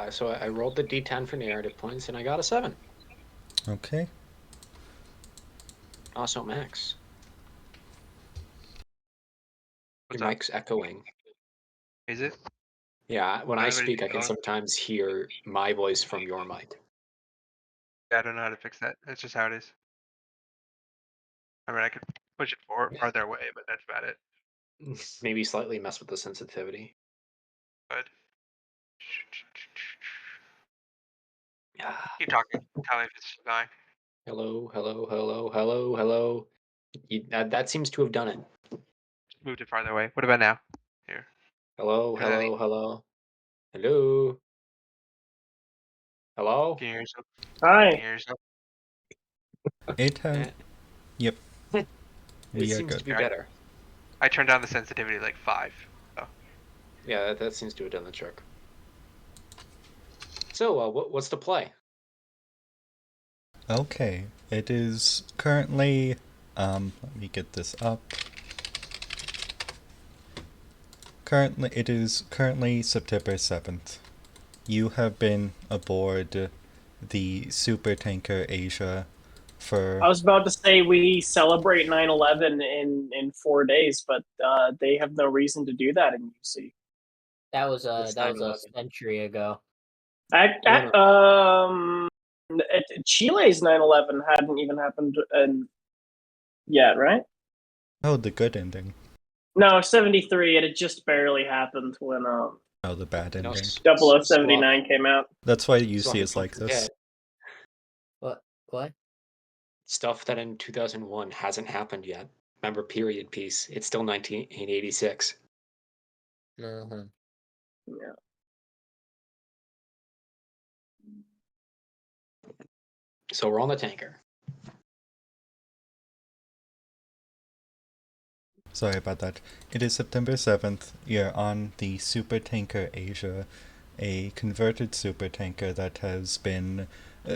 So I rolled the d10 for narrative points, and I got a 7. Okay. Also, Max, What's your up? mic's echoing. Is it? Yeah, when I Everybody's speak, I can going. sometimes hear my voice from your mic. Yeah, I don't know how to fix that. That's just how it is. I mean, I could push it farther away, but that's about it. Maybe slightly mess with the sensitivity. But Yeah. keep talking. Tell me if it's going. Hello, hello, hello, hello, hello. That seems to have done it. Just moved it farther away. What about now? Here. Hello, Turn that. hello, hello. Hello. Hello? Can you hear yourself? Can you Hi. hear yourself? It has. Eh, Yep, it we are seems to good. be Here, better. I turned down the sensitivity like 5. So Yeah, that seems to have done the trick. So, what's the play? Okay, it is currently. Let me get this up. It is currently September 7th. You have been aboard the supertanker Asia for. I was about to say we celebrate 9/11 in 4 days, but they have no reason to do that in UC. It's That was a 9/11. century ago. No, Chile's 9/11 hadn't even happened yet, right? Oh, the good ending. No, 73. It had just barely happened when Oh, the bad ending. Double O 79 came out. That's why UC Swap, is like this. What? What? Stuff that in 2001 hasn't happened yet. Remember, period piece. It's still 1986. Uh-huh. Yeah. So we're on the tanker. Sorry about that. It is September 7th. You're on the supertanker Asia, a converted supertanker that has been,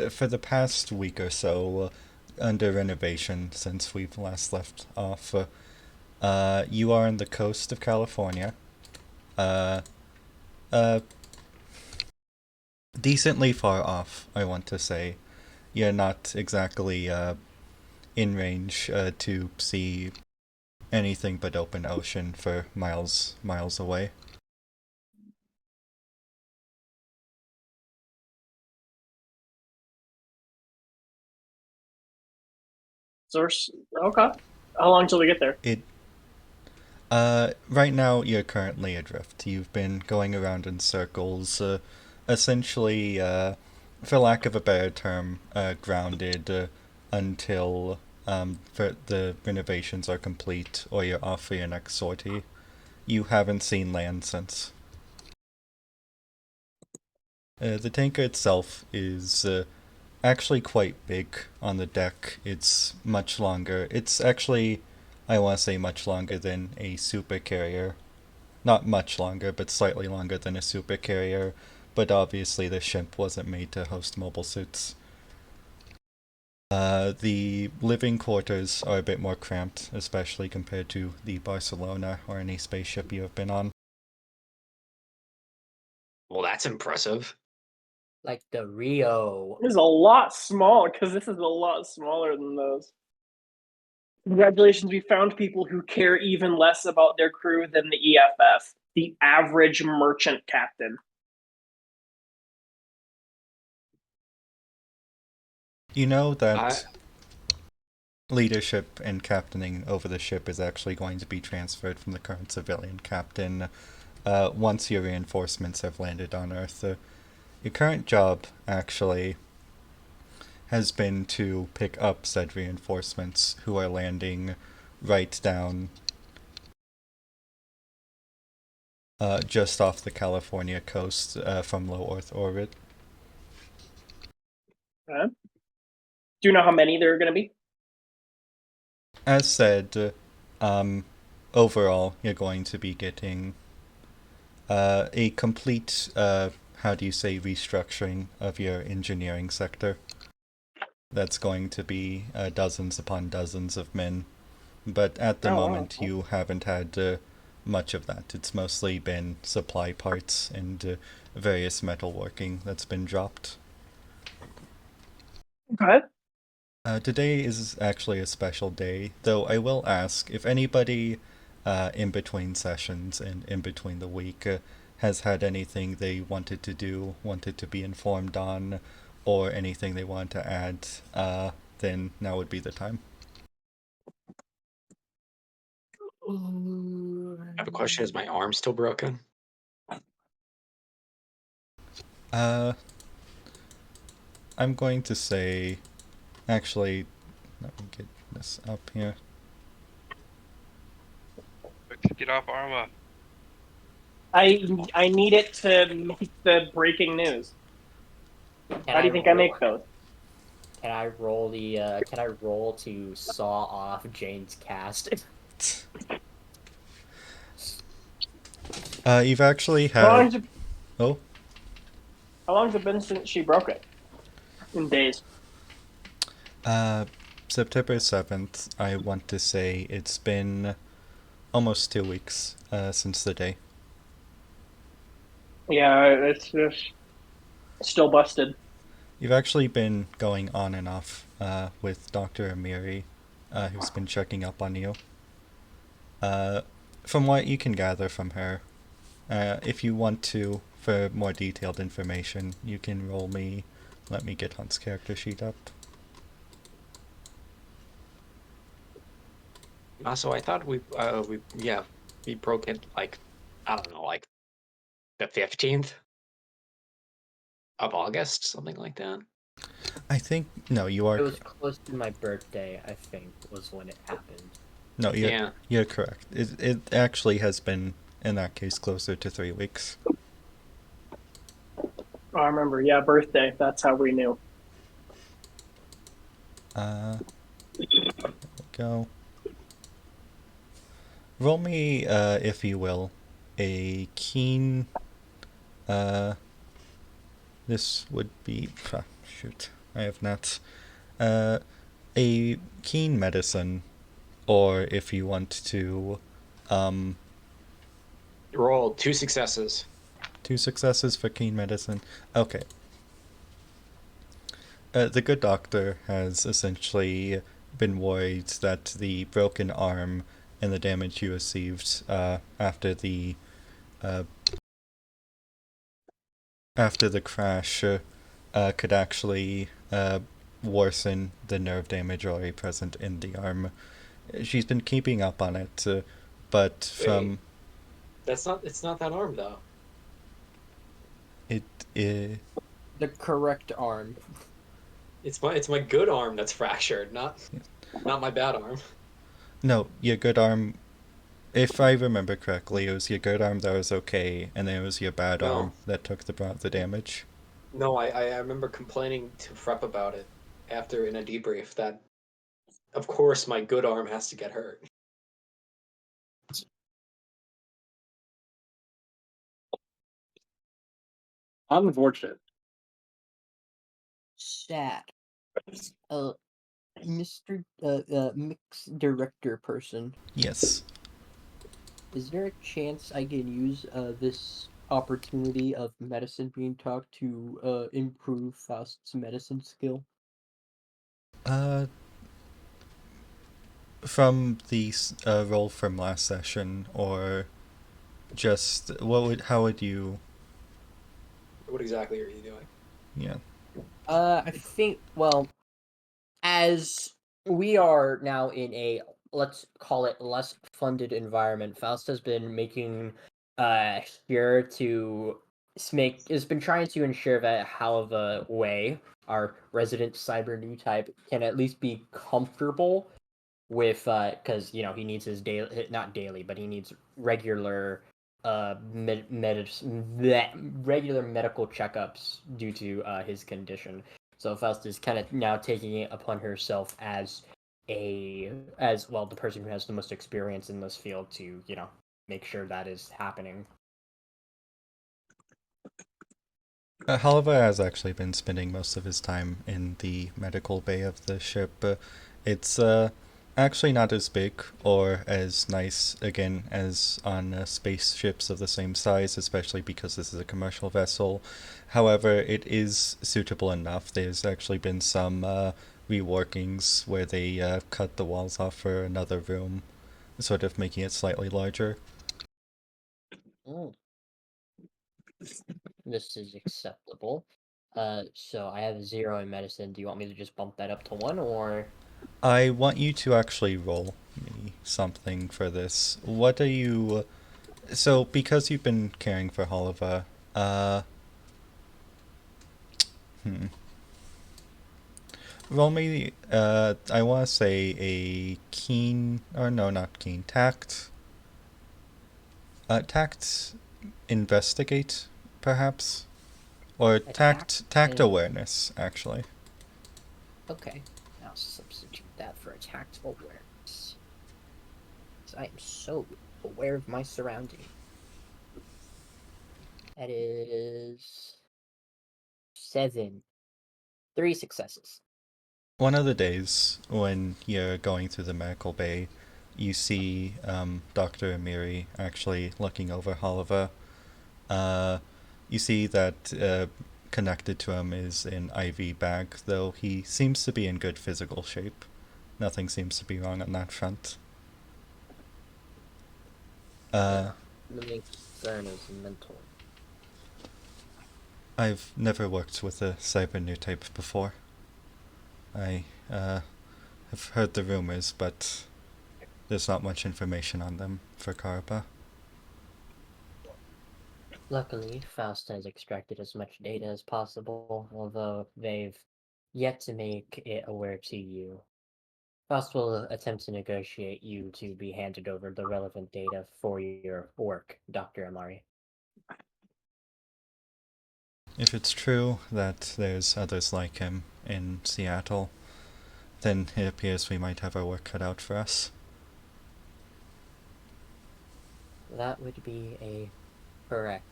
for the past week or so, under renovation since we've last left off. You are on the coast of California. Uh, uh, Decently far off, I want to say. You're not exactly in range to see anything but open ocean for miles away. So okay. How long till we get there? Right now you're currently adrift. You've been going around in circles, essentially, for lack of a better term, grounded until the renovations are complete or you're off for your next sortie. You haven't seen land since. The tanker itself is actually quite big on the deck. It's much longer. It's actually, I want to say, much longer than a super carrier. Not much longer, but slightly longer than a super carrier. But obviously, the ship wasn't made to host mobile suits. The living quarters are a bit more cramped, especially compared to the Barcelona or any spaceship you have been on. Well, that's impressive. Like the Rio. This is a lot small because this is a lot smaller than those. Congratulations, we found people who care even less about their crew than the EFF, the average merchant captain. You know that leadership and captaining over the ship is actually going to be transferred from the current civilian captain once your reinforcements have landed on Earth. Your current job, actually, has been to pick up said reinforcements who are landing right down just off the California coast from low Earth orbit. Do you know how many there are going to be? As said, overall, you're going to be getting a complete, how do you say, restructuring of your engineering sector. That's going to be dozens upon dozens of men. But at the moment, you haven't had much of that. It's mostly been supply parts and various metalworking that's been dropped. Okay. Today is actually a special day, though I will ask if anybody in between sessions and in between the week has had anything they wanted to do, wanted to be informed on, or anything they want to add, then now would be the time. I have a question. Is my arm still broken? I'm going to say, actually, let me get this up here. Quick, get off Arma. I need it to make the breaking news. How do you think I make those? Can I roll the? Can I roll to saw off Jane's cast? You've actually How long had. has it, Oh, how long has it been since she broke it? In days. September 7th, I want to say it's been almost 2 weeks since the day. Yeah, it's just still busted. You've actually been going on and off with Dr. Amiri, who's been checking up on you. From what you can gather from her, if you want to, for more detailed information, you can roll me. Let me get Hunt's character sheet up. Also, I thought we broke it like, I don't know, like the 15th of August, something like that. I think no, you It are. was close to my birthday, I think, was when it happened. No, Yeah. you're correct. It actually has been, in that case, closer to 3 weeks. Oh, I remember. Yeah, birthday. That's how we knew. There we go. Roll me, if you will, a keen. This would be. Shoot, I have not. A keen medicine, or if you want to, um, Roll 2 successes. 2 successes for keen medicine. Okay. The good doctor has essentially been worried that the broken arm and the damage you received uh, after the crash could actually worsen the nerve damage already present in the arm. She's been keeping up on it, but from It's not that arm though. it, uh, The correct arm. It's my good arm that's fractured, not my bad arm. no, your good arm. If I remember correctly, it was your good arm that was okay, and then it was your bad No. arm that took the damage. No, I remember complaining to Frep about it after in a debrief that of course my good arm has to get hurt. Unfortunate. Sad. Mr. Mix director person, Yes. is there a chance I can use this opportunity of medicine being taught to improve Faust's medicine skill? Uh, from the roll from last session, or just how would you? What exactly are you doing? Yeah. I think, well, as we are now in a, let's call it, less funded environment, Faust has been making sure to has been trying to ensure that however way our resident cyber new type can at least be comfortable with because he needs his daily, not daily, but he needs regular regular medical checkups due to his condition. So Faust is kind of now taking it upon herself as as well the person who has the most experience in this field to make sure that is happening. Halva has actually been spending most of his time in the medical bay of the ship. It's actually not as big or as nice, again, as on spaceships of the same size, especially because this is a commercial vessel. However, it is suitable enough. There's actually been some reworkings where they cut the walls off for another room, sort of making it slightly larger. Oh, this is acceptable. So I have 0 in medicine. Do you want me to just bump that up to 1, or? I want you to actually roll me something for this. What are you... So, because you've been caring for Oliver, roll me, I want to say a keen, or no, not keen, tact. Tact investigate, perhaps? Or A tact tact in- awareness, actually. Okay, I'll substitute that for attack awareness. 'Cause I am so aware of my surroundings. That is 7. 3 successes. One of the days when you're going through the medical bay, you see Dr. Amiri actually looking over Oliver. You see that connected to him is an IV bag, though he seems to be in good physical shape. Nothing seems to be wrong on that front. The main concern is mental. I've never worked with a cybernetype before. I have heard the rumors, but there's not much information on them for Karpa. Luckily, Faust has extracted as much data as possible, although they've yet to make it aware to you. Faust will attempt to negotiate you to be handed over the relevant data for your work, Dr. Amari. If it's true that there's others like him in Seattle, then it appears we might have our work cut out for us. That would be a correct.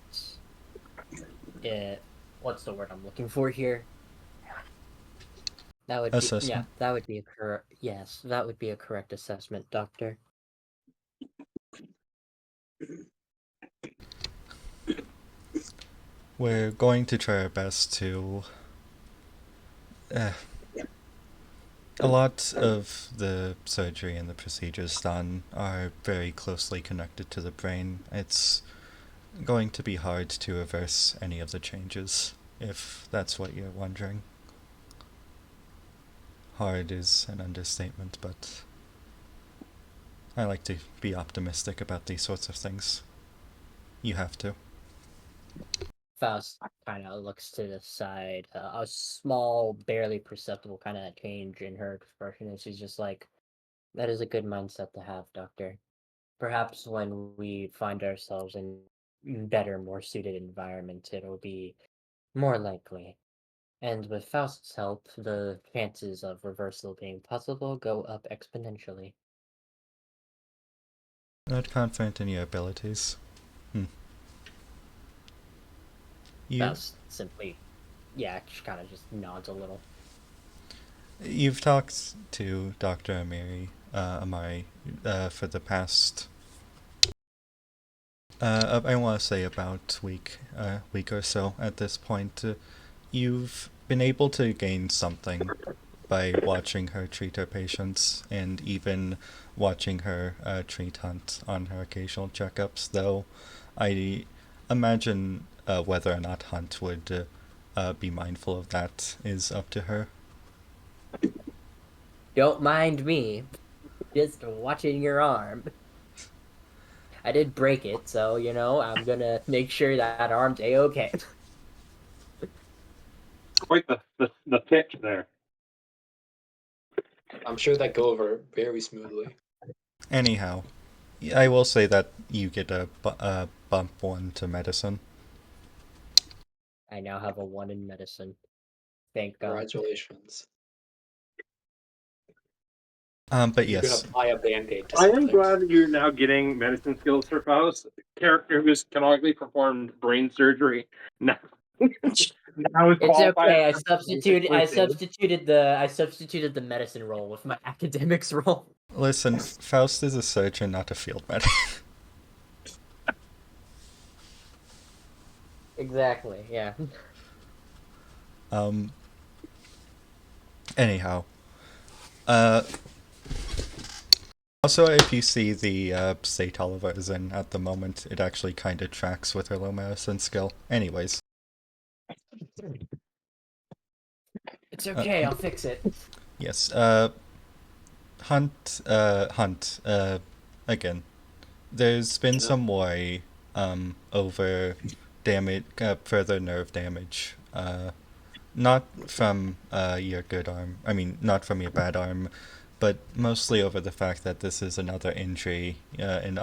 What's the word I'm looking for here? That would Assessment. that would be a correct. Yes, that would be a correct assessment, Doctor. We're going to try our best to... a lot of the surgery and the procedures done are very closely connected to the brain. It's going to be hard to reverse any of the changes, if that's what you're wondering. Hard is an understatement, but I like to be optimistic about these sorts of things. You have to. Faust kind of looks to the side. A small, barely perceptible kind of change in her expression, and she's just like, "That is a good mindset to have, Doctor. Perhaps when we find ourselves in better, more suited environment, it'll be more likely. And with Faust's help, the chances of reversal being possible go up exponentially." Not confident in your abilities. Faust simply, she kind of just nods a little. You've talked to Dr. Amari for the past, I want to say about week or so at this point. You've been able to gain something by watching her treat her patients and even watching her treat Hunt on her occasional checkups, though I imagine whether or not Hunt would be mindful of that is up to her. Don't mind me. Just watching your arm. I did break it, so, I'm gonna make sure that arm's A-okay. Quite the pitch there. I'm sure that go over very smoothly. Anyhow, I will say that you get a bump 1 to medicine. I now have a 1 in medicine. Thank God. Congratulations. But You yes. can apply a band-aid to I am something. glad that you're now getting medicine skills for Faust, character who's canonically performed brain surgery. Now, Now he's It's qualified okay. for basically I substituted the medicine role with my academics role. Listen, Faust is a surgeon, not a field medic. Exactly. Yeah. Anyhow. Also, if you see the state Oliver is in at the moment, it actually kind of tracks with her low medicine skill. Anyways. It's okay. I'll fix it. Yes, Hunt, again, there's been some worry, over damage, further nerve damage, not from, your good arm, not from your bad arm, but mostly over the fact that this is another injury, and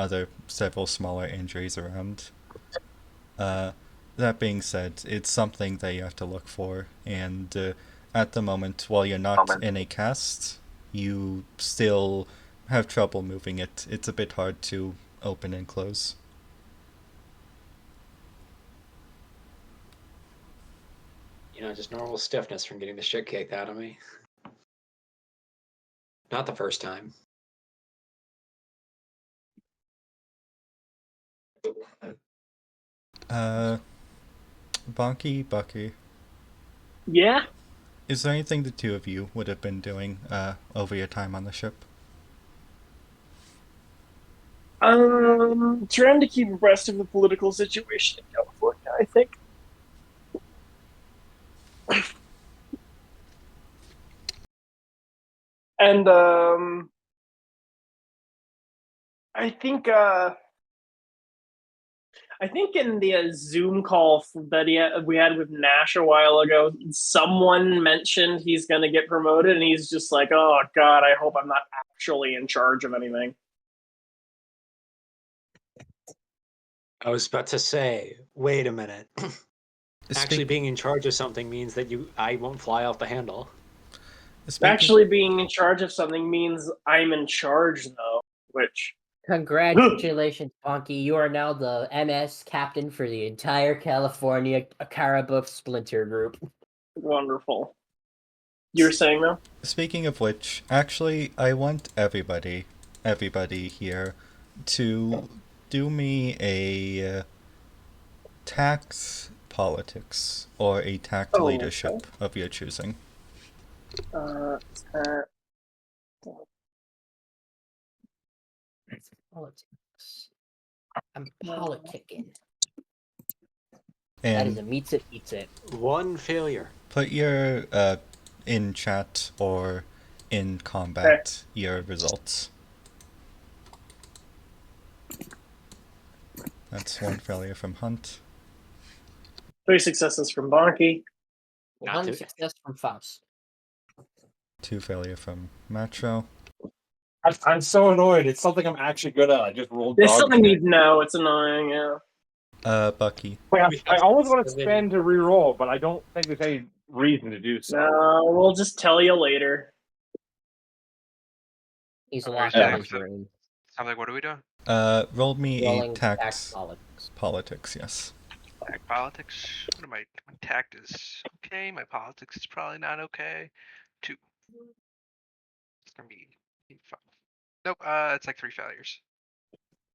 several smaller injuries around. That being said, it's something that you have to look for, and, at the moment, while you're not in a cast, you still have trouble moving it. It's a bit hard to open and close. Just normal stiffness from getting the shit kicked out of me. Not the first time. Bonky, Bucky, Yeah. is there anything the two of you would have been doing, over your time on the ship? Trying to keep abreast of the political situation in California, I think. And I think in the Zoom call that we had with Nash a while ago, someone mentioned he's going to get promoted, and he's just like, "Oh God, I hope I'm not actually in charge of anything." I was about to say, wait a minute. Actually being in charge of something means that I won't fly off the handle. Actually being in charge of something means I'm in charge, though, which... Congratulations, Bonky. You are now the MS captain for the entire California Caribou Splinter group. Wonderful. You were saying, though? Speaking of which, actually, I want everybody here to do me a tax politics or a tax leadership of your choosing. Politics. I'm politicking. And that is a meets it. One failure. Put your in chat or in combat your results. That's one failure from Hunt. 3 successes from Bonky. One success from Faust. 2 failure from Macho. I'm so annoyed. It's something I'm actually good at. I just rolled. There's something you'd know. It's annoying, yeah. Bucky. Wait, I almost want to spend to reroll, but I don't think there's any reason to do so. No, we'll just tell you later. He's locked in his room. Something. What are we doing? Roll me Rolling a tax tax politics, yes. Tact politics. What am I? My tact is okay. My politics is probably not okay. 2. It's gonna be 5. Nope. It's like 3 failures.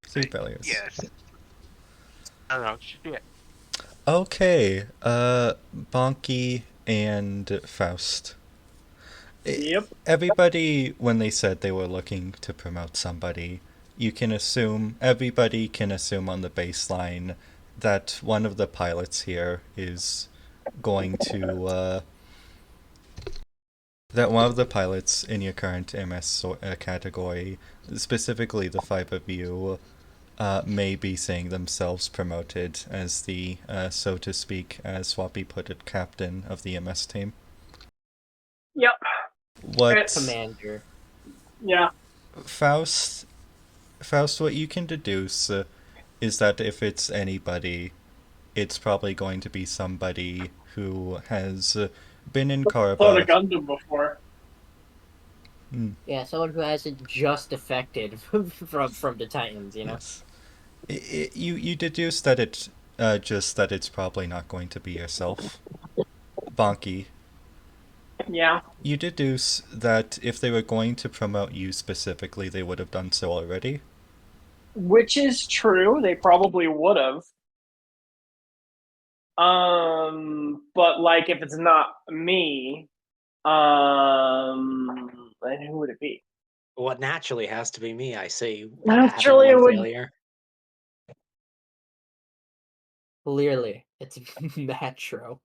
3 failures. Yes. I don't know. Shit. Okay. Bonky and Faust. Yep. Everybody, when they said they were looking to promote somebody, everybody can assume on the baseline that one of the pilots here is going to, that one of the pilots in your current MS category, specifically the 5 of you, may be seeing themselves promoted as the, so to speak, as Swappy put it, captain of the MS team. Yep. Commander. Yeah. Faust, what you can deduce is that if it's anybody, it's probably going to be somebody who has been in Karba. Flown a Gundam before. Yeah, someone who hasn't just defected from the Titans, you know? Yes. You deduce that it's just that it's probably not going to be yourself. Bonky, Yeah, you deduce that if they were going to promote you specifically, they would have done so already. which is true. They probably would have. But like, if it's not me, then who would it be? What naturally has to be me, I see. Naturally, Having it one would. failure. Clearly, it's Metro.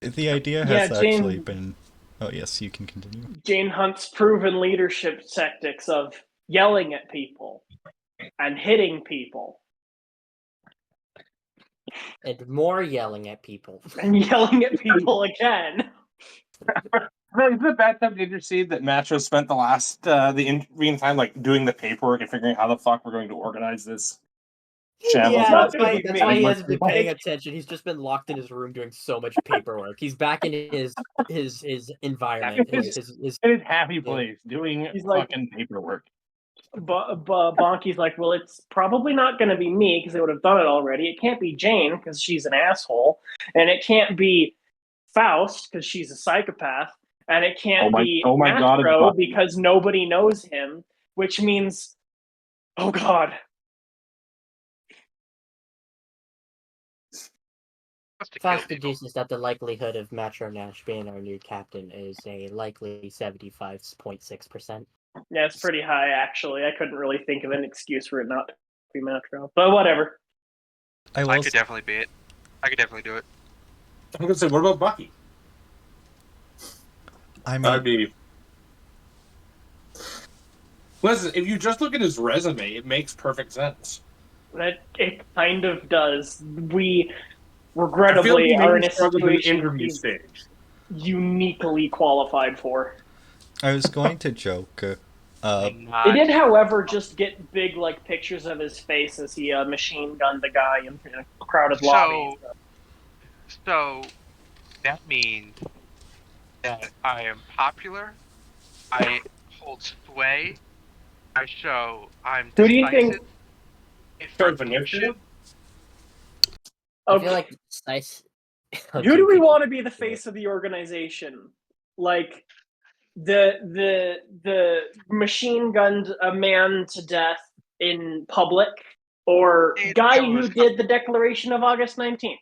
The idea Yeah, has actually been. Oh, yes, you can continue. Jane Hunt's proven leadership tactics of yelling at people and hitting people And more yelling at people. and yelling at people again. Isn't it bad time to see that Matro spent the last the time like doing the paperwork and figuring how the fuck we're going to organize this shambles? Yeah, not that's gonna why. be That's me. why he hasn't been Like- paying attention. He's just been locked in his room doing so much paperwork. He's back in his environment. His in his happy place doing He's like- fucking paperwork. Bonky's like, well, it's probably not going to be me because they would have done it already. It can't be Jane because she's an asshole, and it can't be Faust because she's a psychopath, and it can't be oh my God, it's Matro Bucky. because nobody knows him, which means, oh god, Must have killed Faust people. deduces that the likelihood of Metro Nash being our new captain is a likely 75.6%. yeah, it's pretty high actually. I couldn't really think of an excuse for it not to be Matro, but whatever. I I will. could definitely be it. I could definitely do it. I'm gonna say, what about Bucky? I That'd mean, be. Listen, if you just look at his resume, it makes perfect sense. That it kind of does. We I feel like regrettably he are in maybe a struggled in the situation interview he's stage. uniquely qualified for. I was going to joke. I'm not. They did, however, just get big like pictures of his face as he machine gunned the guy in a crowded lobby. So that means that I am popular. I hold sway. I show I'm Who do you decisive. think? It's initiative? I Okay, feel like nice. who do we want to be the face of the organization? Like the machine gunned a man to death in public, or It guy who was- did the Declaration of August 19th?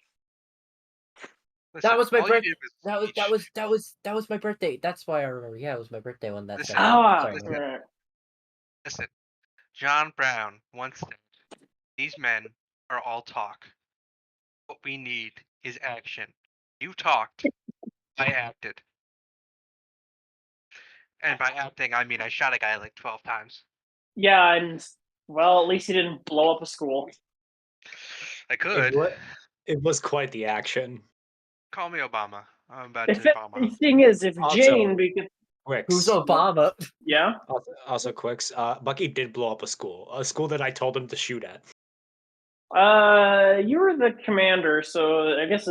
Listen, That was my all you birthday. did was That was my birthday. That's why I remember. Yeah, it was my birthday when that. Listen, said. Ah, Sorry. listen. right. Listen, John Brown once said, "These men are all talk. What we need is action. You talked, I acted. And by acting, I mean I shot a guy like 12 times. Yeah, and well, at least he didn't blow up a school. I could. It was quite the action. Call me Obama. I'm about If to it, Obama. the thing is, if Also- Jane, because Quicks. Who's Obama? yeah, Also, Quicks. Bucky did blow up a school that I told him to shoot at. you were the commander, so I guess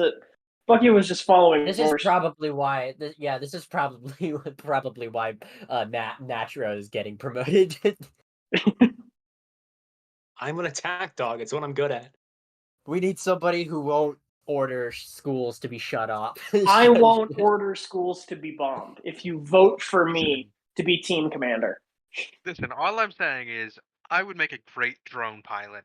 Bucky was just following. This is orders. probably why. This is probably probably why Natro is getting promoted. I'm an attack dog. It's what I'm good at. We need somebody who won't order schools to be shut off. I won't order schools to be bombed if you vote for me to be team commander. Listen, all I'm saying is I would make a great drone pilot.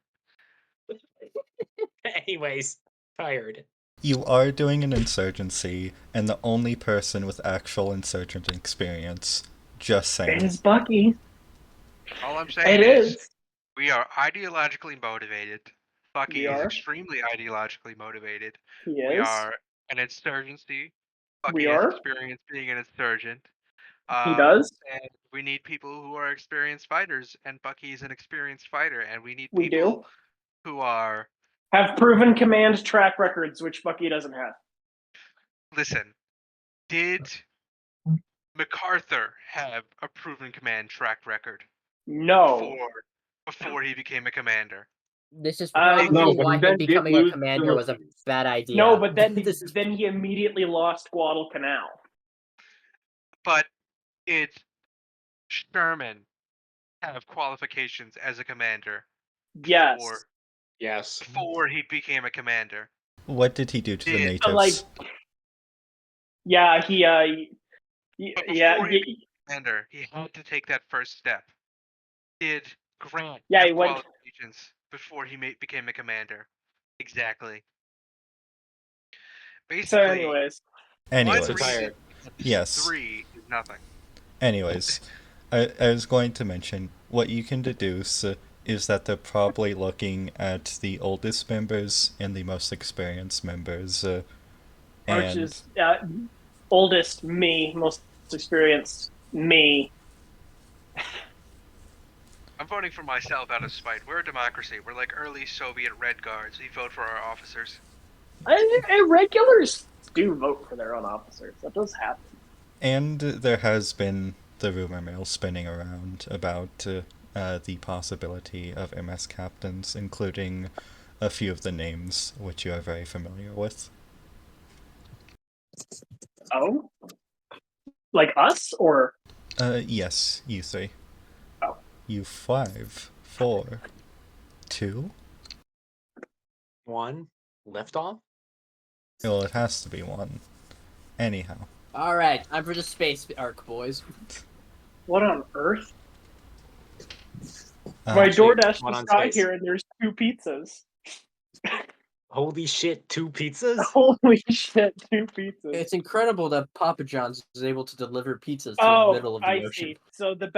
Anyways, tired. you are doing an insurgency, and the only person with actual insurgent experience. Just It saying. is Bucky. All I'm saying It is is. we are ideologically motivated. Bucky We is are. extremely ideologically motivated. He We is. are an insurgency. Bucky We has are. experience being an insurgent. He does. And we need people who are experienced fighters, and Bucky is an experienced fighter, and we need We people do. who are. Have proven command track records, which Bucky doesn't have. Listen, did MacArthur have a proven command track record No. before he became a commander? This is Uh, probably no, but why he then him did becoming a lose commander the was a Philippines. bad idea. No, but then This is- then he immediately lost Guadalcanal. But did Sherman have qualifications as a commander Yes. Yes. before he became a commander? What did he do to the Yeah, natives? Like Yeah, But yeah, before he became commander, he had to take that first step. Did Grant Yeah, have he went- qualifications before he became a commander? Exactly. So, Basically, anyways, one Anyways, reason tired. yes. 3 is nothing. Anyways, I was going to mention what you can deduce is that they're probably looking at the oldest members and the most experienced members, which and is oldest me, most experienced me. I'm voting for myself out of spite. We're a democracy. We're like early Soviet Red Guards. We vote for our officers. Regulars do vote for their own officers. That does happen. and there has been the rumor mill spinning around about the possibility of MS captains, including a few of the names which you are very familiar with. Oh, like us or Yes, you three. Oh. You 5, 4, 2? 1 left off. Well, it has to be 1. Anyhow. All right, I'm for the space arc, boys. what on earth? Uh, My Actually, DoorDash one just on got space. here, and there's 2 pizzas. Holy shit! 2 pizzas. Holy shit, 2 pizzas! It's incredible that Papa John's is able to deliver pizzas to the middle of the I ocean. see. So the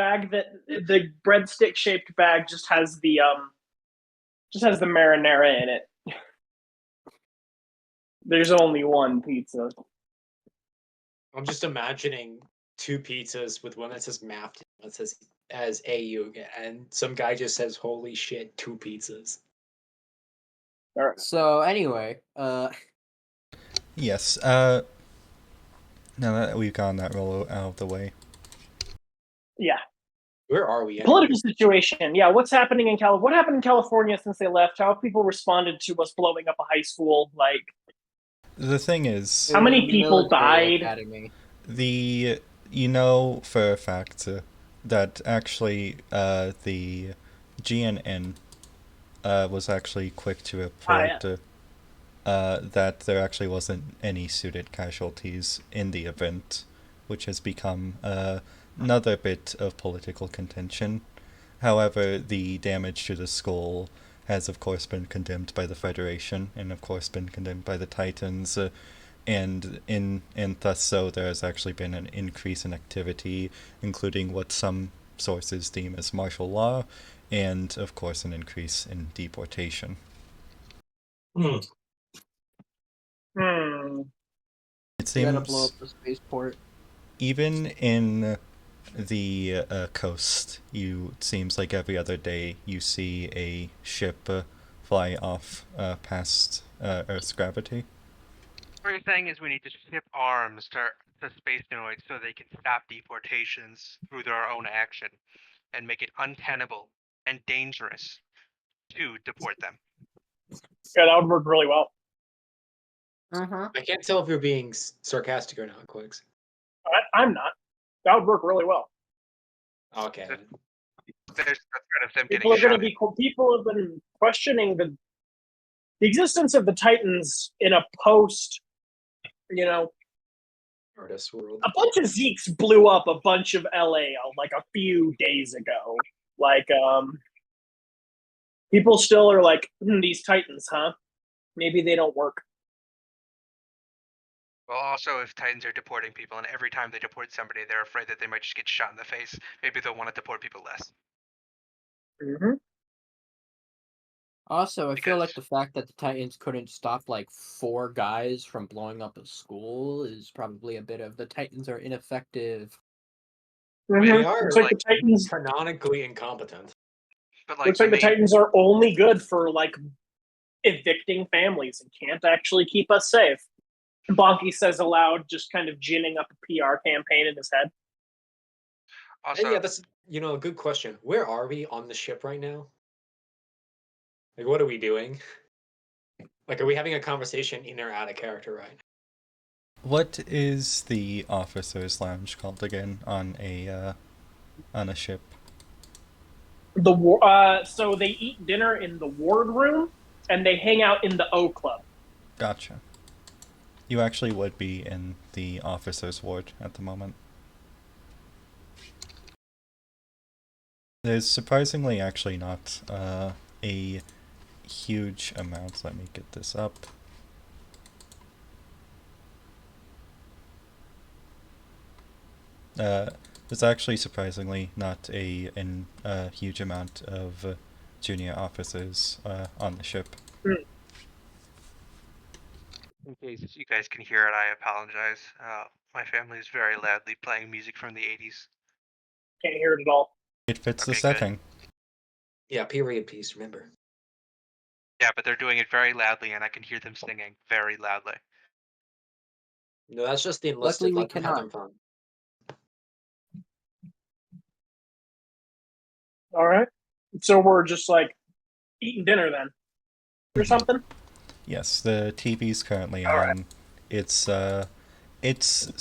breadstick shaped bag just has the marinara in it. There's only 1 pizza. I'm just imagining 2 pizzas with one that says mapped, one that says as AU, and some guy just says, "Holy shit! 2 pizzas." All right. So anyway, yes, now that we've gotten that roll out of the way. Yeah. Where are we? Anyway? Political situation. Yeah, what's happening in What happened in California since they left? How have people responded to us blowing up a high school? Like, The thing is, How many people military died? Academy. you know for a fact that actually the GNN was actually quick to report that there actually wasn't any suited casualties in the event, which has become another bit of political contention. However, the damage to the school has of course been condemned by the Federation and of course been condemned by the Titans, and thus so there has actually been an increase in activity, including what some sources deem as martial law, and of course an increase in deportation. Hmm. It You gotta blow seems up the spaceport. even in the coast, it seems like every other day you see a ship fly off past Earth's gravity. What you're saying is we need to ship arms to space noids so they can stop deportations through their own action and make it untenable and dangerous to deport them. Yeah, that would work really well. I can't tell if you're being sarcastic or not, Quicks. I'm not. That would work really well. Okay. There's a threat of them People getting are going to shot. People have been questioning the existence of the Titans in a post. Artist world. A bunch of Zeeks blew up a bunch of LA like a few days ago. Like, people still are like, these Titans, huh? Maybe they don't work. Well, also, if Titans are deporting people, and every time they deport somebody, they're afraid that they might just get shot in the face, maybe they'll want to deport people less. Mm-hmm. Also, I feel like Because- the fact that the Titans couldn't stop like 4 guys from blowing up a school is probably a bit of the Titans are ineffective. They are Looks like like- the Titans. canonically incompetent. But like, Looks like the Titans are only good for like evicting families and can't actually keep us safe. Bonky says aloud, just kind of ginning up a PR campaign in his head. Also, And yeah, that's a good question. Where are we on the ship right now? Like, what are we doing? Like, are we having a conversation in or out of character right now? What is the officers' lounge called again on a ship? So they eat dinner in the ward room, and they hang out in the O Club. Gotcha. You actually would be in the officer's ward at the moment. There's surprisingly actually not a huge amount. Let me get this up. There's actually surprisingly not a huge amount of junior officers on the ship. In case you guys can hear it, I apologize. My family is very loudly playing music from the 80s. Can't hear it at all. It fits the Okay, good. setting. Yeah, period piece, remember. Yeah, but they're doing it very loudly, and I can hear them singing very loudly. No, that's just the Luckily, enlisted. we Let them have cannot. their fun. All right. So we're just like eating dinner then, or something. Yes, the TV's currently All right. on. It's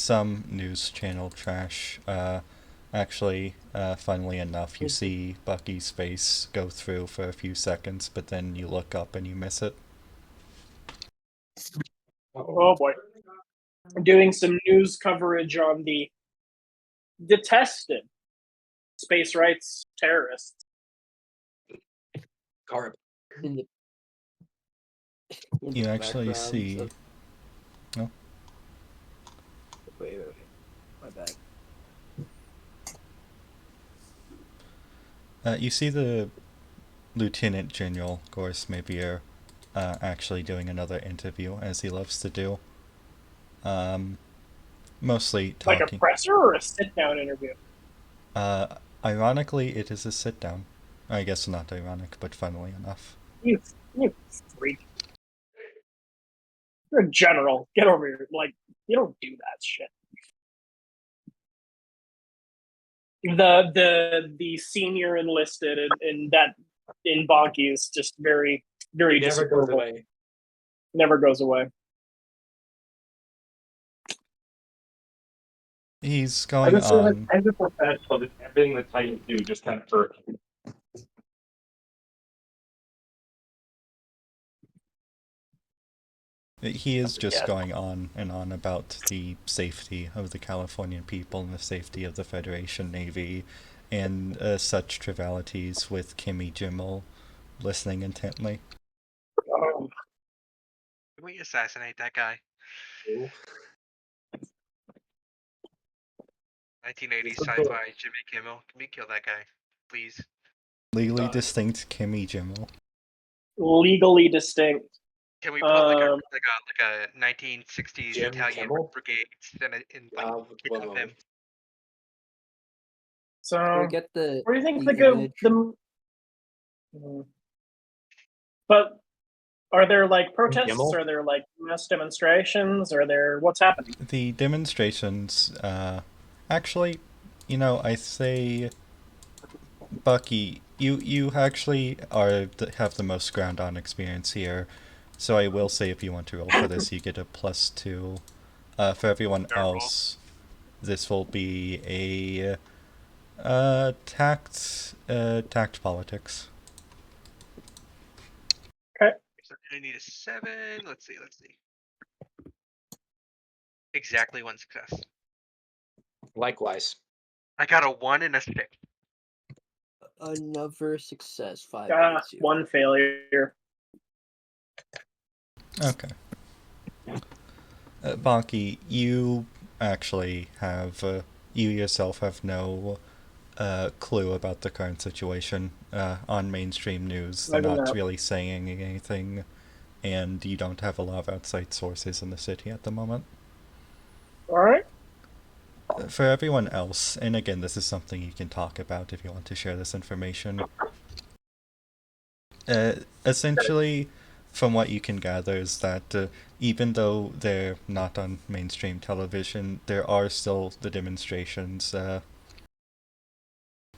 some news channel trash. Actually, funnily enough, you see Bucky's face go through for a few seconds, but then you look up and you miss it. Oh boy. Doing some news coverage on the detested space rights terrorists. Carb. In the, in You the actually background see. of- No? Wait. My bad. You see the Lieutenant General Gorse Mabier actually doing another interview, as he loves to do. Mostly Like a talking. presser or a sit-down interview? Ironically, it is a sit down. I guess not ironic, but funnily enough. You freak. You're a general. Get over here. Like, you don't do that shit. The senior enlisted in Bonky is just very It never goes disapproval. away. Never goes away. He's going just feel like, on. as a professional, just everything the Titans do just kind of hurt. He is just Yeah. going on and on about the safety of the Californian people and the safety of the Federation Navy and such trivialities with Kimmy Jimmel listening intently. Oh, Can we assassinate that guy? Ooh. 1980s sci-fi Jimmy Kimmel. Can we kill that guy, please? Legally Uh, distinct Kimmy Jimmel. legally distinct. Can we put like Um, a 1960s Jim Italian Kimmel? brigade and like kidnap Well, him? So, Can we get the what do you think the the image? But are there like protests? Kimmel? Are there like mass demonstrations? Are there what's happening? The demonstrations, actually, I say, Bucky, you actually have the most ground-on experience here, so I will say if you want to roll for this, you get a +2. For everyone Fair roll. else, this will be a tact politics. So I need a 7. Let's see. Exactly 1 success. likewise. I got a 1 and a 6. Another success. 5 One failure. Okay. Bonky, you actually have, you yourself have no clue about the current situation on mainstream news. They're Maybe not not. really saying anything, and you don't have a lot of outside sources in the city at the moment. All right. For everyone else, and again, this is something you can talk about if you want to share this information. Essentially, from what you can gather, is that even though they're not on mainstream television, there are still the demonstrations.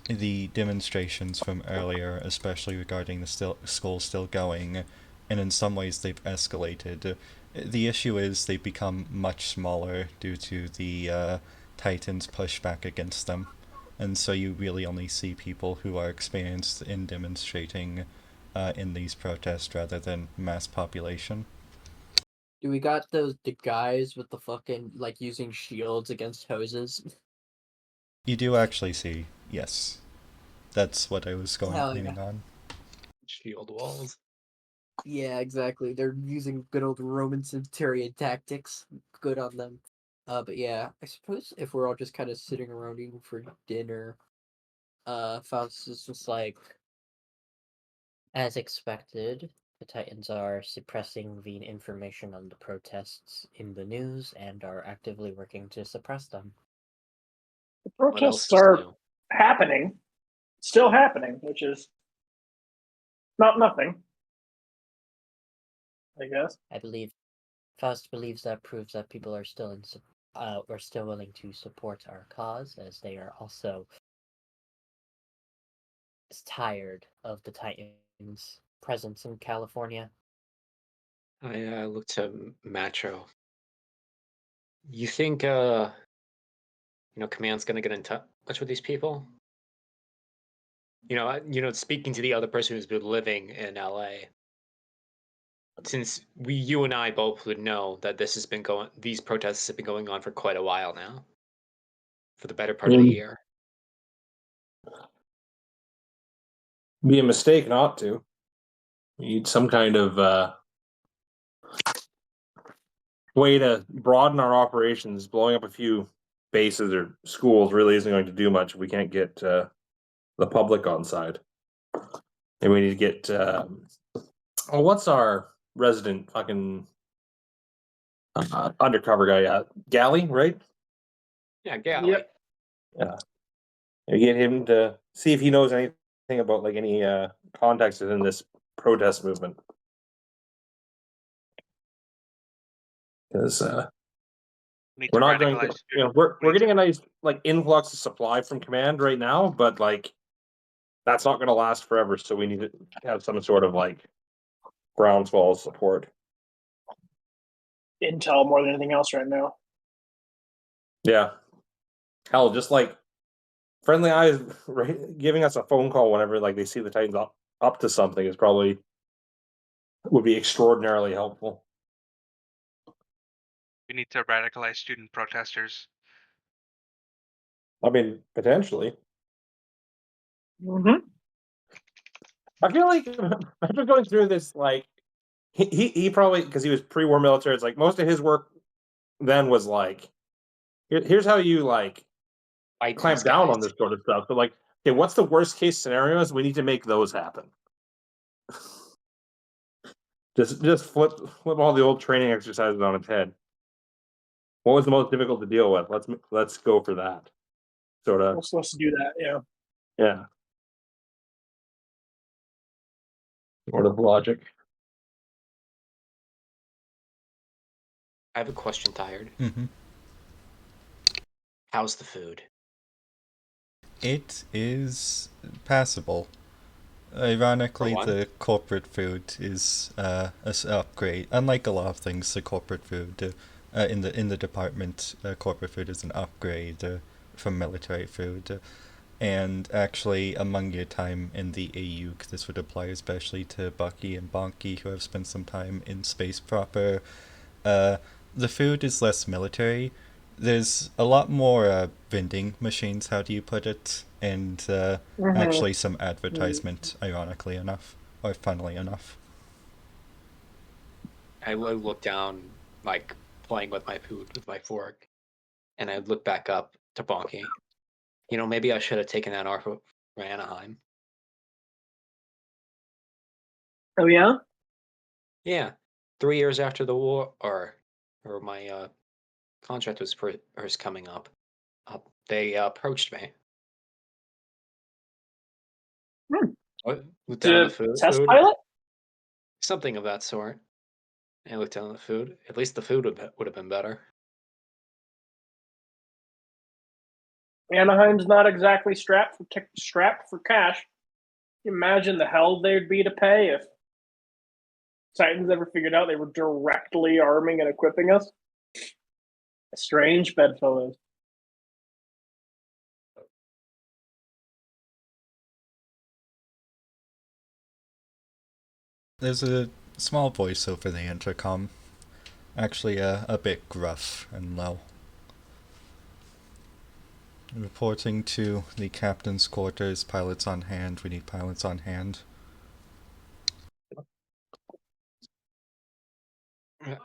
The demonstrations from earlier, especially regarding the school still going, and in some ways they've escalated. The issue is they've become much smaller due to the Titans' pushback against them, and so you really only see people who are experienced in demonstrating in these protests rather than mass population. Do we got the guys with the fucking like using shields against hoses? You do actually see, yes. That's what I was Hell leaning yeah. on. Shield walls. Yeah, exactly. They're using good old Roman centurion tactics. Good on them. But yeah, I suppose if we're all just kind of sitting around eating for dinner, Faust is just like, as expected, the Titans are suppressing the information on the protests in the news and are actively working to suppress them. The What else protests is are new? happening, still happening, which is not nothing, I guess. I believe Faust believes that proves that people are still are still willing to support our cause, as they are also tired of the Titans' presence in California. I looked to Metro. You think Command's gonna get in touch with these people? Speaking to the other person who's been living in LA, since you and I both would know that these protests have been going on for quite a while now, for the better part of the year. Be a mistake not to. You need some kind of way to broaden our operations. Blowing up a few bases or schools really isn't going to do much if we can't get the public on side. And we need to get. What's our resident fucking undercover guy? Galley, right? Yeah, Galley. Yep. Yeah. And get him to see if he knows anything about like any context within this protest movement. Because Need we're to not going to, radicalize we're getting a nice like influx of supply from command right now, but like that's not going to last forever. So we need to have some sort of like groundswell of support. Intel more than anything else right now. Yeah, hell, just like friendly eyes giving us a phone call whenever like they see the Titans up to something is probably would be extraordinarily helpful. We need to radicalize student protesters. I mean, potentially. Mm-hmm. I feel like after going through this, like he probably because he was pre-war military. It's like most of his work then was like, here's how you like Fight clamp these down guys. on this sort of stuff. So like, okay, what's the worst case scenarios? We need to make those happen. Just flip all the old training exercises on its head. What was the most difficult to deal with? Let's go for that. Sort We're of, supposed to do that, yeah. yeah. Sort of logic. I have a question, Tired. Mm-hmm. How's the food? It is passable. Ironically, For one? the corporate food is an upgrade. Unlike a lot of things, the corporate food in the department, corporate food is an upgrade from military food. And actually, among your time in the AU, this would apply especially to Bucky and Bonky, who have spent some time in space proper. The food is less military. There's a lot more vending machines, how do you put it? And actually some advertisement, ironically enough, or funnily enough. I would look down, like playing with my food with my fork, and I'd look back up to Bonky. Maybe I should have taken that offer for Anaheim. Oh yeah? Yeah, 3 years after the war, or my contract was coming up. They approached me. Looked down To the food, test pilot? something of that sort. I looked down the food. At least the food would have been better. Anaheim's not exactly strapped for cash. Can you imagine the hell they'd be to pay if Titans ever figured out they were directly arming and equipping us? A strange bedfellows. There's a small voice over the intercom. Actually, a bit gruff and low. Reporting to the captain's quarters, pilots on hand. We need pilots on hand.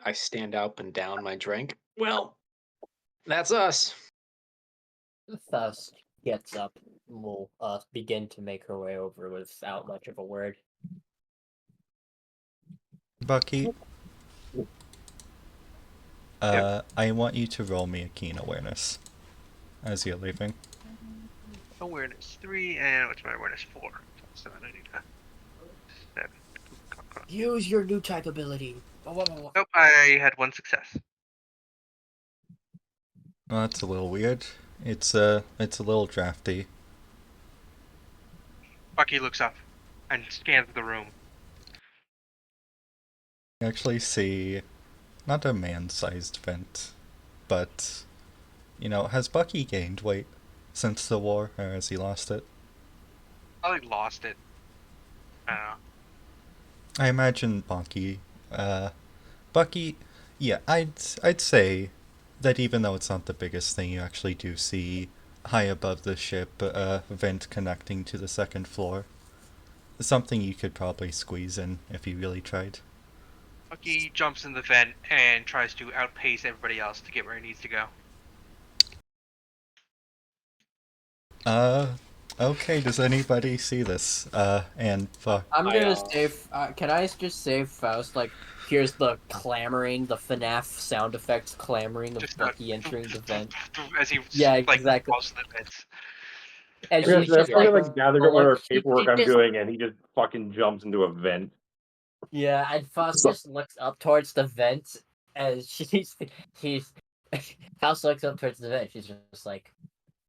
I stand up and down my drink. Well, that's us. Faust gets up and will begin to make her way over without much of a word. Bucky, I want you to roll me a keen awareness as you're leaving. Awareness 3, and what's my awareness 4? So I need a 7. Use your new type ability. Nope, I had 1 success. Well, that's a little weird. It's a little drafty. Bucky looks up and scans the room. You actually see not a man-sized vent, but has Bucky gained weight since the war, or has he lost it? Probably lost it. I don't know. I imagine Bucky, yeah, I'd say that even though it's not the biggest thing, you actually do see high above the ship a vent connecting to the second floor. Something you could probably squeeze in if you really tried. Bucky jumps in the vent and tries to outpace everybody else to get where he needs to go. Okay, does anybody see this? And fuck. I'm gonna save. Can I just save Faust? Like, here's the clamoring, the FNAF sound effects clamoring of Just Bucky entering the vent. As he exactly. falls to the vents. And That's she's just like gathering up whatever look, paperwork I'm doing, and he just fucking jumps into a vent. Yeah, and Faust just looks up towards the vent as he's Faust looks up towards the vent. She's just like,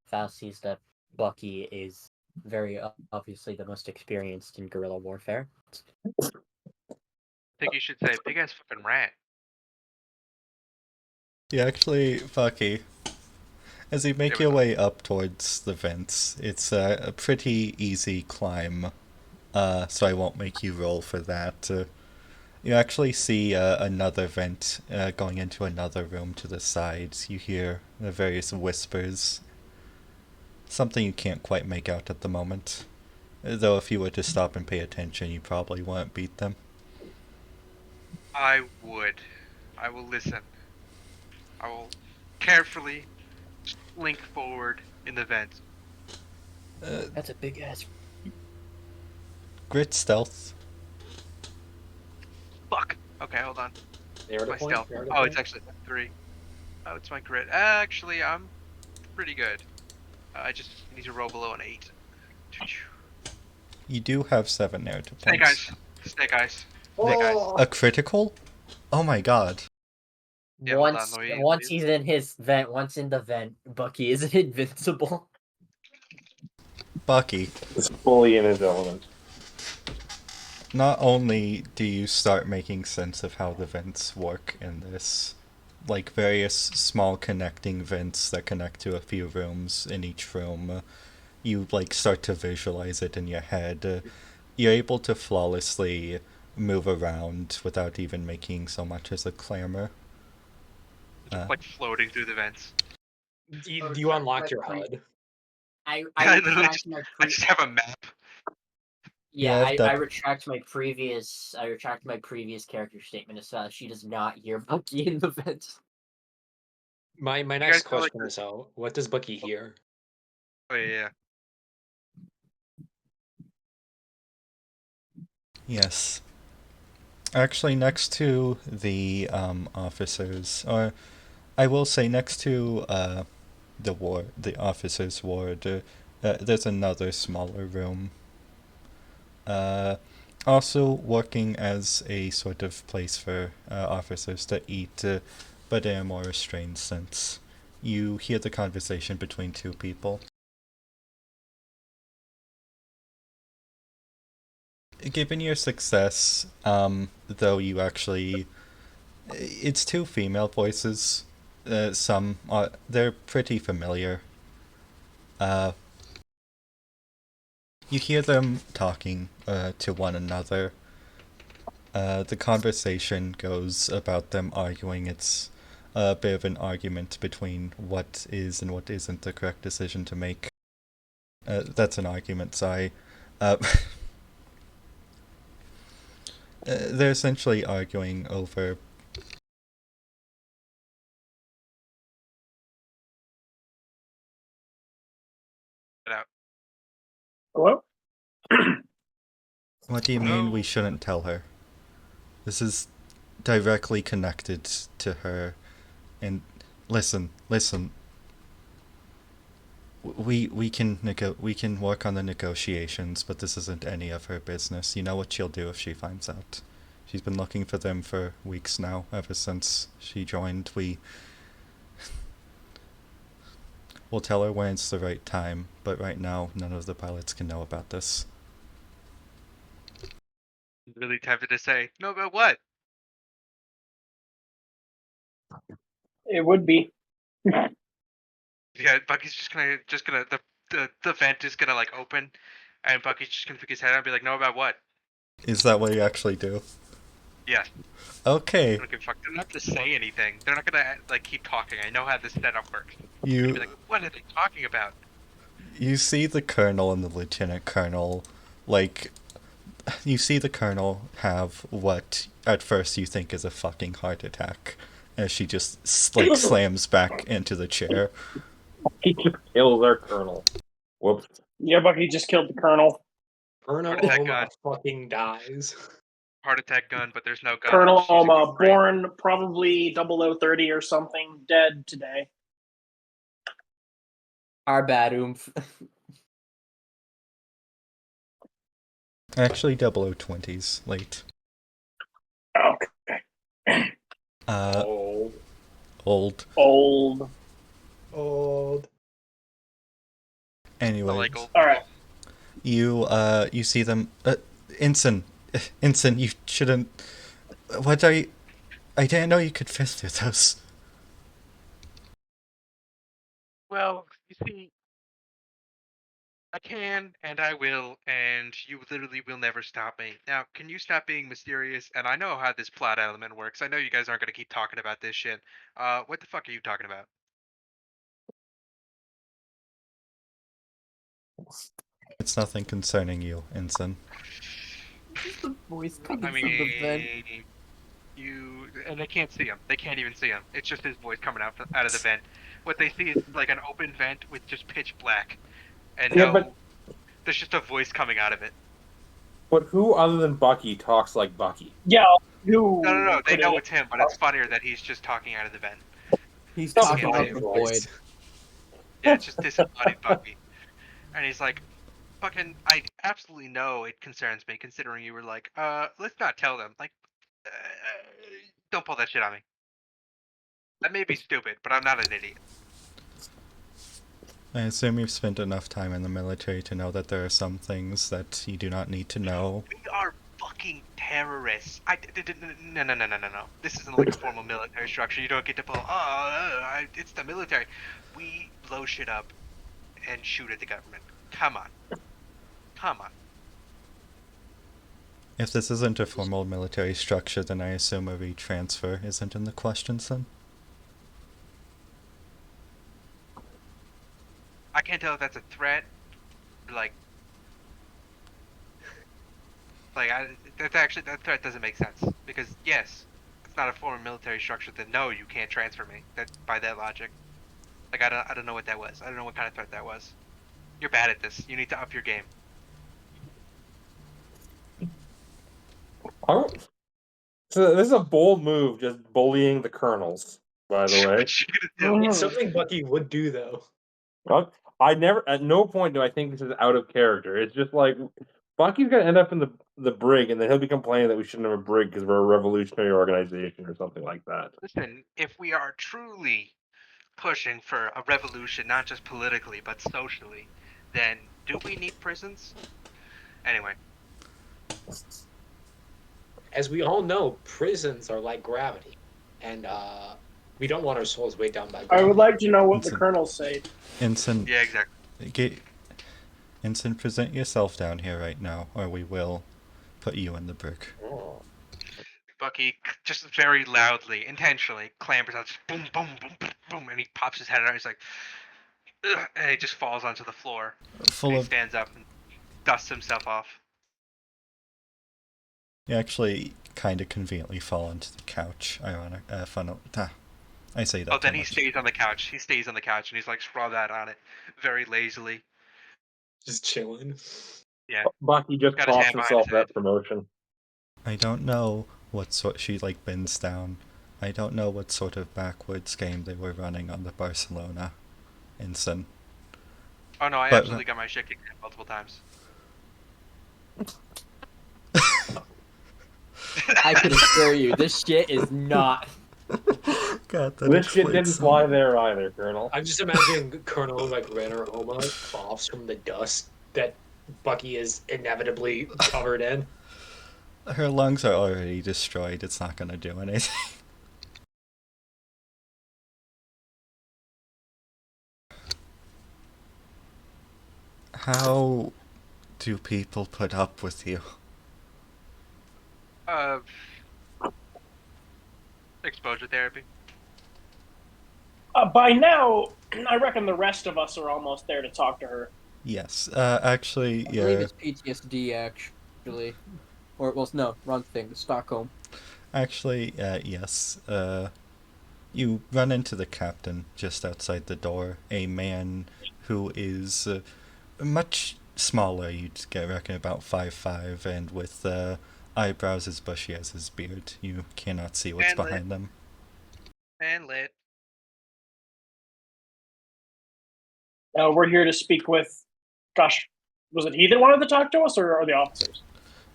Faust sees that Bucky is very obviously the most experienced in guerrilla warfare. I think you should say big ass fucking rat. Yeah, actually, Bucky, as you make your way up towards the vents, it's a pretty easy climb, so I won't make you roll for that. You actually see another vent going into another room to the sides. You hear the various whispers. Something you can't quite make out at the moment. Though if you were to stop and pay attention, you probably wouldn't beat them. I would. I will listen. I will carefully slink forward in the vent. That's a big ass. Grit stealth. Fuck. Okay, hold on. My stealth. Narrative Oh, it's actually 3. Oh, it's my grit. Actually, I'm pretty good. I just need to roll below an 8. You do have 7 narrative Snake points. eyes. Snake eyes. A critical? Oh my god. Yeah, once he's in his vent, once in the vent, Bucky is invincible. Bucky, It's fully in his element. not only do you start making sense of how the vents work in this, like various small connecting vents that connect to a few rooms in each room, you start to visualize it in your head. You're able to flawlessly move around without even making so much as a clamor. Like floating through the vents. Do you unlock your HUD? I just have a map. Yeah, Yeah, I retract my previous character statement as well. She does not hear Bucky in the vent. My next question is, what does Bucky hear? Oh yeah. Yes. Actually, next to the officers, or I will say next to the officers' ward, there's another smaller room. Also working as a sort of place for officers to eat, but in a more restrained sense. You hear the conversation between 2 people. Given your success, though you actually... It's 2 female voices. They're pretty familiar. You hear them talking to one another. The conversation goes about them arguing. It's a bit of an argument between what is and what isn't the correct decision to make. That's an argument, sorry. They're essentially arguing over Hello? what do you mean we Hello? shouldn't tell her? This is directly connected to her. And listen. We can work on the negotiations, but this isn't any of her business. You know what she'll do if she finds out. She's been looking for them for weeks now, ever since she joined. We'll tell her when it's the right time, but right now, none of the pilots can know about this. Really tempted to say, no, but what? It would be. Yeah, Bucky's just gonna the vent is gonna like open, and Bucky's just gonna pick his head up and be like, no, about what? Is that what you actually do? Yeah. Okay. I don't give a fuck. They don't have to say anything. They're not gonna like keep talking. I know how this setup works. You Be like, what are they talking about? you see the colonel and the lieutenant colonel, like, you see the colonel have what at first you think is a fucking heart attack, as she just like slams back into the chair. He just kills our colonel. Whoops. Yeah, Bucky just killed the colonel. Colonel Heart attack Oma gun. fucking dies. Heart attack gun, but there's no gun. Colonel She's using Oma, a brain. born probably 0030 or something, dead today. Our bad, oomph. Actually, 0020's late. Okay. Old. Old. Old. Anyways, Like, old All right. you see them. Ensign, you shouldn't. What are you? I didn't know you could fist through those. Well, you see, I can and I will, and you literally will never stop me. Now, can you stop being mysterious? And I know how this plot element works. I know you guys aren't gonna keep talking about this shit. What the fuck are you talking about? It's nothing concerning you, Ensign. The voice coming I from the vent. mean, you and they can't see him. They can't even see him. It's just his voice coming out of the vent. What they see is like an open vent with just pitch black, and Yeah, but- there's just a voice coming out of it. But who other than Bucky talks like Bucky? Yeah, who? No. They could know it- it's him, but it's funnier that he's just talking out of the vent. He's No, talking I about can't the say void. voice. Yeah, it's just disembodied Bucky. And he's like, fucking, I absolutely know it concerns me, considering you were like, let's not tell them. Like, don't pull that shit on me. That may be stupid, but I'm not an idiot. I assume you've spent enough time in the military to know that there are some things that you do not need to know. We are fucking terrorists. No. This isn't like a formal military structure. You don't get to pull, it's the military. We blow shit up and shoot at the government. Come on. If this isn't a formal military structure, then I assume a retransfer isn't in the question, son? I can't tell if that's a threat. Like that threat doesn't make sense, because yes, it's not a formal military structure. Then no, you can't transfer me. That by that logic. Like I don't know what that was. I don't know what kind of threat that was. You're bad at this. You need to up your game. So this is a bold move, just bullying the colonels. By the way, What you gonna do? It's something Bucky would do, though. I never, at no point do I think this is out of character. It's just like Bucky's gonna end up in the brig, and then he'll be complaining that we shouldn't have a brig because we're a revolutionary organization or something like that. Listen, if we are truly pushing for a revolution, not just politically but socially, then do we need prisons? Anyway. As we all know, prisons are like gravity, and we don't want our souls weighed down by I gravity. would like to know what the Ensign. colonels say. Ensign, Yeah, exactly. Ensign, present yourself down here right now, or we will put you in the brig. Oh. Bucky just very loudly, intentionally clambers out, just boom, boom, boom, boom, boom, and he pops his head out. He's like, ugh, and he just falls onto the floor. Full And he of. stands up and dusts himself off. You actually kind of conveniently fall onto the couch. Ironic. I say that. Oh, then too he much. stays on the couch. He stays on the couch and he's like sprawled out on it, very lazily. Just chilling. Yeah, Bucky just got his tossed hand behind his himself head. that promotion. I don't know what sort she bends down. I don't know what sort of backwards game they were running on the Barcelona Ensign. Oh no, I But- absolutely got my shit kicked in multiple times. I can assure you, this shit is not. God, that This shit explains didn't so fly much. there either, Colonel. I'm just imagining Colonel Renner Homa coughs from the dust that Bucky is inevitably covered in. Her lungs are already destroyed. It's not gonna do anything. How do people put up with you? Exposure therapy. By now, I reckon the rest of us are almost there to talk to her. Yes, actually, I believe yeah. it's PTSD, actually. Or, well, no, wrong thing. Stockholm. Actually, yes. You run into the captain just outside the door, a man who is much smaller. You'd reckon about 5'5", and with eyebrows as bushy as his beard. You cannot see what's And lit. behind them. And lit. We're here to speak with. Gosh, was it he that wanted to talk to us, or the officers?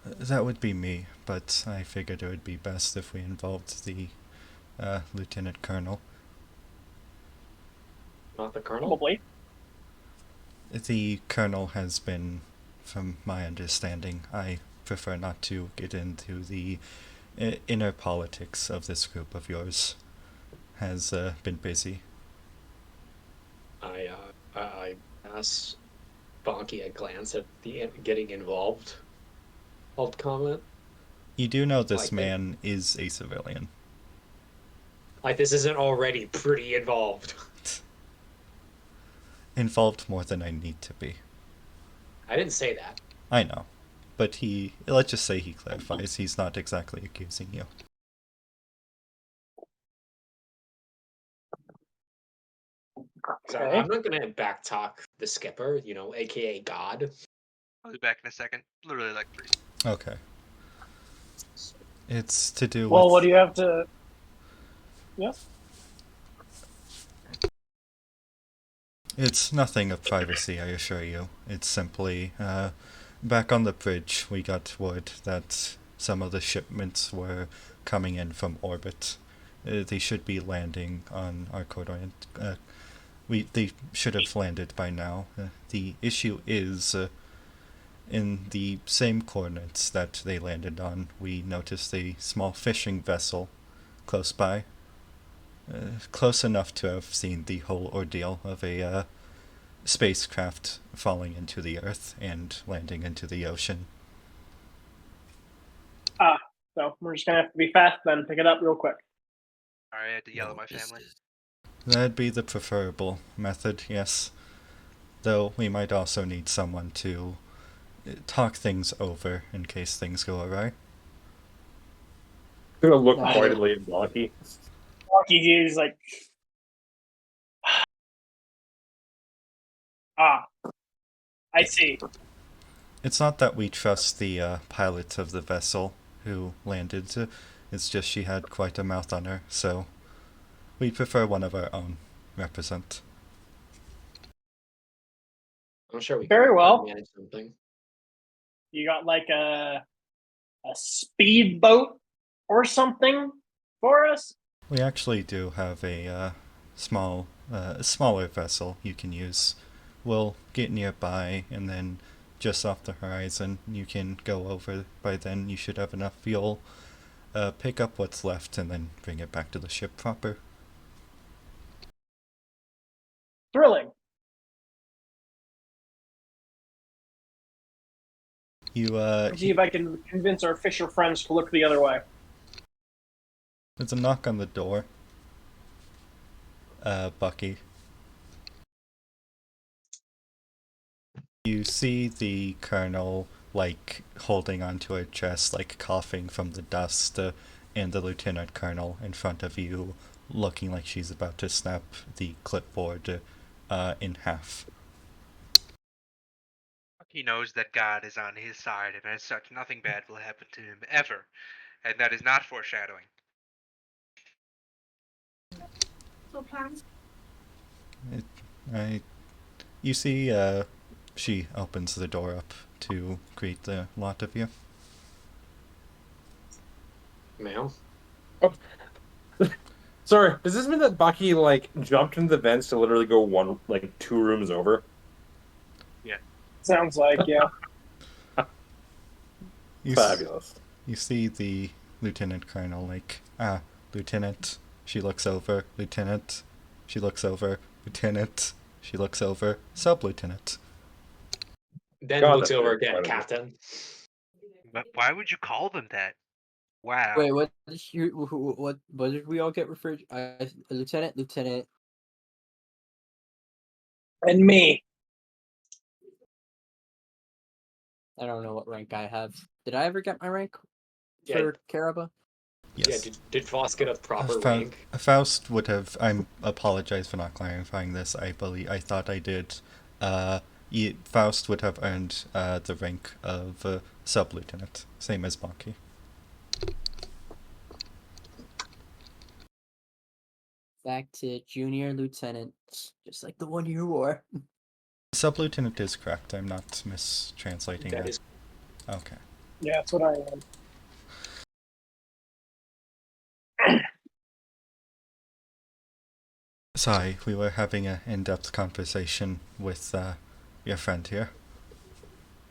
That would be me, but I figured it would be best if we involved the lieutenant colonel. Not the Colonel? Probably. The colonel has been, from my understanding, I prefer not to get into the inner politics of this group of yours, has been busy. I asked Bonky a glance at the getting involved. Alt comment. You do know this Like man is a civilian. Like this isn't already pretty involved. Involved more than I need to be. I didn't say that. I know. But let's just say he clarifies, he's not exactly accusing you. So Okay. I'm not gonna backtalk the skipper, aka God. I'll be back in a second. Literally like 3. Okay. It's to do Well, with... what do you have to? Yeah. It's nothing of privacy, I assure you. It's simply, back on the bridge, we got word that some of the shipments were coming in from orbit. They should be landing on our coordinate. They should have landed by now. The issue is, in the same coordinates that they landed on, we noticed a small fishing vessel close by. Close enough to have seen the whole ordeal of a spacecraft falling into the Earth and landing into the ocean. So we're just gonna have to be fast then. Pick it up real quick. Sorry, I had to yell at my family. That'd be the preferable method, yes. Though we might also need someone to talk things over in case things go awry. Gonna look Wow. pointedly at Bucky. He's like, I see. It's not that we trust the pilot of the vessel who landed. It's just she had quite a mouth on her, so we'd prefer one of our own represent. I'm sure we Very can well. manage something. You got like a speedboat or something for us? We actually do have a smaller vessel you can use. We'll get nearby, and then just off the horizon, you can go over. By then, you should have enough fuel. Pick up what's left, and then bring it back to the ship proper. Thrilling. You See if I can convince our fisher friends to look the other way. There's a knock on the door. Bucky. You see the colonel, like, holding onto her chest, like, coughing from the dust, and the lieutenant colonel in front of you, looking like she's about to snap the clipboard in half. He knows that God is on his side, and as such, nothing bad will happen to him ever. And that is not foreshadowing. You see, she opens the door up to greet the lot of you. Ma'am? Sorry, does this mean that Bucky like jumped into the vents to literally go 2 rooms over? Sounds like, yeah. Fabulous. You see the lieutenant colonel, like, lieutenant. She looks over, lieutenant. She looks over, lieutenant. She looks over, sub-lieutenant. Then God, looks that's over very again, funny. Captain. But why would you call them that? Wow. Wait, what did we all get referred? Lieutenant. And me. I don't know what rank I have. Did I ever get my rank Yeah. for Caraba? Yes. Yeah, did Voss get a proper Fa- rank? Faust would have. I apologize for not clarifying this. I thought I did. Faust would have earned the rank of sub-lieutenant, same as Bucky. Back to junior lieutenant, just like the one you wore. Sub-lieutenant is correct. I'm not mistranslating That that. is Okay. Yeah, that's what I am. Sorry, we were having an in-depth conversation with your friend here.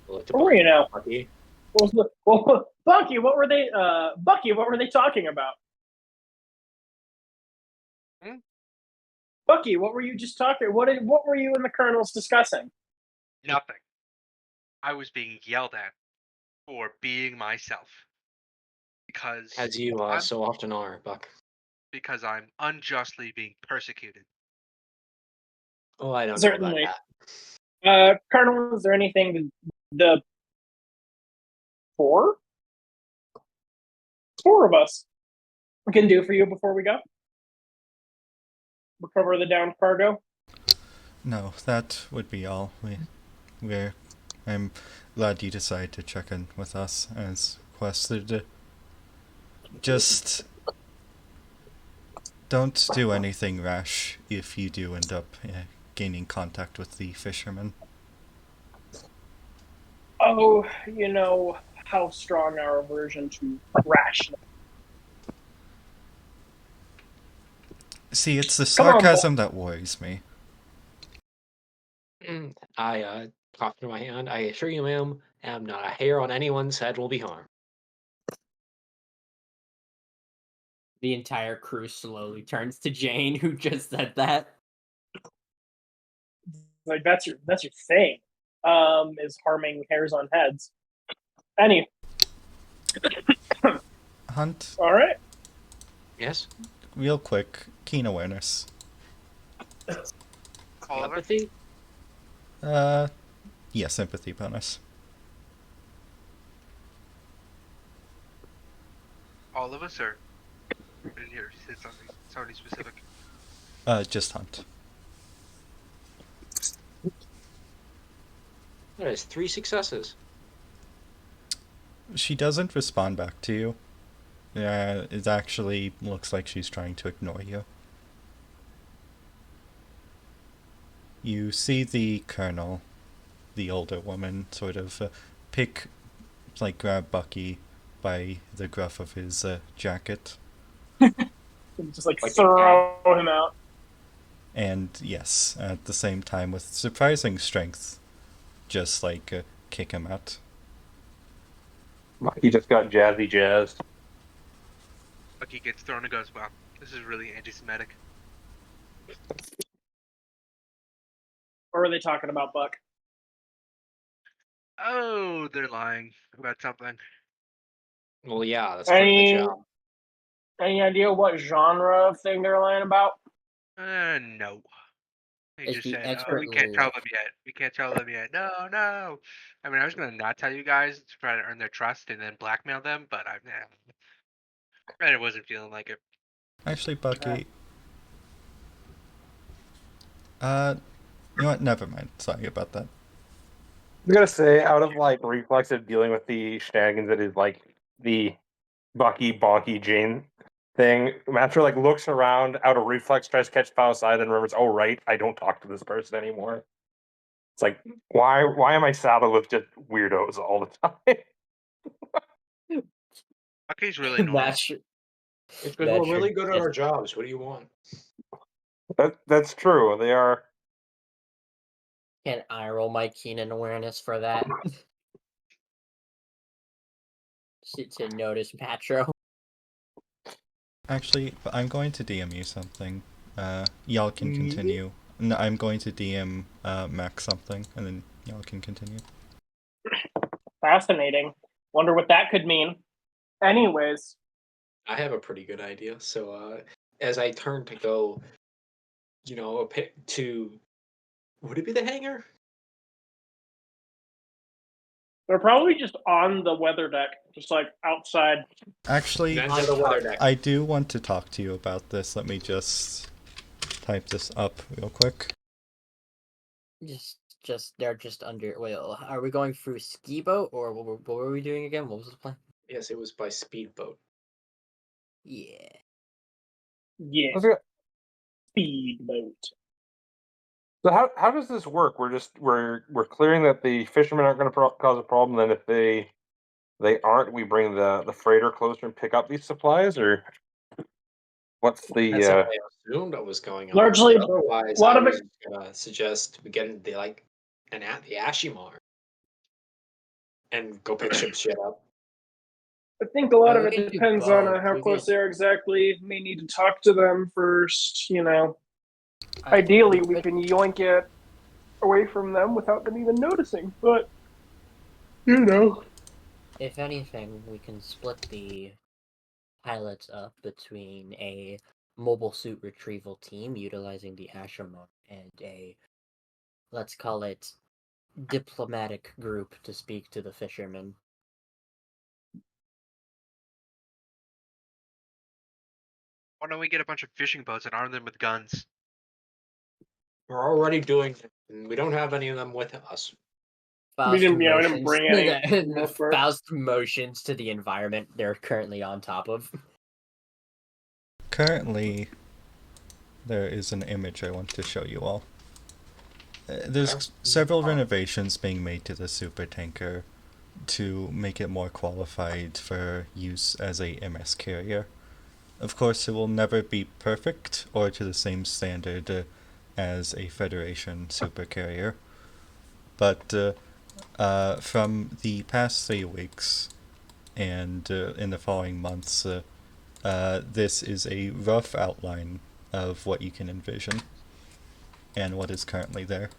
looked Where were you now? Bucky. Bucky, what were they? Bucky, what were they talking about? Hmm? Bucky, what were you just talking? What were you and the colonels discussing? Nothing. I was being yelled at for being myself. Because As you so often are, Buck. because I'm unjustly being persecuted. Oh, I don't Certainly. know about Colonel, is there anything the four of us can do for you before we go? Recover the downed cargo? No, that would be all. I'm glad you decided to check in with us as requested. Just don't do anything rash if you do end up gaining contact with the fishermen. Oh, you know how strong our aversion to rational. See, it's the Come on, sarcasm that worries me. that. I coughed in my hand. I assure you, ma'am, am not a hair on anyone's head will be harmed. The entire crew slowly turns to Jane, who just said that. Like that's your thing. Is harming hairs on heads. Anyway, Hunt, all right. Yes? real quick, keen awareness. Oliver? Empathy? Yeah, sympathy bonus. All of us, or I didn't hear you said something specific. Just Hunt. That is 3 successes. She doesn't respond back to you. It actually looks like she's trying to ignore you. You see the colonel, the older woman, sort of grab Bucky by the gruff of his jacket. Just like throw him out. And yes, at the same time, with surprising strength, just kick him out. Bucky just got jazzy jazzed. Bucky gets thrown and goes, wow, this is really anti-Semitic. Or are they talking about Buck? Oh, they're lying about something. Well, yeah, that's part of the job. Any idea what genre of thing they're lying about? No. They Is just the said, "Oh, expert we can't tell left? them yet. We can't tell them yet." No, no. I mean, I was gonna not tell you guys to try to earn their trust and then blackmail them, but I wasn't feeling like it. Actually, Bucky. You know what? Never mind. Sorry about that. I'm gonna say, out of like reflex of dealing with the shenanigans that is like the Bucky Bonky Jane thing, Matra like looks around out of reflex, tries to catch Faust's eye, then remembers, oh right, I don't talk to this person anymore. It's like, why am I saddled with just weirdos all the time? Bucky's really normal. It's because That's we're really true. good at our jobs. What do you want? That's true. They are. Can I roll my Keenan awareness for that? to notice Patro. Actually, I'm going to DM you something. Y'all can continue. No, I'm going to DM Max something, and then y'all can continue. Fascinating. Wonder what that could mean. Anyways, I have a pretty good idea. So, as I turn to go, to would it be the hangar? they're probably just on the weather deck, just like outside. Actually, Then to the weather deck. I do want to talk to you about this. Let me just type this up real quick. They're just under. Wait, are we going through ski boat or what were we doing again? What was the plan? Yes, it was by speedboat. Yeah. Yeah, speedboat. So how does this work? We're clearing that the fishermen aren't going to cause a problem. Then if they aren't, we bring the freighter closer and pick up these supplies, or what's the? That's how I assumed what was going on. Largely, But otherwise, a lot I of it- was gonna suggest we get the the Ashimar and go pick shit up. I think a lot of we it can do depends on both. how We close could- they are exactly. May need to talk to them first. Ideally, we can yoink it away from them without them even noticing. But If anything, we can split the pilots up between a mobile suit retrieval team utilizing the Ashimar and a, let's call it, diplomatic group to speak to the fishermen. Why don't we get a bunch of fishing boats and arm them with guns? We're already doing it, and we don't have any of them with us. we didn't bring any. Faust motions to the environment they're currently on top of. Currently, there is an image I want to show you all. There's several renovations being made to the supertanker to make it more qualified for use as a MS carrier. Of course, it will never be perfect or to the same standard as a Federation supercarrier, but from the past 3 weeks and in the following months, this is a rough outline of what you can envision and what is currently there.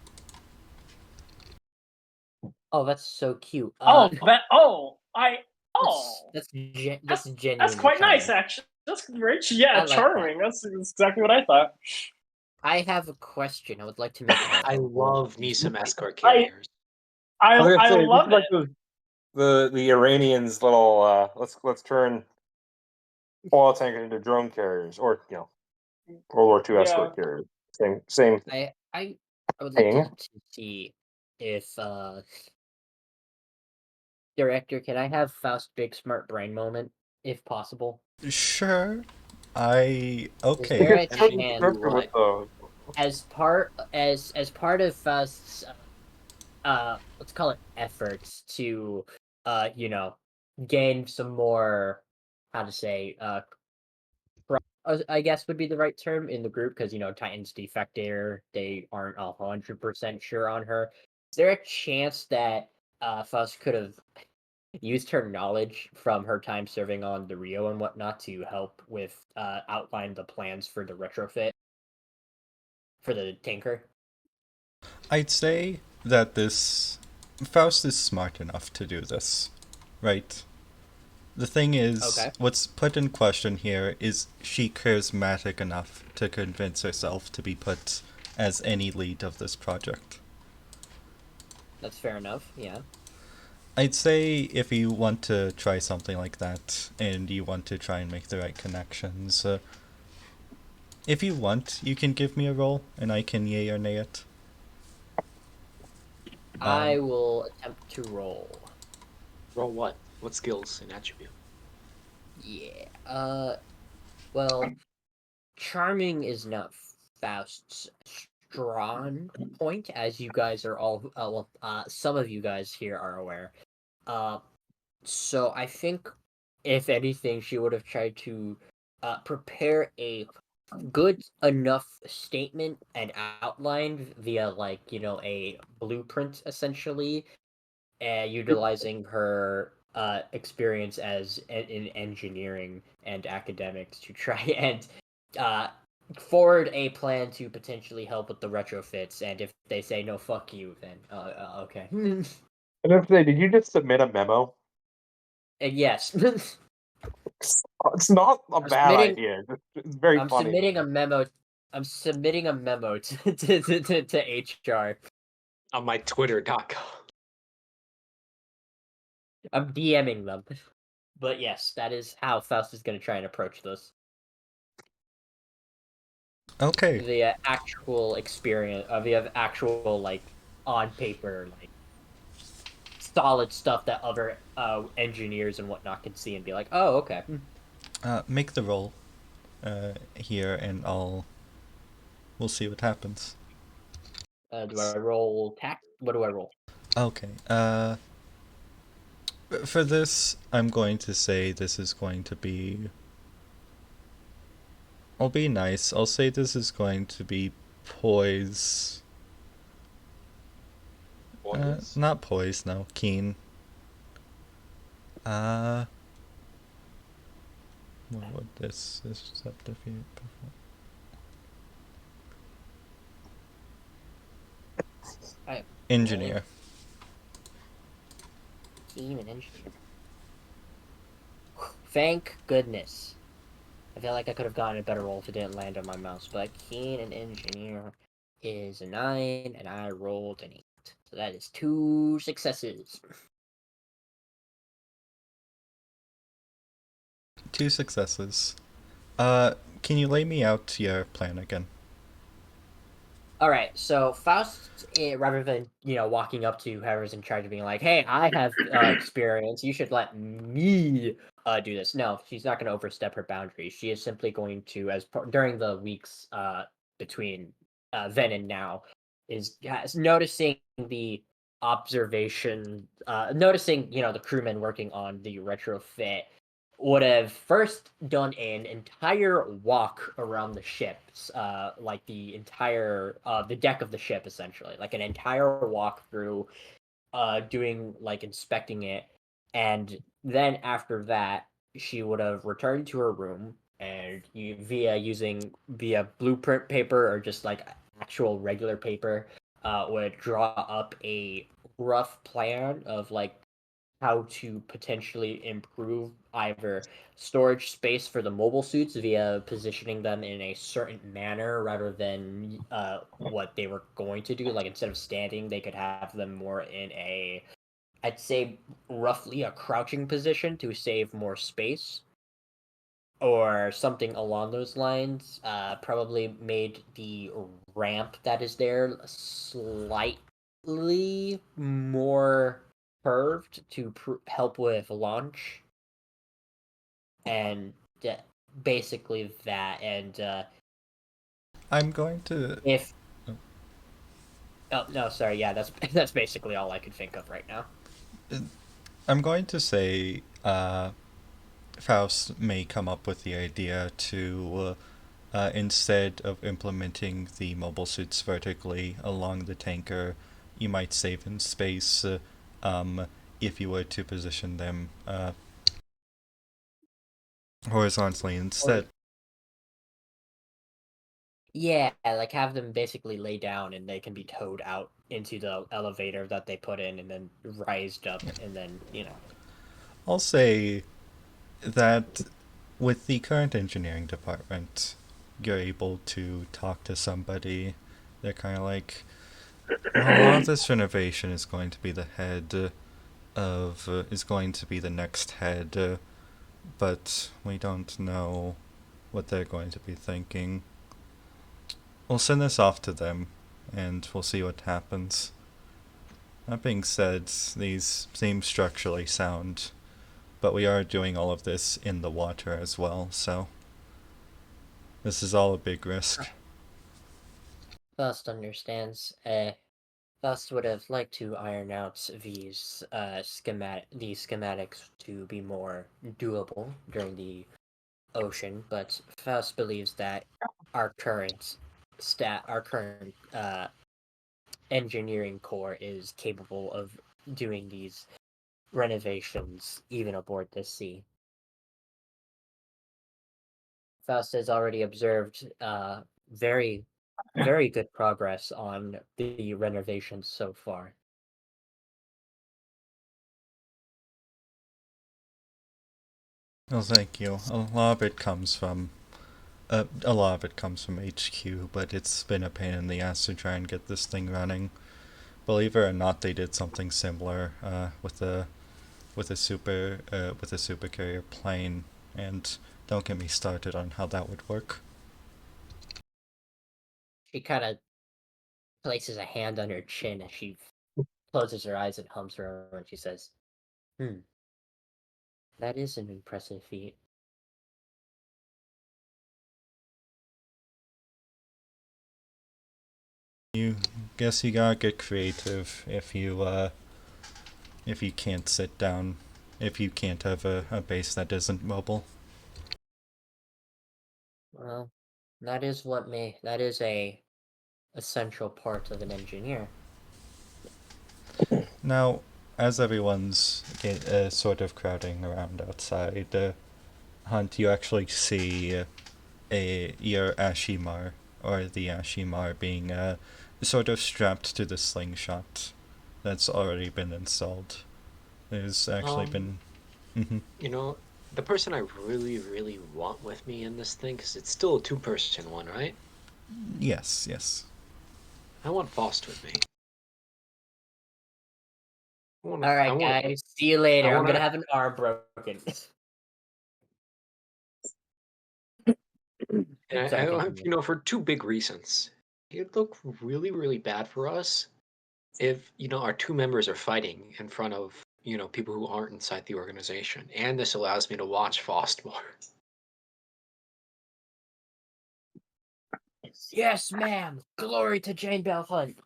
Oh, that's so cute. That's genuinely that's quite nice, charming. actually. That's great. Yeah, like charming. That's exactly what I thought. I have a question. I would like to make. I love me some escort carriers. I was gonna say, love this is it. like the Iranians' little let's turn oil tankers into drone carriers, or World War II escort carriers. Same. I would like to see if director, can I have Faust big smart brain moment if possible? Sure. Is Okay. there a chance as part of Faust's let's call it efforts to gain some more, how to say, I guess would be the right term in the group, because Titan's defector, they aren't 100% sure on her. Is there a chance that Faust could have used her knowledge from her time serving on the Rio and whatnot to help with outline the plans for the retrofit for the tanker? I'd say that Faust is smart enough to do this, right? The thing is, Okay. what's put in question here is she charismatic enough to convince herself to be put as any lead of this project. That's fair enough. Yeah. I'd say if you want to try something like that and you want to try and make the right connections, if you want, you can give me a roll and I can yay or nay it. I will attempt to roll. Roll what? What skills and attribute? Yeah. Well, charming is not Faust's strong point, as you guys are all. Some of you guys here are aware. So I think, if anything, she would have tried to prepare a good enough statement and outline via, like, a blueprint, essentially, utilizing her experience in engineering and academics to try and uh, forward a plan to potentially help with the retrofits. And if they say no, fuck you, then okay. And if they, did you just submit a memo? Yes. It's not a bad submitting- idea. It's very I'm funny. submitting a memo. I'm submitting a memo to HR. On my Twitter.com. I'm DMing them. But yes, that is how Faust is going to try and approach this. Okay. The actual experience of the actual, like, on paper, like, solid stuff that other engineers and whatnot can see and be like, oh, okay. Make the roll here and we'll see what happens. Do I roll tact? What do I roll? Okay. For this, I'm going to say this is going to be... I'll be nice. I'll say this is going to be poise. Poise? Not poise, no. Keen. What would this subterfuge perform? Engineer. Keen and engineer. Thank goodness. I feel like I could have gotten a better roll if it didn't land on my mouse, but keen and engineer is a 9, and I rolled an 8. So that is 2 successes. 2 successes. Can you lay me out your plan again? Alright, so Faust, rather than, walking up to whoever's in charge of being like, hey, I have experience, you should let me do this. No, she's not going to overstep her boundaries. She is simply going to, during the weeks between then and now, is noticing the observation, noticing, the crewmen working on the retrofit, would have first done an entire walk around the ships, like the entire the deck of the ship, essentially, like an entire walk through, doing, like, inspecting it, and then after that, she would have returned to her room and via blueprint paper or just, like, actual regular paper, would draw up a rough plan of, like, how to potentially improve either storage space for the mobile suits via positioning them in a certain manner rather than what they were going to do. Like, instead of standing, they could have them more in a, I'd say, roughly a crouching position to save more space, or something along those lines. Probably made the ramp that is there slightly more curved to help with launch, and basically that. And I'm going to... if oh no, sorry, yeah, that's basically all I could think of right now. I'm going to say Faust may come up with the idea to, instead of implementing the mobile suits vertically along the tanker, you might save in space if you were to position them horizontally instead. Yeah, like, have them basically lay down and they can be towed out into the elevator that they put in and then raised up, and then, I'll say that with the current engineering department, you're able to talk to somebody. They're kind of like, well, a lot of this renovation is going to be the head is going to be the next head, but we don't know what they're going to be thinking. We'll send this off to them, and we'll see what happens. That being said, these seem structurally sound, but we are doing all of this in the water as well, so this is all a big risk. Faust understands. Faust would have liked to iron out these schematics to be more doable during the ocean, but Faust believes that our current engineering core is capable of doing these renovations even aboard the sea. Faust has already observed very, very good progress on the renovations so far. Well, thank you. A lot of it comes from HQ, but it's been a pain in the ass to try and get this thing running. Believe it or not, they did something similar with a supercarrier plane, and don't get me started on how that would work. She kind of places a hand on her chin as she closes her eyes and hums her own. She says, that is an impressive feat. You guess you gotta get creative if you can't sit down, if you can't have a base that isn't mobile. Well, that is a essential part of an engineer. Now, as everyone's sort of crowding around outside, Hunt, you actually see your Ashimar, or the Ashimar, being sort of strapped to the slingshot that's already been installed. There's actually been... You know, the person I really, really want with me in this thing, because it's still a two-person one, right? Yes. I want Faust with me. Alright, guys. See you later. I'm gonna wanna- have an arm broken. And Sorry, I, continue. for two big reasons. It'd look really, really bad for us if, our two members are fighting in front of, people who aren't inside the organization. And this allows me to watch Faust more. Yes, ma'am. Glory to Jane Bell Hunt.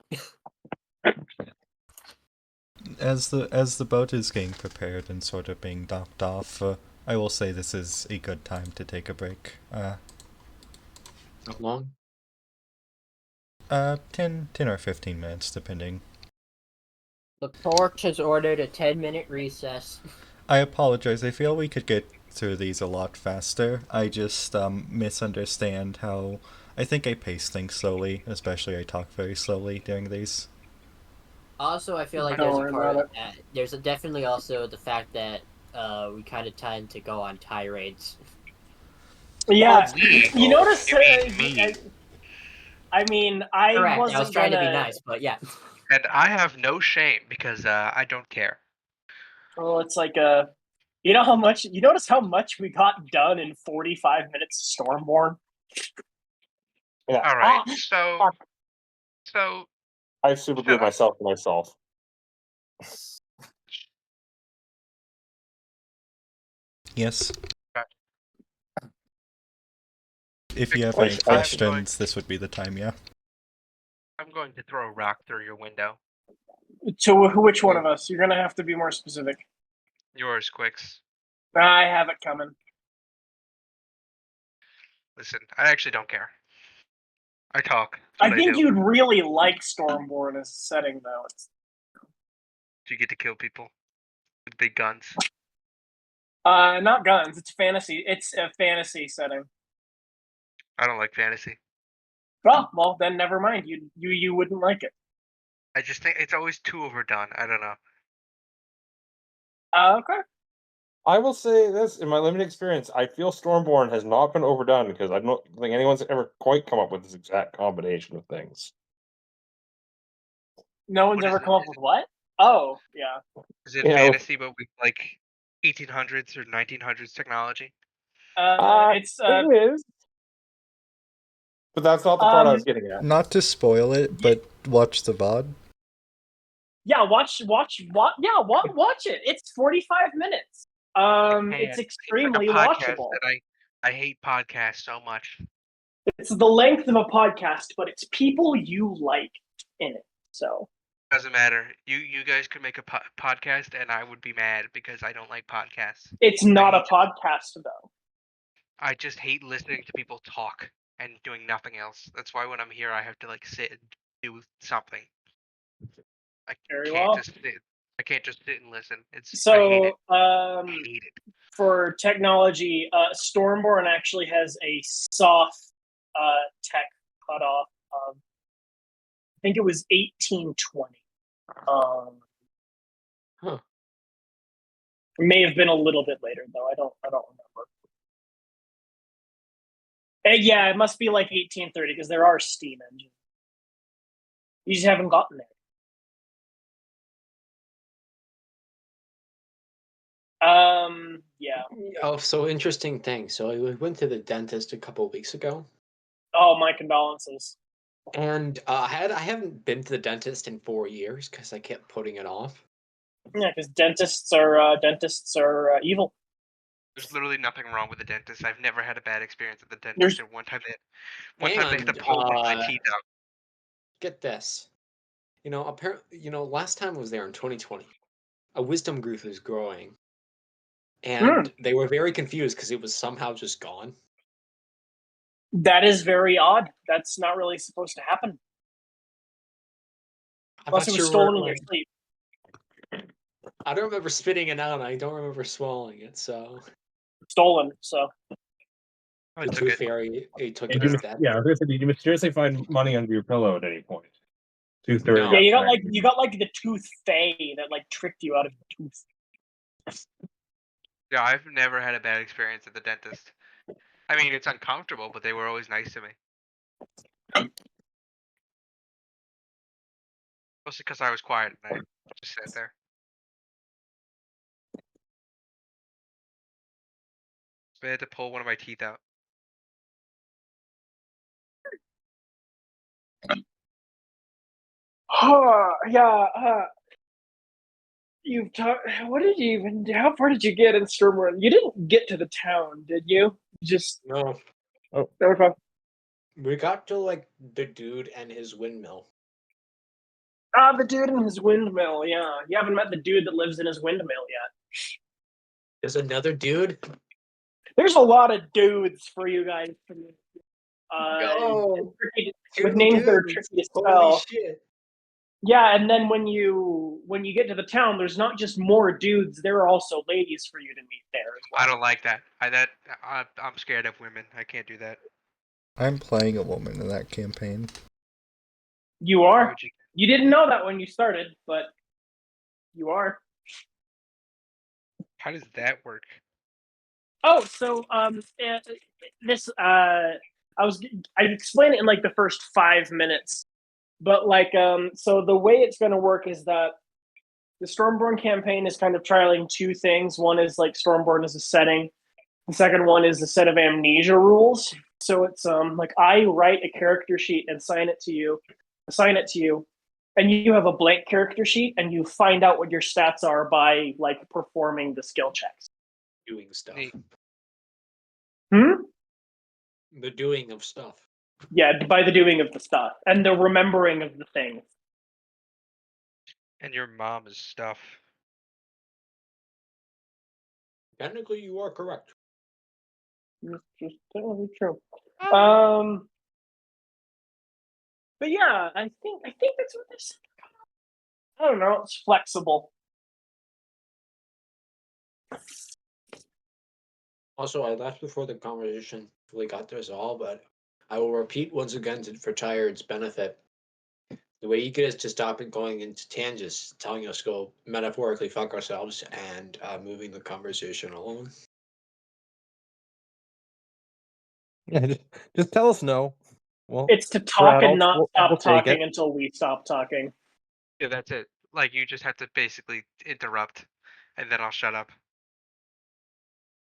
As the boat is getting prepared and sort of being docked off, I will say this is a good time to take a break. How long? 10 or 15 minutes, depending. The torch has ordered a 10-minute recess. I apologize, I feel we could get through these a lot faster. I just misunderstand how... I think I pace things slowly, especially I talk very slowly during these. Also, I feel like Don't there's a worry part. about There's definitely also the fact that we kind of tend to go on tirades. Yeah, We? you notice. You mean me? I mean, I Correct. wasn't I was trying gonna... to be nice, but yeah. And I have no shame because I don't care. Well, it's like you know how much? You notice how much we got done in 45 minutes of Stormborn? Yeah. All right, Ah, so I super good myself to myself. Yes? Okay. If you have I'm any going- questions, this would be the time, yeah? I'm going to throw a rock through your window. To which one of us? You're gonna have to be more specific. Yours, Quicks. I have it coming. Listen, I actually don't care. I talk. I think do. you'd really like Stormborn as a setting, though. You get to kill people with big guns. Not guns. It's fantasy. It's a fantasy setting. I don't like fantasy. Well, then never mind. You wouldn't like it. I just think it's always too overdone. I don't know. Okay. I will say this, in my limited experience, I feel Stormborn has not been overdone because I don't think anyone's ever quite come up with this exact combination of things. No one's What ever is come up with what? Oh, yeah. Is it You know, fantasy, but with like 1800s or 1900s technology? It's it is. But that's not the part I was getting at. Not to spoil it, but watch the VOD. yeah. Watch it. It's 45 minutes. It's It's like extremely a podcast watchable. that I hate podcasts so much. It's the length of a podcast, but it's people you like in it. So Doesn't matter. You guys could make a podcast, and I would be mad because I don't like podcasts. it's not a hate- podcast though. I just hate listening to people talk and doing nothing else. That's why when I'm here, I have to like sit and do something. I Very can't well. just sit. I can't just sit and listen. I hate So it. I hate it. for technology, Stormborn actually has a soft tech cutoff of I think it was 1820. Huh. It may have been a little bit later though. I don't remember. Yeah, it must be like 1830 because there are steam engines. You just haven't gotten there. Yeah. Oh, so interesting thing. So I went to the dentist a couple of weeks ago, Oh, my condolences. and I haven't been to the dentist in 4 years because I kept putting it off. Yeah, because dentists are evil. There's literally nothing wrong with the dentist. I've never had a bad experience at the dentist. There's- And one time they had to And pull one of my teeth out. get this, apparently, last time I was there in 2020, a wisdom group was growing, and they were very confused because it was somehow just gone. That is very odd. That's not really supposed to happen. I'm Unless not it was sure stolen where in it your went. sleep. I don't remember spitting it out, and I don't remember swallowing it. So Stolen, so. I the took tooth it. fairy, it took And it instead. I was gonna say, did you mysteriously find money under your pillow at any point? Tooth fairy No. Yeah, got you got like the tooth fae that like tricked you out of your tooth. Yeah, I've never had a bad experience at the dentist. I mean, it's uncomfortable, but they were always nice to me. Mostly because I was quiet and I just sat there. They had to pull one of my teeth out. Yeah, you've talked. What did you even? How far did you get in Stormwind? You didn't get to the town, did you? Just No, okay. we got to like the dude and his windmill. Ah, the dude in his windmill. Yeah, you haven't met the dude that lives in his windmill yet. There's another dude. There's a lot of dudes for you guys. Yo, with names that are tricky to Holy spell. shit! Yeah, and then when you get to the town, there's not just more dudes. There are also ladies for you to meet there as well. I don't like that. I'm scared of women. I can't do that. I'm playing a woman in that campaign. You Why are. would you? You didn't know that when you started, but you are. How does that work? Oh, so this I explained it in like the first 5 minutes, but like so the way it's going to work is that the Stormborn campaign is kind of trialing two things. One is like Stormborn as a setting. The second one is a set of amnesia rules. So it's like I write a character sheet and assign it to you, and you have a blank character sheet, and you find out what your stats are by like performing the skill checks. Doing stuff. Neat. The doing of stuff. Yeah, by the doing of the stuff and the remembering of the things. And your mom is stuff. Technically, you are correct. It's just totally true. But yeah, I think that's what this. I don't know. It's flexible. Also, I left before the conversation fully got to us all, but I will repeat once again for Tired's benefit. The way you get us to stop it going into tangents, telling us to go metaphorically fuck ourselves and moving the conversation along. Yeah, just tell us no. Well, It's to talk and not we'll stop take it. talking until we stop talking. Yeah, that's it. Like you just have to basically interrupt, and then I'll shut up.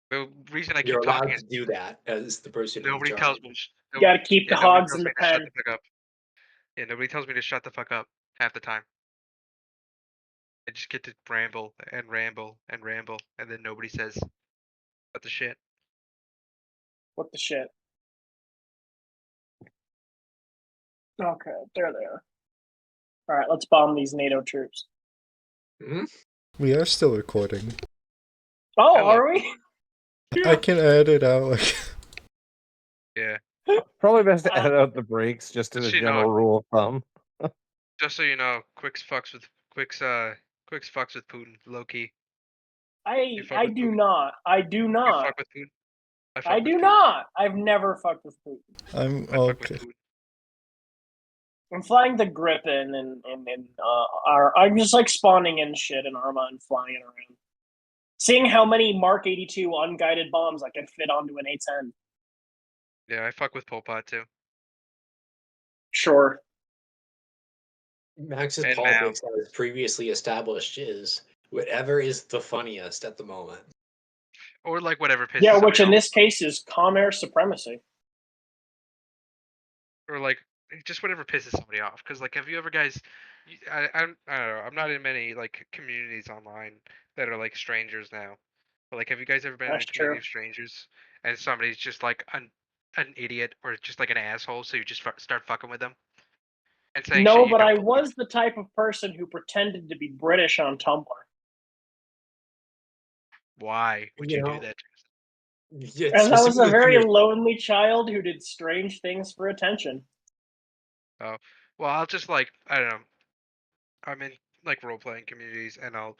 The reason I You're keep talking allowed is to do that as the person in nobody charge. tells me. You gotta keep the Nobody hogs tells in me the to shut pen. the fuck up. Yeah, nobody tells me to shut the fuck up half the time. I just get to ramble and ramble and ramble, and then nobody says what the shit. What the shit? Okay, there they are. All right, let's bomb these NATO troops. Mhm. We are still recording. Oh, I love are we? I can edit it out. Yeah. Probably best to edit out the breaks, just as a Just so you general know, rule of thumb. just so you know, Quicks fucks with Putin, low key. You fuck I with do Putin. not. I do You not. fuck with Putin. I fuck I with do Putin. not. I've never fucked with Putin. I'm I fuck with okay. Putin. I'm flying the Griffin and I'm just like spawning in shit in Arma and flying it around. Seeing how many Mark 82 unguided bombs I can fit onto an A10. Yeah, I fuck with Pol Pot too. Sure. Max's And politics, as previously established, is whatever is the funniest at the moment. Or like whatever pisses Yeah, somebody which in off. this case is calm air supremacy. Or like just whatever pisses somebody off. Because like, have you ever guys? I don't know. I'm not in many like communities online that are like strangers now. But like, have you guys ever been in That's a community true. of strangers and somebody's just like an idiot or just like an asshole, so you just start fucking with them and saying shit No, you but I don't believe? was the type of person who pretended to be British on Tumblr. Why would You you do know, that? it's As I was a specifically if very you're lonely child who did strange things for attention. Oh, well, I'll just like I don't know. I'm in like role playing communities, and I'll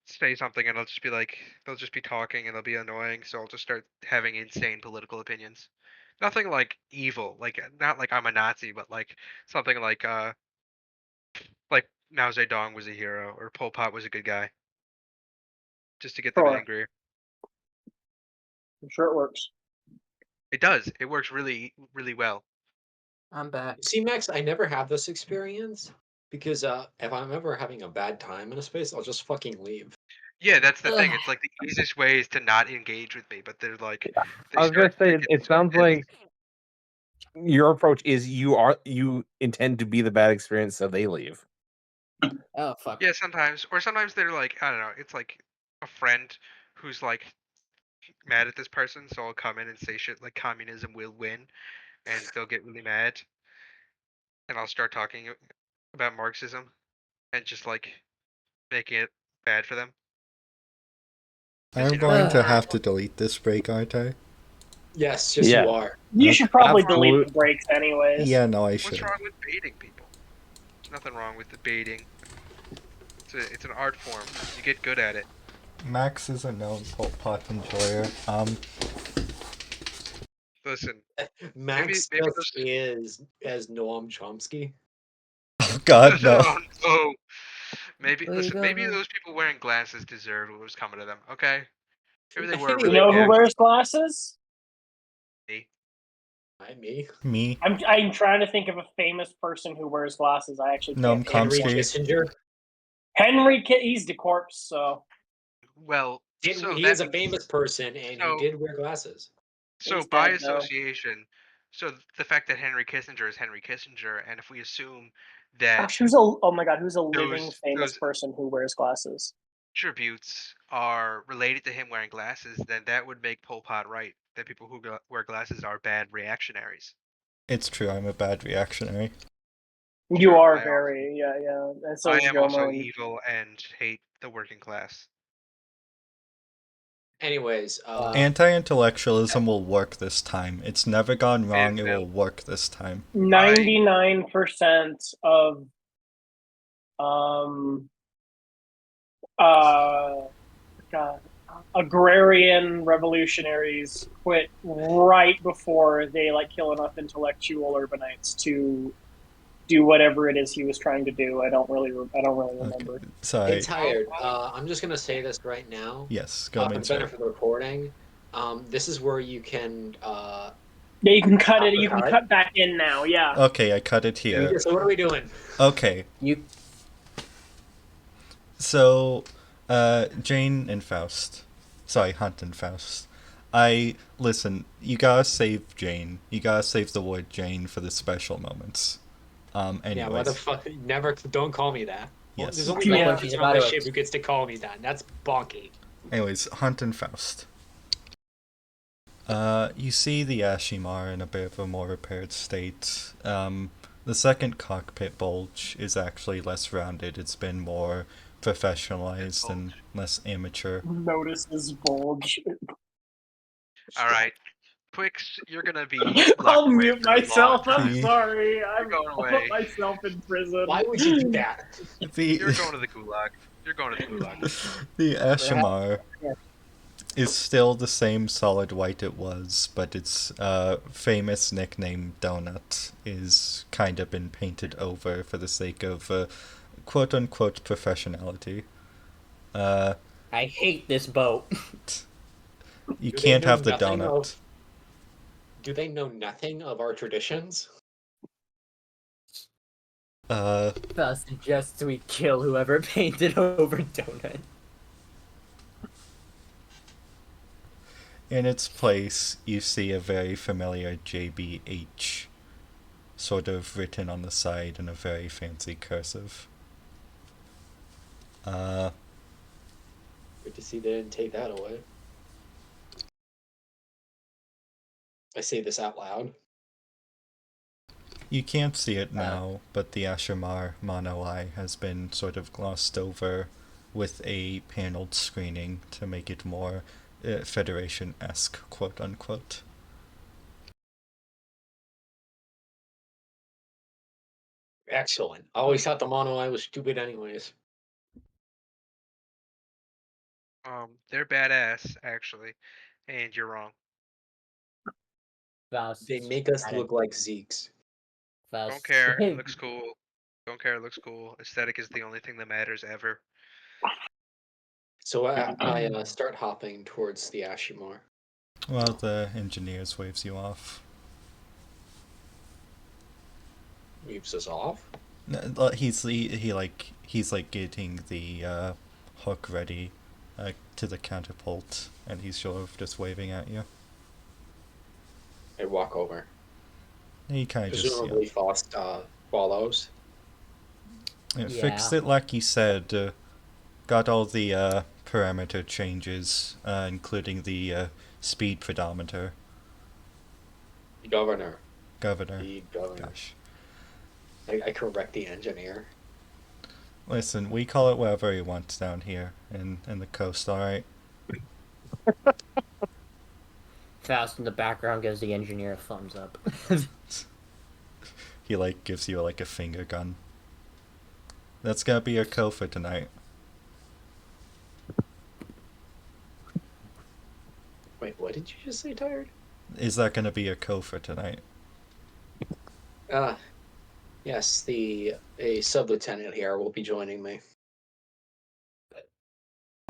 say something, and I'll just be like, they'll just be talking, and they'll be annoying, so I'll just start having insane political opinions. Nothing like evil, like not like I'm a Nazi, but like something like Mao Zedong was a hero or Pol Pot was a good guy, just to get them Sure. angry. I'm sure it works. It does. It works really, really well. I'm back. see, Max, I never have this experience because if I'm ever having a bad time in a space, I'll just fucking leave. Yeah, that's the thing. Ugh. It's like the easiest way is to not engage with me, but they're like, they I was gonna start say to get it so sounds intense. like your approach is you intend to be the bad experience, so they leave. Oh fuck. Yeah, sometimes, or sometimes they're like, I don't know. It's like a friend who's like mad at this person, so I'll come in and say shit like communism will win, and they'll get really mad, and I'll start talking about Marxism and just like making it bad for them. 'Cause, I'm you know, going to we're have to delete this break, aren't I? Yes, yes, Yeah. you are. You Okay. should probably delete Absolute- the breaks anyways. Yeah, no, I what's should. wrong with baiting people? There's nothing wrong with the baiting. It's an art form. You get good at it. Max is a known Pol Pot enjoyer. Listen, Max maybe just is as Noam Chomsky. Oh God, no. Oh, maybe Where you listen. Maybe going? those people wearing glasses deserved what was coming to them. Okay, maybe they were You really know who bad. wears glasses? Me. Me. I'm trying to think of a famous person who wears glasses. I actually Noam can't think of Henry one. Chomsky. Kissinger. He's the corpse, so Well, so He that is a means famous person, and he so did wear glasses. so he's by dead, though. association. So the fact that Henry Kissinger is Henry Kissinger, and if we assume that Gosh, oh my god, who's a living those famous person who wears glasses? attributes are related to him wearing glasses, then that would make Pol Pot right. That people who wear glasses are bad reactionaries. It's true, I'm a bad reactionary. You Sure, are I very, yeah. And so I is am also Jomo. evil and hate the working class. Anyways, Anti-intellectualism will work this time. It's never gone wrong, it will work this time. 99% of God, agrarian revolutionaries quit right before they like kill enough intellectual urbanites to do whatever it is he was trying to do. I don't really remember. Okay. Sorry. Hey, Tired. I'm just gonna say this right now. Yes, go For the sir. benefit of the recording, this is where you can. Yeah, you can cut it. the You can cut? cut back in now. Yeah. Okay, I cut it here. So what are we doing? Okay, You so, Jane and Faust. Sorry, Hunt and Faust. Listen, you gotta save Jane. You gotta save the word Jane for the special moments. Yeah, Anyways. what the fuck? Never. Don't call me that. Yes. There's only Yeah. one She's person about on this to- ship who gets to call me that. That's bonky. Anyways, Hunt and Faust. You see the Ashimar in a bit of a more repaired state. The second cockpit bulge is actually less rounded. It's been more professionalized and less amateur. Notice his bulge. All right, Twix, you're gonna be. I'll locked away mute for a long myself. I'm time. sorry. You're going I'll away. put myself in prison. Why would you do that? You're going to the gulag. You're going to the gulag. The Ashimar Yeah. is still the same solid white it was, but its famous nickname Donut is kind of been painted over for the sake of quote-unquote professionality. I hate this boat. You Do they can't know have the nothing donut. of- Do they know nothing of our traditions? Faust suggests we kill whoever painted over Donut. In its place, you see a very familiar JBH, sort of written on the side in a very fancy cursive. Good to see they didn't take that away. I say this out loud. You can't see it now, but the Ashimar Mono Eye has been sort of glossed over with a paneled screening to make it more Federation-esque, quote-unquote. Excellent. I always thought the mono eye was stupid anyways. They're badass, actually, and you're wrong. Faust. They make us Got it. look like Zeeks. Faust. Don't care. It looks cool. Don't care. It looks cool. Aesthetic is the only thing that matters ever. So I start hopping towards the Ashimar. Well, the engineers waves you off. Weaves us off. He's like getting the hook ready to the catapult, and he's sort of just waving at you. I walk over. He kind of just Presumably Faust follows. fixed it like he said. Got all the parameter changes, including the speed pedometer. Governor. Governor. The governor. Gosh. I correct the engineer. Listen, we call it whatever he wants down here in the coast, alright? Faust in the background gives the engineer a thumbs up. He like gives you like a finger gun. That's gonna be your co for tonight. Wait, what did you just say, Tired? Is that gonna be your co for tonight? Yes, a sub-lieutenant here will be joining me.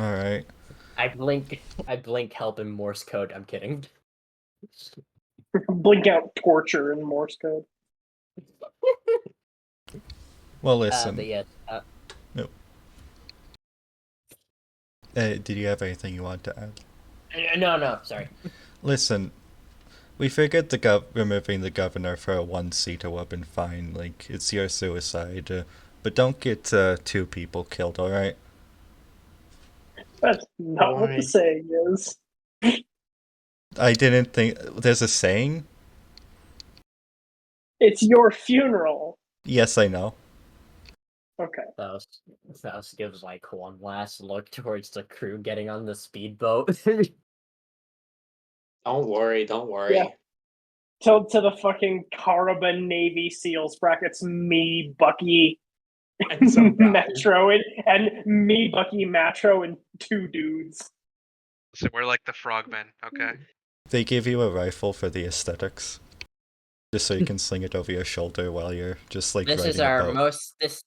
Alright. I blink help in Morse code. I'm kidding. Blink out torture in Morse code. Well, listen. But yes, Did you have anything you want to add? no, sorry. Listen, we figured removing the governor for a one-seater would have been fine. Like, it's your suicide. But don't get 2 people killed, alright? That's not what the Alright. saying is. I didn't think... There's a saying? It's your funeral. Yes, I know. Okay. Faust gives like one last look towards the crew getting on the speedboat. Don't worry, don't worry. Yeah. To the fucking Caravan Navy SEALs brackets, me, Bucky, And some guy. Metro, and me, Bucky, Metro, and 2 dudes. So we're like the frogmen, okay? They give you a rifle for the aesthetics. Just so you can sling it over your shoulder while you're just like This is riding a our boat. this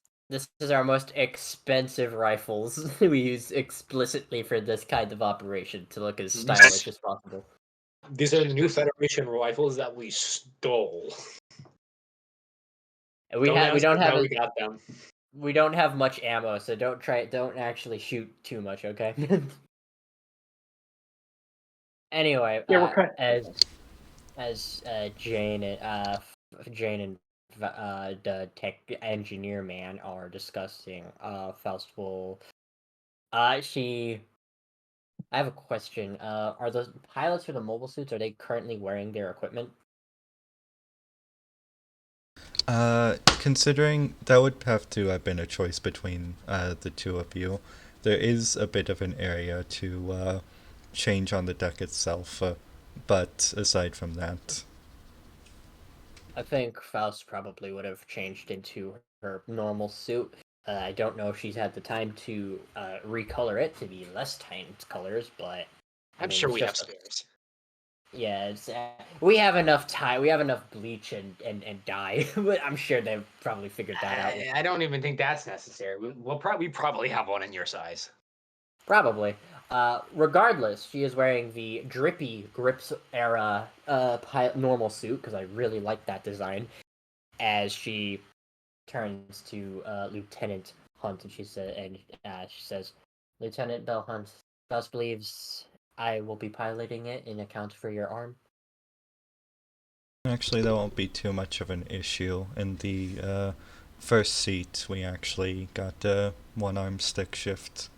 is our most expensive rifles we use explicitly for this kind of operation to look as stylish as possible. These are the new Federation rifles that we stole. We Don't ask don't us have how we got them. we don't have much ammo, so don't actually shoot too much, okay? Anyway, Yeah, we're kind as Jane and the tech engineer man are discussing, Faust will she I have a question. Are the pilots for the mobile suits, are they currently wearing their equipment? Considering that would have to have been a choice between the two of you, there is a bit of an area to change on the deck itself, but aside from that, I think Faust probably would have changed into her normal suit. I don't know if she's had the time to recolor it to be less timed colors, but I'm mean, sure it's we have just spares. yeah, it's we have enough time. We have enough bleach and dye. But I'm sure they've probably figured that out. I don't even think that's necessary. We probably have one in your size. Probably. Regardless, she is wearing the drippy grips era normal suit because I really like that design. As she turns to Lieutenant Hunt, and she says, "Lieutenant Bell Hunt, Faust believes I will be piloting it in account for your arm." actually that won't be too much of an issue. In the first seat, we actually got one-arm stick shift.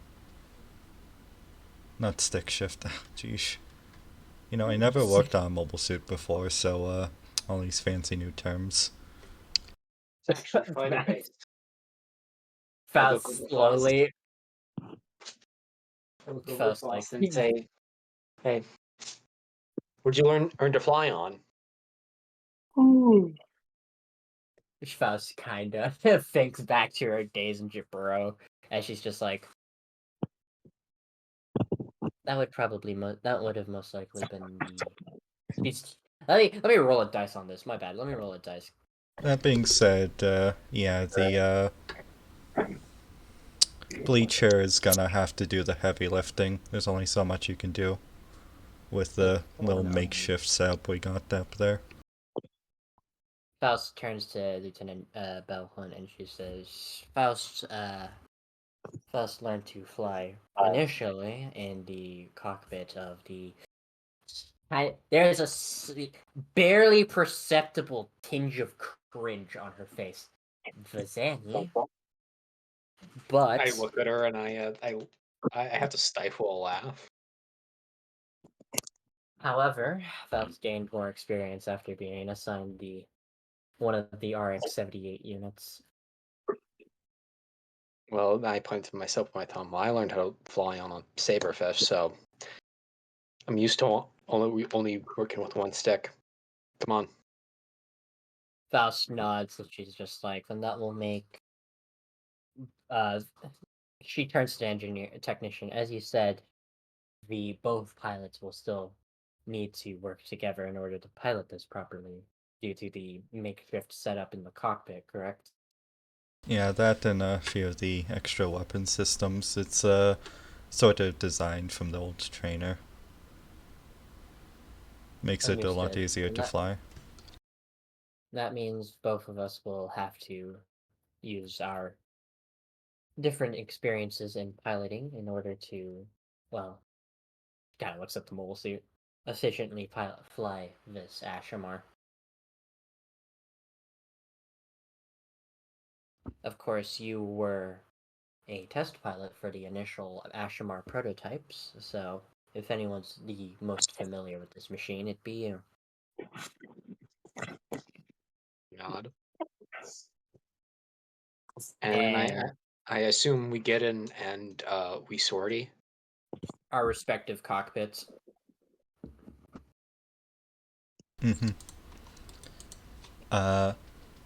Not stick shift, jeez. You know, I never worked on a mobile suit before, so all these fancy new terms. Actually, fighter based. Faust slowly. Faust like and say, "Hey, where'd you learn to fly on?" Faust kind of thinks back to her days in Jaburo, as she's just like, that would have most likely been the. Let me roll a dice on this. My bad. Let me roll a dice. That being said, yeah, the bleacher is gonna have to do the heavy lifting. There's only so much you can do with the little makeshift setup we got up there. Faust turns to Lieutenant Bell Hunt and she says, Faust learned to fly initially in the cockpit of the. There's a barely perceptible tinge of cringe on her face. Vazani. But I look at her and I have to stifle a laugh. however, Faust gained more experience after being assigned one of the RX-78 units. Well, I pointed to myself with my thumb. Well, I learned how to fly on a saberfish, so I'm used to only working with one stick. Come on. Faust nods and she's just like, then that will make. She turns to technician. As you said, both pilots will still need to work together in order to pilot this properly due to the makeshift setup in the cockpit, correct? Yeah, that and a few of the extra weapon systems. It's sort of designed from the old trainer. Makes it a lot Understood. easier to fly. That means both of us will have to use our different experiences in piloting in order to, well, kind of looks at the mobile suit, efficiently fly this Ashamar. Of course, you were a test pilot for the initial Ashamar prototypes, so if anyone's the most familiar with this machine, it'd be you. Nod. And I assume we get in and we sortie. Our respective cockpits. Mm-hmm.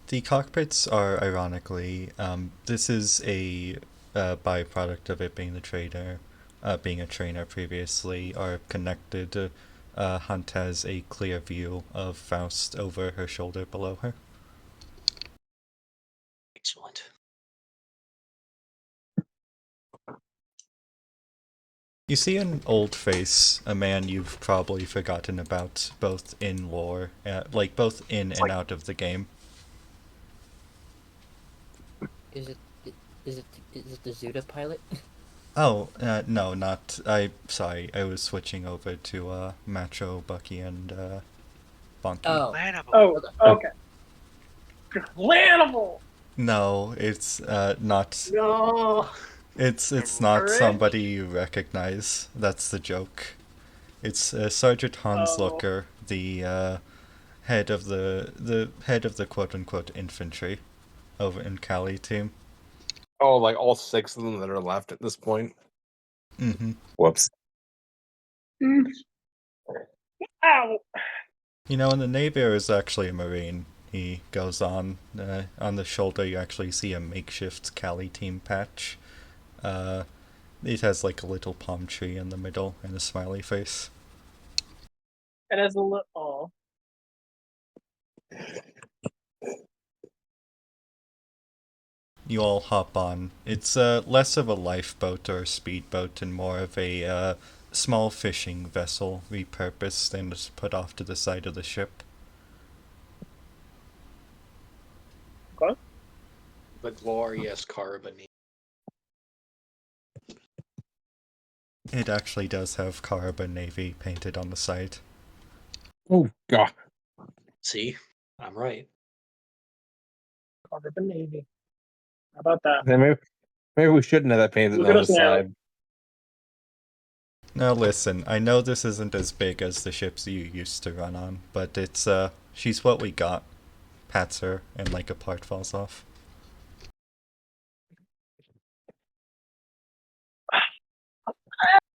The cockpits are ironically, this is a byproduct of it being the trainer, being a trainer previously, are connected Hunt has a clear view of Faust over her shoulder below her. Excellent. You see an old face, a man you've probably forgotten about, both in lore, like both in and out of the game. Is it is it the Zuda pilot? Oh, no, not. Sorry, I was switching over to, Macho, Bucky, and, Bonky. Oh, Lannable. Oh, okay. Lannable! No, it's, not. No. It's not Courage? somebody you recognize. That's the joke. It's, Sergeant Hans Oh. Looker, the, head of the head of the quote-unquote infantry over in Cali team. Oh, like all 6 of them that are left at this point. Mm-hmm. Whoops. Mm. Ow! You know, and the Navier is actually a Marine. He goes on the shoulder you actually see a makeshift Cali team patch. It has like a little palm tree in the middle and a smiley face. It has a little. Oh. You all hop on. It's less of a lifeboat or a speedboat and more of a small fishing vessel repurposed and is put off to the side of the ship. Okay. The glorious carbon. It actually does have Carbon Navy painted on the side. Oh, God. See, I'm right. Carbon Navy. How about that? Then maybe we shouldn't have that painted Look on at the us now. side. Now listen, I know this isn't as big as the ships you used to run on, but it's, she's what we got. Pats her, and like a part falls off.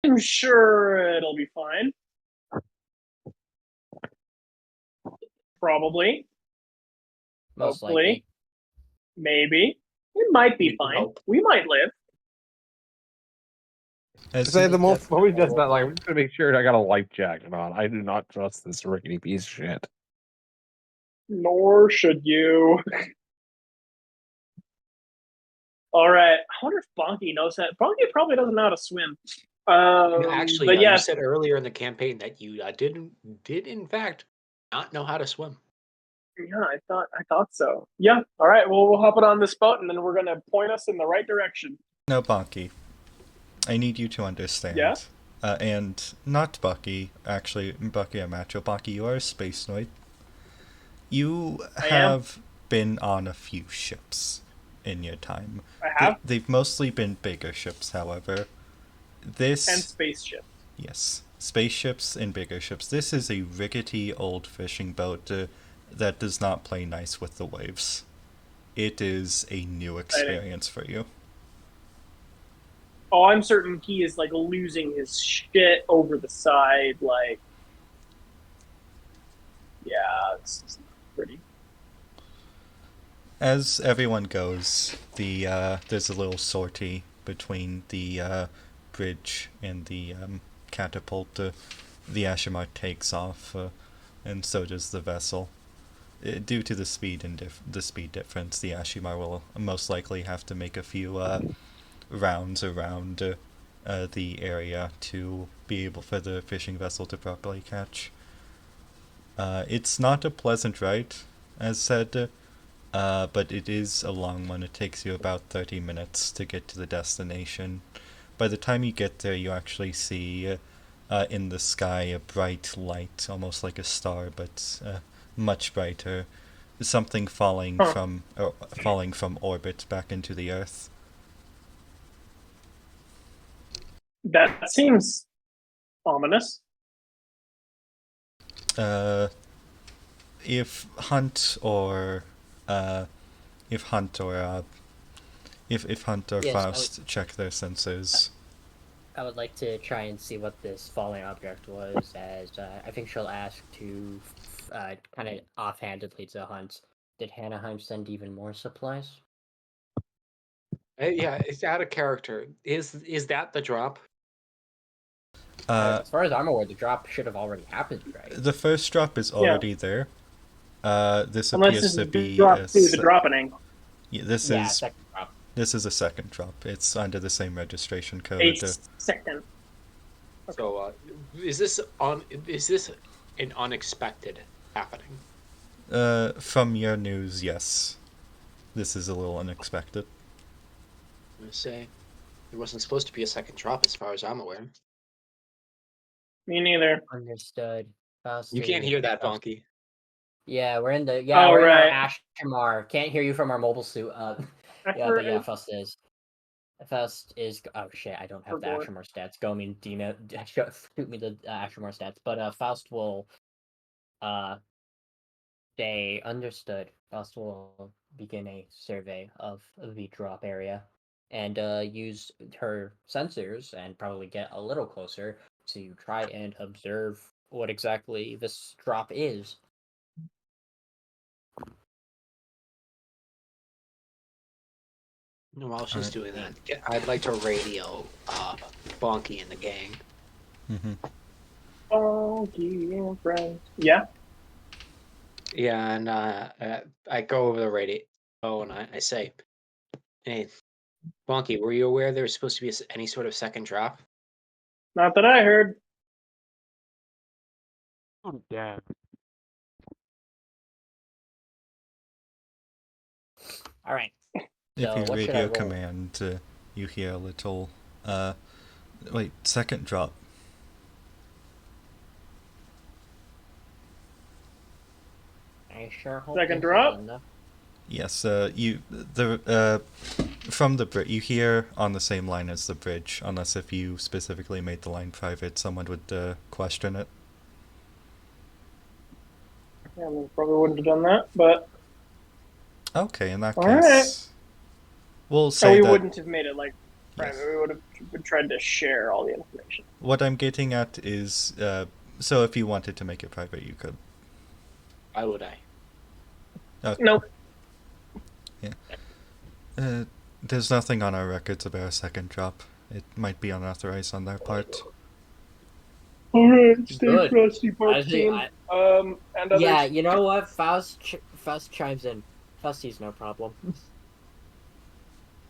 I'm sure it'll be fine. Probably. most Hopefully. likely. Maybe. It might be We can fine. hope. We might live. As Say you, the most Definitely always does that. Like, I'm horrible. just gonna make sure I got a life jacket on. I do not trust this rickety piece of shit. Nor should you. All right. I wonder if Bonky knows that. Bonky probably doesn't know how to swim. Actually, but you yes, said earlier in the campaign that you did in fact not know how to swim. yeah, I thought so. Yeah. All right. Well, we'll hop it on this boat, and then we're gonna point us in the right direction. no, Bonky. I need you to understand. Yeah? And not Bucky, actually, Bucky or Macho. Bonky, you are a space noid. You I am. have been on a few ships in your time. I have. They've mostly been bigger ships, however. This. And spaceship. Yes, spaceships and bigger ships. This is a rickety old fishing boat that does not play nice with the waves. It is a new experience for you. Oh, I'm certain he is like losing his shit over the side. Like, yeah, this is not pretty. As everyone goes, there's a little sortie between the bridge and the catapult. The Ashimar takes off, and so does the vessel. Due to the speed and the speed difference, the Ashimar will most likely have to make a few rounds around the area to be able for the fishing vessel to properly catch. It's not a pleasant ride, as said, but it is a long one. It takes you about 30 minutes to get to the destination. By the time you get there, you actually see in the sky a bright light, almost like a star, but much brighter. Something falling from orbit back into the Earth. That seems ominous. If Hunt or if Hunt or Yes, Faust check their sensors. I would like to try and see what this falling object was, as I think she'll ask to kind of offhandedly to Hunt. Did Hanaheim send even more supplies? Yeah, it's out of character. Is that the drop? As far as I'm aware, the drop should have already happened, right? The first drop is already there. This Unless appears this to is be drop 2, the dropping. this Yeah, is second drop. this is a second drop. It's under the same registration code. A second. So, is this an unexpected happening? From your news, yes. This is a little unexpected. I'm gonna say there wasn't supposed to be a second drop, as far as I'm aware. Me neither. Understood. You can't hear that, Bonky. Yeah, we're in Oh, we're in our right. Ashmar. Can't hear you from our mobile suit. Yeah, but yeah, Faust is. Faust is. Oh shit, I don't have the Forgot. Ashmar stats. Go me, Dina. Shoot me the Ashmar stats. But Faust will. They understood. Faust will begin a survey of the drop area, and use her sensors and probably get a little closer to try and observe what exactly this drop is. While she's Alright. doing that, I'd like to radio Bonky and the gang. Mm-hmm. Bonky and friends. Yeah. Yeah, and I go over the radio. Oh, and I say, "Hey, Bonky, were you aware there was supposed to be any sort of second drop?" Not that I heard. Oh, damn. All right. If So you what should I radio roll? command, you hear a little. Wait, second drop. I sure hope Second this drop? is enough. Yes, from the bridge, you hear on the same line as the bridge, unless if you specifically made the line private, someone would question it. Yeah, we probably wouldn't have done that, but Okay, in that All case, we'll no, say we that wouldn't have made it like private. Yes. We would have tried to share all the information. What I'm getting at is, so if you wanted to make it private, you could. Why would I? Okay. Nope. There's nothing on our records about a second drop. It might be unauthorized on their part. Alright, stay Good. crusty, Park I think team. And others. Yeah, you know what? Faust chimes in. Fausty's no problem.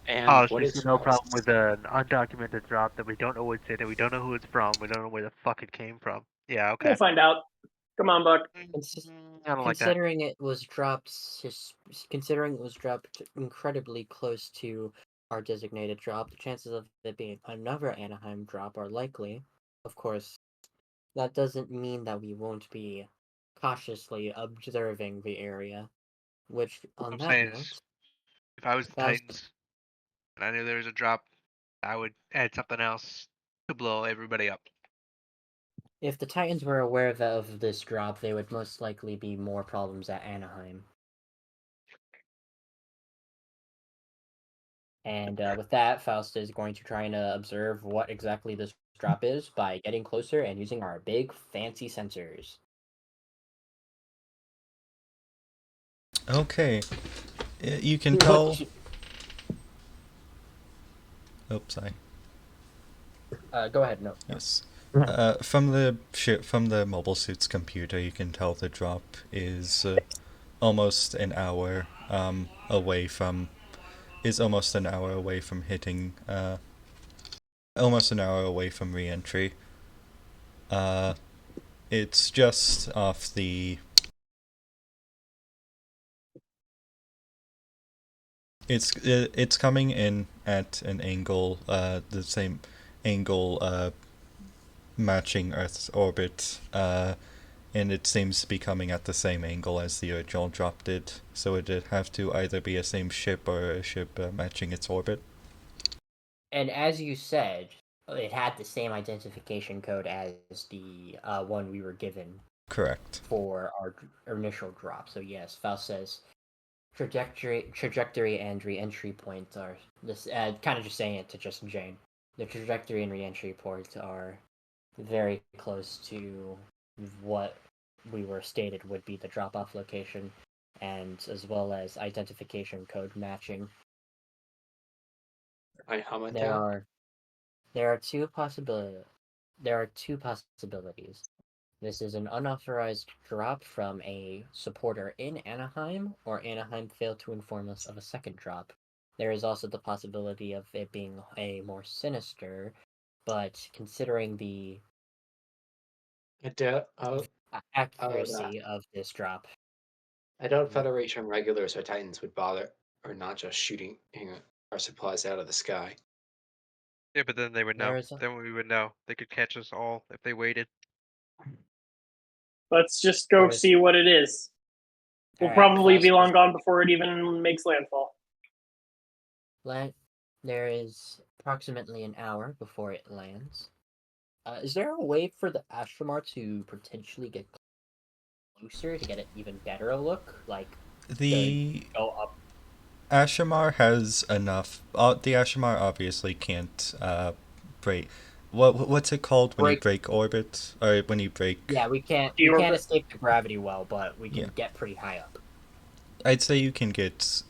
And Oh, what so is no problem with an undocumented drop that we don't know what's in it, we don't know who it's from, we don't know where the fuck it came from. Yeah, okay. We'll find out. Come on, Buck. I don't like that. Considering it was dropped incredibly close to our designated drop, the chances of it being another Anaheim drop are likely. Of course, that doesn't mean that we won't be cautiously observing the area. Which, on I'm that saying note, is, if I was the Faust- Titans and I knew there was a drop, I would add something else to blow everybody up. if the Titans were aware of this drop, there would most likely be more problems at Anaheim. And with that, Faust is going to try and observe what exactly this drop is by getting closer and using our big fancy sensors. Okay. You can tell. Oops, sorry. Go ahead. No. Yes. From the mobile suit's computer, you can tell the drop is almost an hour away from hitting almost an hour away from re-entry. It's just off the it's coming in at an angle, the same angle matching Earth's orbit, and it seems to be coming at the same angle as the original drop did, so it'd have to either be a same ship or a ship matching its orbit. And as you said, it had the same identification code as the one we were given. Correct. For our initial drop. So yes, Faust says trajectory and re-entry points are this. Kind of just saying it to just Jane. The trajectory and re-entry points are very close to what we were stated would be the drop-off location, and as well as identification code matching. How about There are two possibilities. there are two possibilities. This is an unauthorized drop from a supporter in Anaheim, or Anaheim failed to inform us of a second drop. There is also the possibility of it being a more sinister, but considering the accuracy of this drop. I doubt Federation regulars or Titans would bother, or not just shooting our supplies out of the sky. Yeah, but then they would know. Then we would know. They could catch us all if they waited. Let's just go see what it is. We'll probably be long gone before it even makes landfall. There is approximately an hour before it lands. Is there a way for the Ashramar to potentially get closer to get an even better look? Like, the go up. Ashamar has enough. The Ashamar obviously can't break. What's it called when you break orbit, or when you break? Yeah, we can't escape the gravity well, but we can get pretty high up. I'd say you can get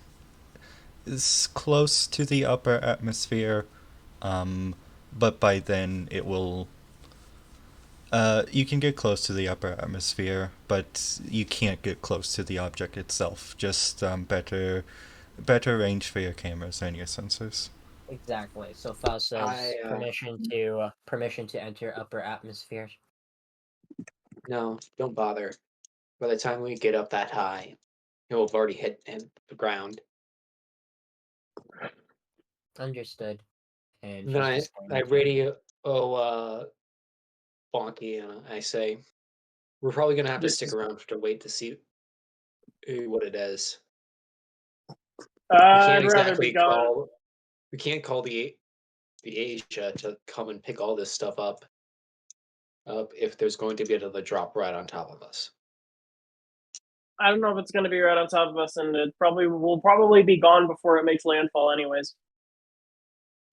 as close to the upper atmosphere, but by then it will. You can get close to the upper atmosphere, but you can't get close to the object itself. Just better range for your cameras and your sensors. Exactly. So Faust says permission to enter upper atmosphere. No, don't bother. By the time we get up that high, it will have already hit the ground. Understood. And then I radio Bonky and I say, we're probably gonna have to stick around to wait to see what it is. I'd rather be gone. We can't call the Asia to come and pick all this stuff up if there's going to be another drop right on top of us. I don't know if it's going to be right on top of us, and we'll probably be gone before it makes landfall anyways.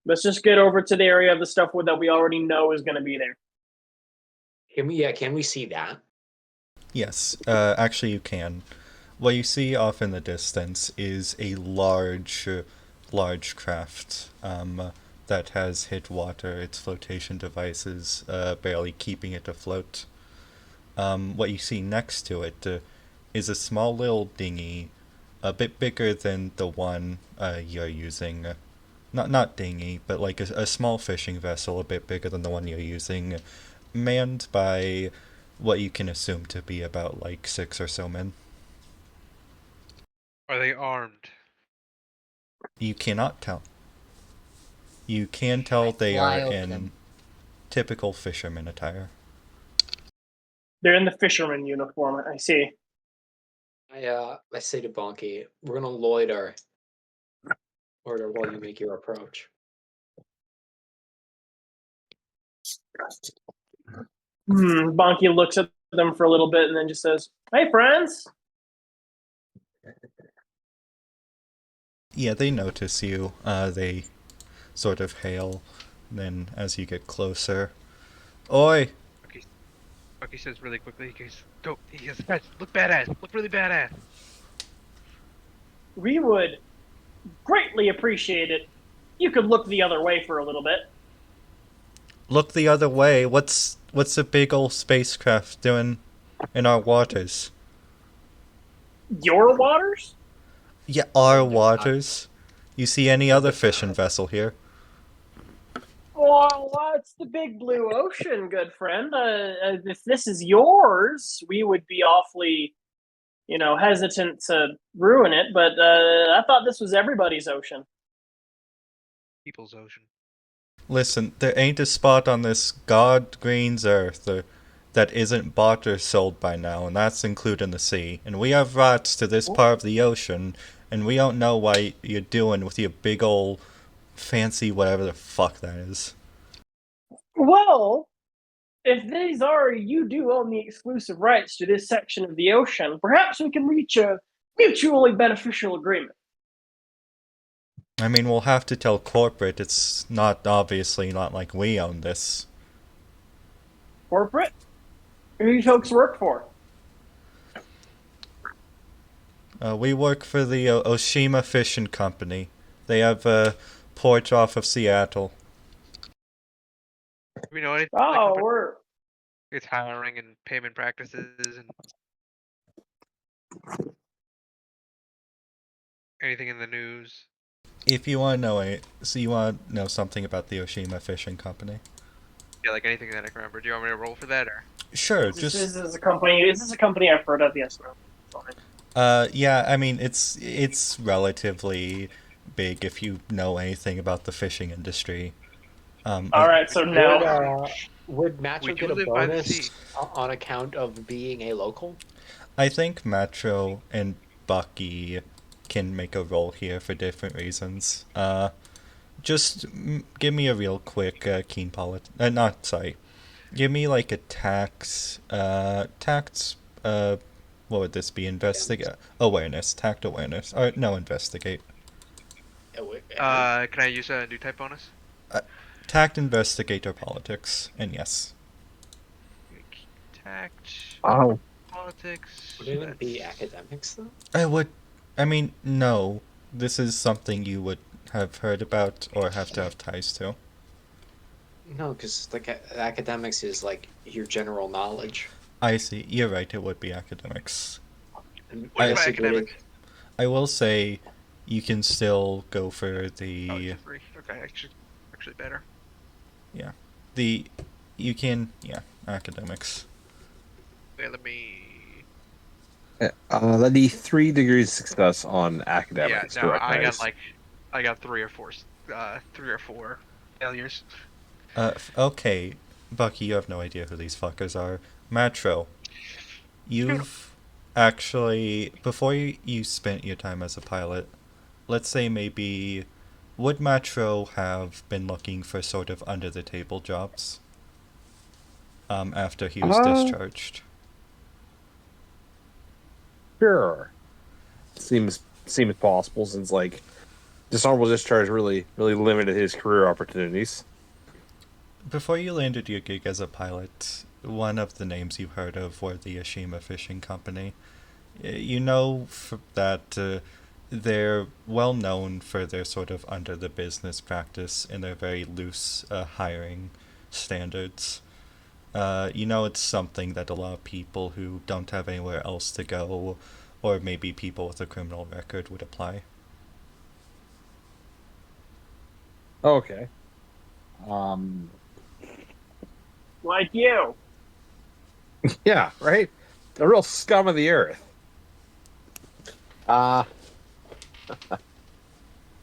Let's just get over to the area of the stuff that we already know is going to be there. Can we see that? Yes, actually you can. What you see off in the distance is a large craft that has hit water. Its flotation devices barely keeping it afloat. What you see next to it is a small little dinghy, a bit bigger than the one you're using. Not dinghy, but like a small fishing vessel, a bit bigger than the one you're using, manned by what you can assume to be about like 6 or so men. Are they armed? You cannot tell. You can tell they are in typical fisherman attire. They're in the fisherman uniform, I see. I say to Bonky, we're gonna loiter while you make your approach. Bonky looks at them for a little bit and then just says, "Hey, friends." Yeah, they notice you. They sort of hail. Then, as you get closer, "Oi!" Bucky says really quickly. He goes, "Go!" He goes, "Guys, look badass. Look really badass." We would greatly appreciate it. You could look the other way for a little bit. Look the other way. What's a big old spacecraft doing in our waters? Your waters? Yeah, our waters. You see any other fishing vessel here? Well, it's the big blue ocean, good friend. If this is yours, we would be awfully, hesitant to ruin it. But I thought this was everybody's ocean. People's ocean. Listen, there ain't a spot on this god green's earth that isn't bought or sold by now, and that's including the sea. And we have rights to this part of the ocean, and we don't know why you're doing with your big old fancy whatever the fuck that is. Well, if these are you do own the exclusive rights to this section of the ocean, perhaps we can reach a mutually beneficial agreement. I mean, we'll have to tell corporate. It's obviously not like we own this. Corporate? Who do you folks work for? We work for the Oshima Fishing Company. They have a port off of Seattle. We know anything? Oh, we're It's hiring and payment practices and anything in the news. If you want to know so you want to know something about the Oshima Fishing Company? Yeah, like anything that I can remember. Do you want me to roll for that or? Sure, this just is a company. This is a company I've heard of. Yes, no. Fine. yeah, I mean it's relatively big if you know anything about the fishing industry. All right, so We Would now do, would we Macho do get a live by the sea. bonus on account of being a local? I think Macho and Bucky can make a roll here for different reasons. Just give me a real quick keen not sorry. Give me like a tax what would this be? Investigate awareness, tact awareness. Or no, investigate. Can I use a new type bonus? Tact, investigate, or politics. And yes. Tact. Oh. Politics. Would it be academics though? I mean, no. This is something you would have heard about or have to have ties to. No, because like academics is like your general knowledge. I see. You're right, it would be academics. And What is my investigating- academics? I will say you can still go for Oh, the it's free. Okay, actually better. academics. Okay, let me. That'd be 3 degrees of success on academics. Yeah, no, correct, guys? I got 3 or 4 failures. Okay, Bucky, you have no idea who these fuckers are. Matro, you've actually, before you spent your time as a pilot, let's say maybe, would Matro have been looking for sort of under the table jobs? After he was discharged? Sure. Seems possible since like dishonorable discharge really limited his career opportunities. Before you landed your gig as a pilot, one of the names you heard of were the Oshima Fishing Company. You know that they're well known for their sort of under the business practice and their very loose hiring standards. You know it's something that a lot of people who don't have anywhere else to go, or maybe people with a criminal record, would apply. Okay. like you. Yeah, right? The real scum of the earth.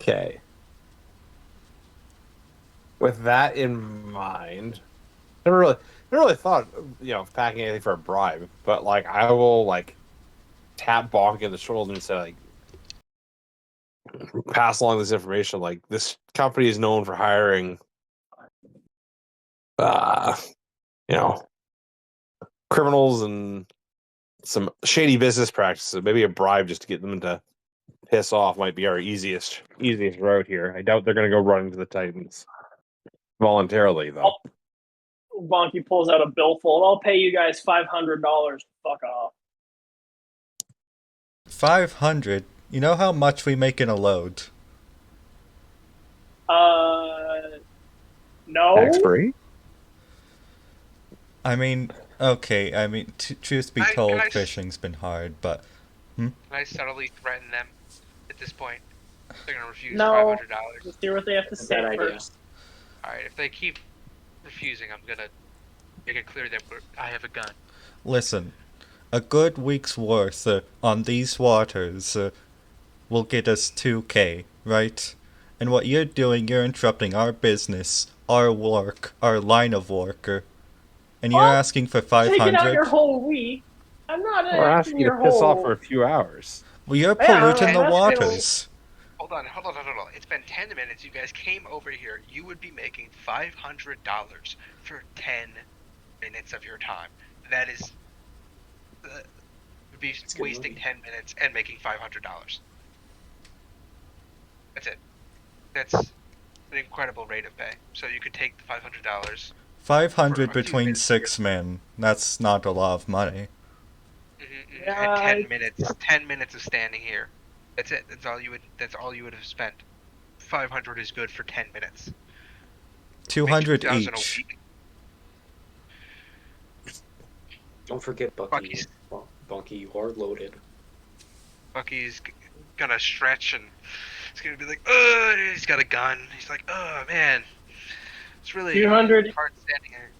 Okay. With that in mind, never really thought of packing anything for a bribe, but like I will like tap Bonk in the shoulder and say like pass along this information. Like this company is known for hiring criminals and some shady business practices. Maybe a bribe just to get them to piss off might be our easiest route here. I doubt they're going to go running to the Titans voluntarily, though. Bonky pulls out a billfold. I'll pay you guys $500. Fuck off. 500? You know how much we make in a load? No. Tax free? I mean, okay, I mean, truth be Can told, I fishing's been hard, but... Can I subtly threaten them at this point? They're gonna refuse No. $500. Let's hear what they have to That's a say bad idea. first. Alright, if they keep refusing, I'm gonna make it clear that I have a gun. Listen, a good week's worth on these waters will get us 2K, right? And what you're doing, you're interrupting our business, our work, our line of work, and you're Well, asking for Taking out 500? your whole week. I'm not We're asking you to your piss whole... off for a few hours. Well, you're Yeah, polluting the that's waters. Hold on. It's been 10 minutes. You guys came over here. You would be making $500 for 10 minutes of your time. That is... would be That's a good wasting movie. 10 minutes and making $500. That's it. That's an incredible rate of pay. So you could take the $500. 500 For a few between minutes 6 men. That's not a lot of money. Yeah, and 10 minutes of standing here. That's it. That's all you would have spent. 500 is good for 10 minutes. 200 2,000 a each. week. Don't forget Bucky. Bucky's- Bucky, you are loaded. Bucky's gonna stretch and he's gonna be like, "Ugh," he's got a gun. He's like, "Oh man, it's really 200 hard standing here."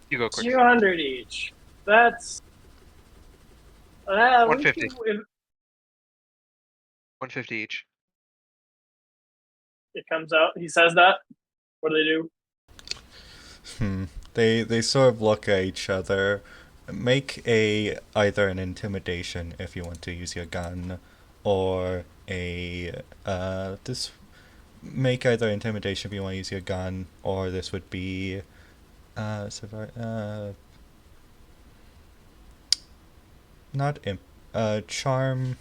You go quick. 200 each. That's 150. If 150 each. it comes out, he says that. What do they do? They sort of look at each other. Make either an intimidation if you want to use your gun, or this make either intimidation if you want to use your gun, or this would be not charm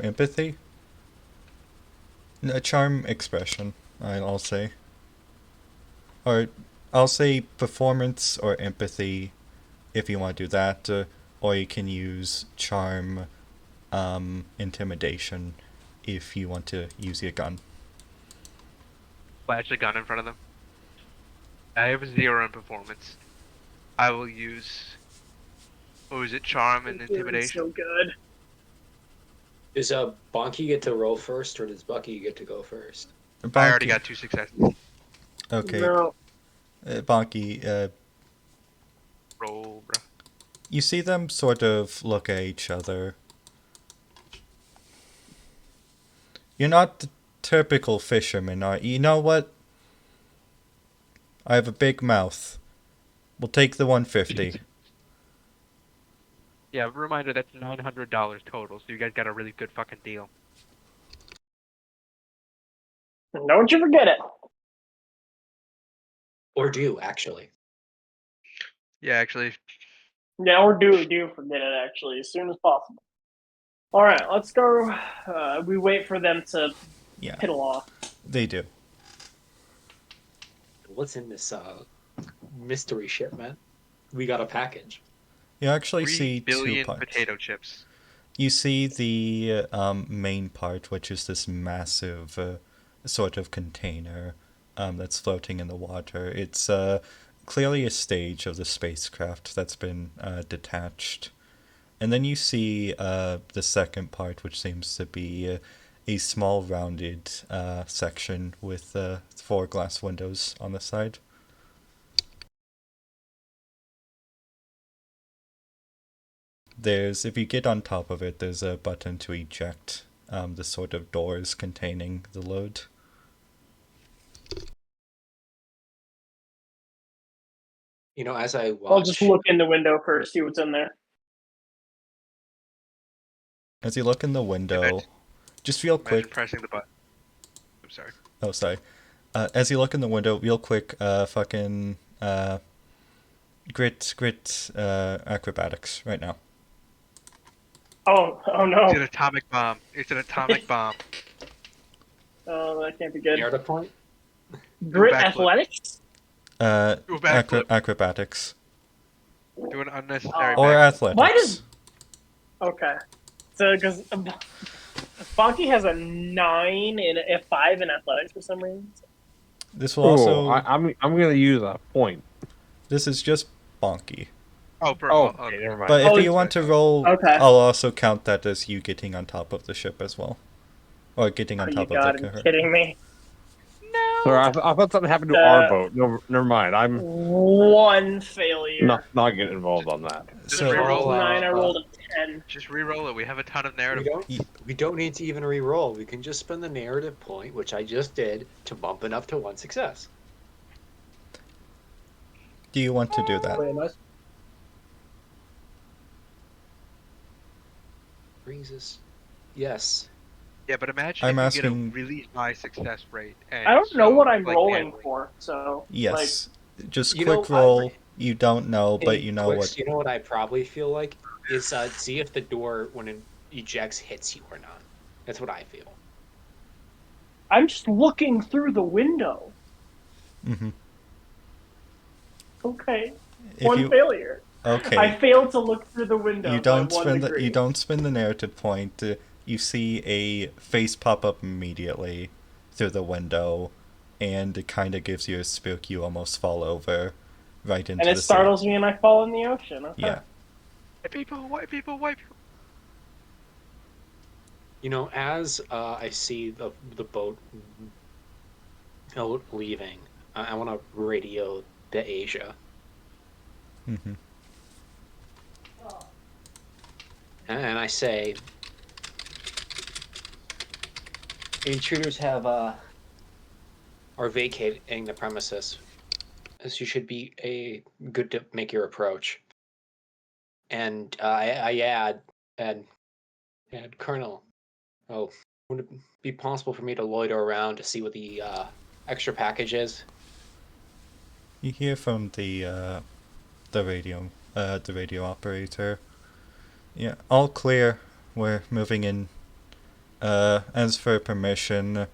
empathy. Charm expression, I'll say. Or I'll say performance or empathy if you want to do that, or you can use charm intimidation if you want to use your gun. Flash a gun in front of them. I have 0 in performance. I will use. What was it? Charm and intimidation. So good. Does Bonky get to roll first, or does Bucky get to go first? I already got 2 successes. Okay. No. Bonky, Roll, bruh. you see them sort of look at each other. You're not the typical fisherman, are you? You know what? I have a big mouth. We'll take the 150. Yeah, reminder that's $900 total, so you guys got a really good fucking deal. Don't you forget it. Or do, actually. Yeah, actually. Yeah, or do forget it actually as soon as possible. All right, let's go. We wait for them to Yeah, piddle off. they do. What's in this mystery shipment? We got a package. You actually 3 see billion 2 parts. potato chips. You see the main part, which is this massive sort of container that's floating in the water. It's clearly a stage of the spacecraft that's been detached. And then you see the second part, which seems to be a small rounded section with 4 glass windows on the side. If you get on top of it, there's a button to eject the sort of doors containing the load. You know, as I watch, I'll just look in the window first, see what's in there. As you look in the window, just real Imagine quick. pressing the button. I'm sorry. Oh, sorry. As you look in the window, real quick, fucking grit acrobatics right now. Oh no. It's an atomic bomb. It's an atomic bomb. Oh, that can't be good. the point. Grit backflip. athletics? Do a backflip. Acrobatics. Do an unnecessary Or backflip. athletics. Why does- Okay. So, because Bonky has a 9 and a 5 in athletics for some reason. This will also... I'm gonna use a point. This is just bonky. Oh, bro. Oh, okay, never mind. But Oh, if you want to roll, Okay. I'll also count that as you getting on top of the ship as well. Or getting on Are you top of goddamn the kidding me? Sorry, I thought something happened to our boat. No, never mind. I'm 1 failure. not getting involved on that. Just So- I rolled reroll a it. 9, I rolled a 10. Just reroll it. We have a ton of narrative. We don't need to even re-roll. We can just spend the narrative point, which I just did, to bump it up to 1 success. Do you want to do that? Wait, am I- Brings us. Yes. Yeah, but imagine I'm if you get a asking- really high success rate. And I don't know so, what I'm like, rolling handling. for, so. Yes. Just You quick know, roll. You don't know, but you know Clicks, what... You know what I probably feel like is see if the door when it ejects hits you or not. That's what I feel. I'm just looking through the window. Mm-hmm. Okay. If 1 you... failure. Okay. I failed to look through the window. You don't by 1 spend degree. you don't spend the narrative point. You see a face pop up immediately through the window, and it kind of gives you a spook. You almost fall over right into And it the sea. startles me and I fall in the ocean. Okay. Yeah. White people, white people, white people. You know, as I see the boat leaving, I want to radio the Asia. Mm-hmm. And I say, intruders are vacating the premises, as you should be good to make your approach. And I add, Colonel, would it be possible for me to loiter around to see what the extra package is? You hear from the radio operator. Yeah, all clear. We're moving in. As for permission,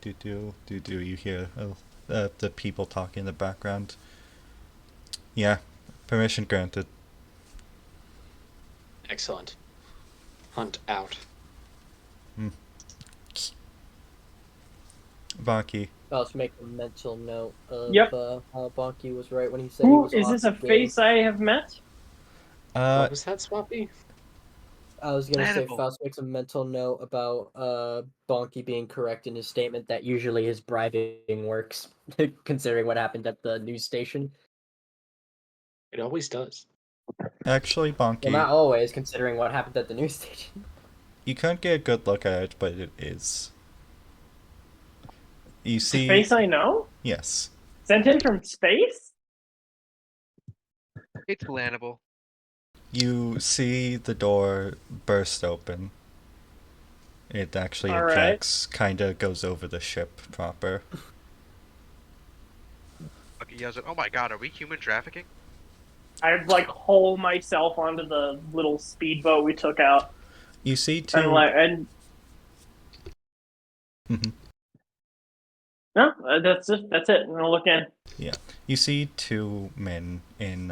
you hear the people talking in the background. Yeah, permission granted. Excellent. Hunt out. Baki. Let's make a mental note of Yep. how Bonky was right when he said he Who was is this? A off-game. face I have met? What was that, Swappy? I was gonna say Hannibal. Faust makes a mental note about Bonky being correct in his statement that usually his bribing works, considering what happened at the news station. It always does. Actually, Bonky, Well, not always, considering what happened at the news station. you can't get a good look at it, but it is. You A see, face I know? yes. Sent in from space? It's landable. You see the door burst open. It actually All right. ejects, kinda goes over the ship proper. Bucky yells at, "Oh my god, are we human trafficking?" I'd like haul myself onto the little speedboat we took out, You see two. and Mhm. no, that's it. That's it. I'm gonna look in. Yeah, you see two men in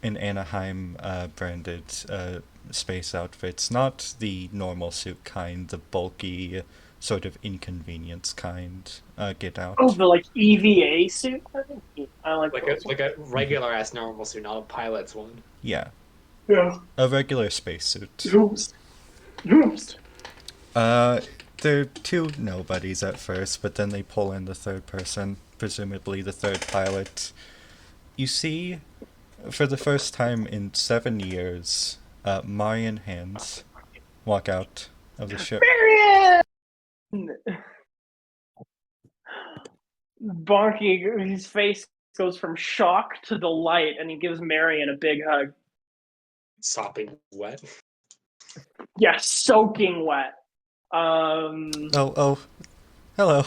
Anaheim branded space outfits, not the normal suit kind, the bulky sort of inconvenience kind. Get out. Oh, the like EVA suit. I like those Like a regular ass normal suit, not a pilot's one. Yeah, Yeah. a regular spacesuit. Oops. Oops. They're two nobodies at first, but then they pull in the third person, presumably the third pilot. You see, for the first time in 7 years, Marion Hands walk out of the ship. Marion! Bonky, his face goes from shock to delight, and he gives Marion a big hug. Sopping wet. Yeah, soaking wet. Oh, hello.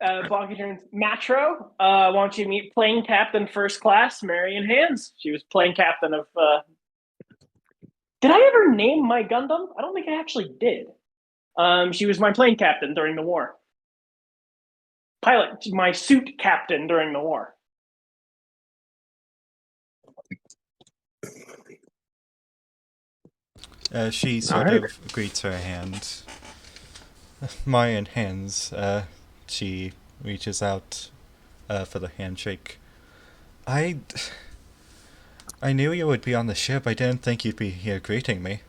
Bonky turns, Matro, why don't you meet plane captain first class, Marion Hands. She was plane captain of, did I ever name my Gundam? I don't think I actually did. She was my plane captain during the war. Pilot, my suit captain during the war. She sort of greets her hand. Marion Hands, she reaches out for the handshake. I knew you would be on the ship. I didn't think you'd be here greeting me.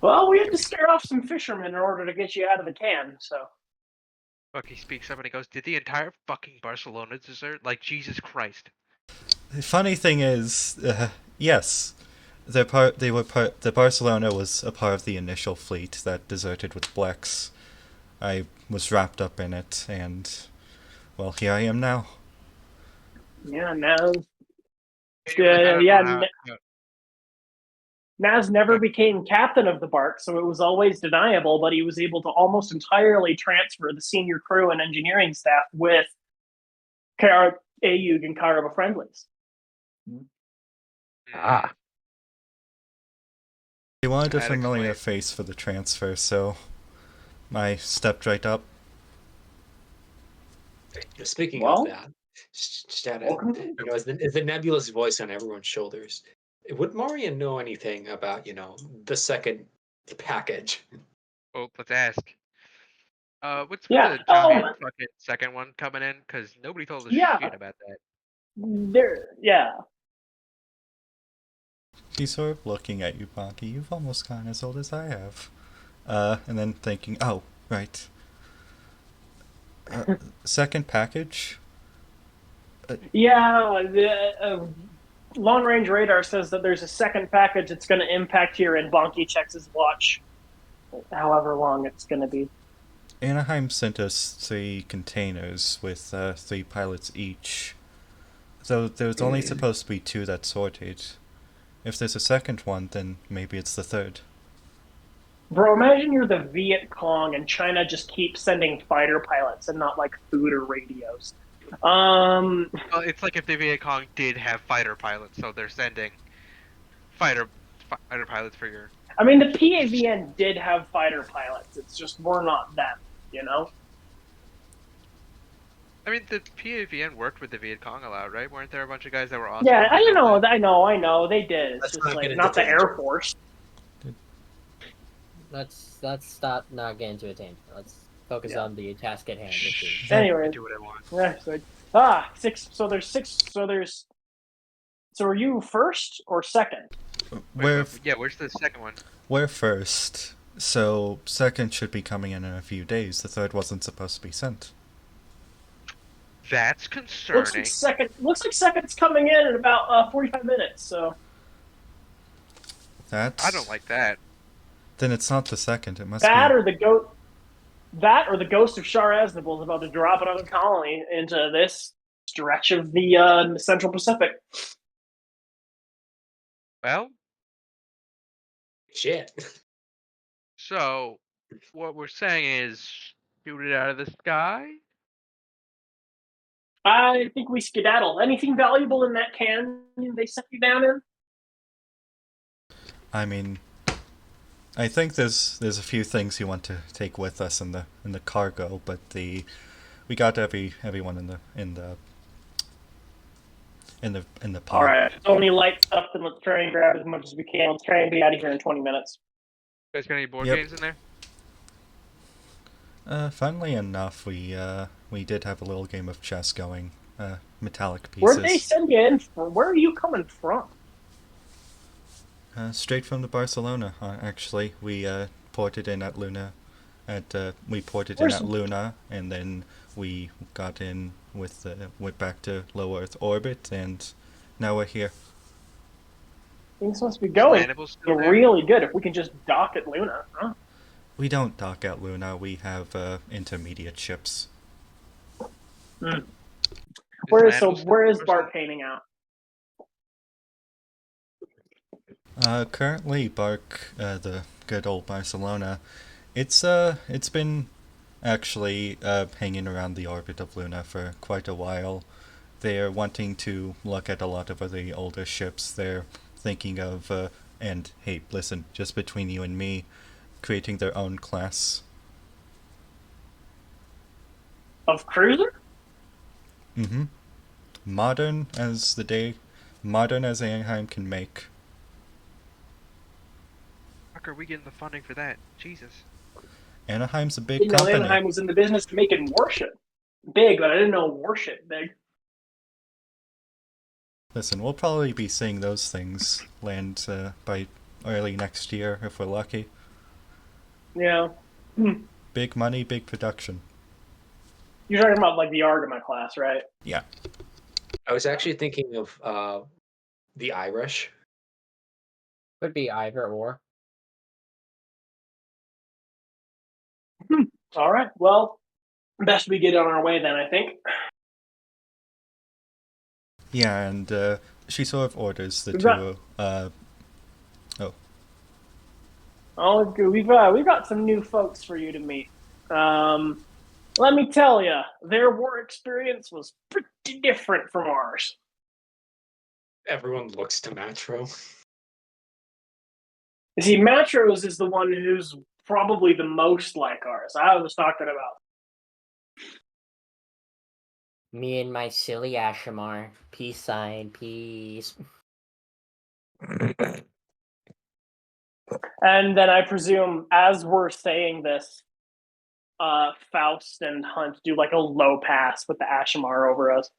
Well, we had to scare off some fishermen in order to get you out of the can, so. Bucky speaks up and he goes, "Did the entire fucking Barcelona desert? Like, Jesus Christ." The funny thing is, yes, the Barcelona was a part of the initial fleet that deserted with Blex. I was wrapped up in it, and, well, here I am now. Yeah, Naz. Yeah, Naz never became captain of the bark, so it was always deniable, but he was able to almost entirely transfer the senior crew and engineering staff with Ayug and Karaba Friendlies. Ah. They wanted a That familiar explains. face for the transfer, so I stepped right up. Speaking Well, of that, just out of, welcome. as the nebulous voice on everyone's shoulders, Would Marian know anything about, the second package? Oh, let's ask. What's with Yeah. the Oh, giant fucking second one coming in? Because nobody told us yeah. shit about that. There. Yeah. He's sort of looking at you, Bonky. You've almost gotten as old as I have. And then thinking, oh, right. Second package? Yeah. The long range radar says that there's a second package that's going to impact here, and Bonky checks his watch. However long it's going to be. Anaheim sent us 3 containers with 3 pilots each. Though there's only supposed to be 2 that sorted. If there's a second one, then maybe it's the third. Bro, imagine you're the Viet Cong and China just keeps sending fighter pilots and not like food or radios. Well, it's like if the Viet Cong did have fighter pilots, so they're sending fighter pilots for your. I mean, the PAVN did have fighter pilots. It's just we're not them, you know? I mean, the PAVN worked with the Viet Cong a lot, right? Weren't there a bunch of guys that were awesome? Yeah, I know, they did. It's Let's just not like get not into the Air tangent. Force. Let's stop not getting into a tangent. Let's focus on the task at hand. Which is... I Anyway, do what I want. yeah, so, 6. So there's 6. So are you first or second? Where's the second one? We're first. So second should be coming in a few days. The third wasn't supposed to be sent. That's concerning. Looks like second's coming in about 45 minutes. So That's... I don't like that. Then it's not the second. It must that be... or the goat. That or the ghost of Shar Aznavour is about to drop another colony into this stretch of the Central Pacific. Well, Shit. so what we're saying is shoot it out of the sky. I think we skedaddle. Anything valuable in that canyon they sent you down in? I mean, I think there's a few things you want to take with us in the cargo, but we got everyone in the pod. All right. It's only light stuff, then let's try and grab as much as we can. Let's try and be out of here in 20 minutes. You guys got any board Yep. games in there? Funnily enough, we did have a little game of chess going. Metallic pieces. Where'd they send you in from? Where are you coming from? Straight from the Barcelona. Actually, we ported in at Luna. Where's- Luna, and then we got in went back to low Earth orbit, and now we're here. Things must be going Hannibal still there? really good if we can just dock at Luna, huh? We don't dock at Luna. We have intermediate ships. Where is Hannibal still Bart there? painting out? Currently, Bark, the good old Barcelona, it's been actually hanging around the orbit of Luna for quite a while. They're wanting to look at a lot of the older ships. They're thinking of, and hey, listen, just between you and me, creating their own class. Of cruiser? Mm-hmm. Modern as Anaheim can make. Fuck, are we getting the funding for that? Jesus. Anaheim's a big Didn't know company. Anaheim was in the business of making warship. Big, but I didn't know warship big. Listen, we'll probably be seeing those things land by early next year if we're lucky. Yeah. Big money, big production. You're talking about like the Argama class, right? Yeah. I was actually thinking of the Irish. Could be either or. All right. Well, best we get on our way then, I think. Yeah, and she sort of orders the We've two. Oh, good. We've got some new folks for you to meet. Let me tell you, their war experience was pretty different from ours. Everyone looks to Matro. You see, Matros is the one who's probably the most like ours. I was talking about. Me and my silly Ashamar. Peace sign, peace. And then I presume, as we're saying this, Faust and Hunt do like a low pass with the Ashimar over us.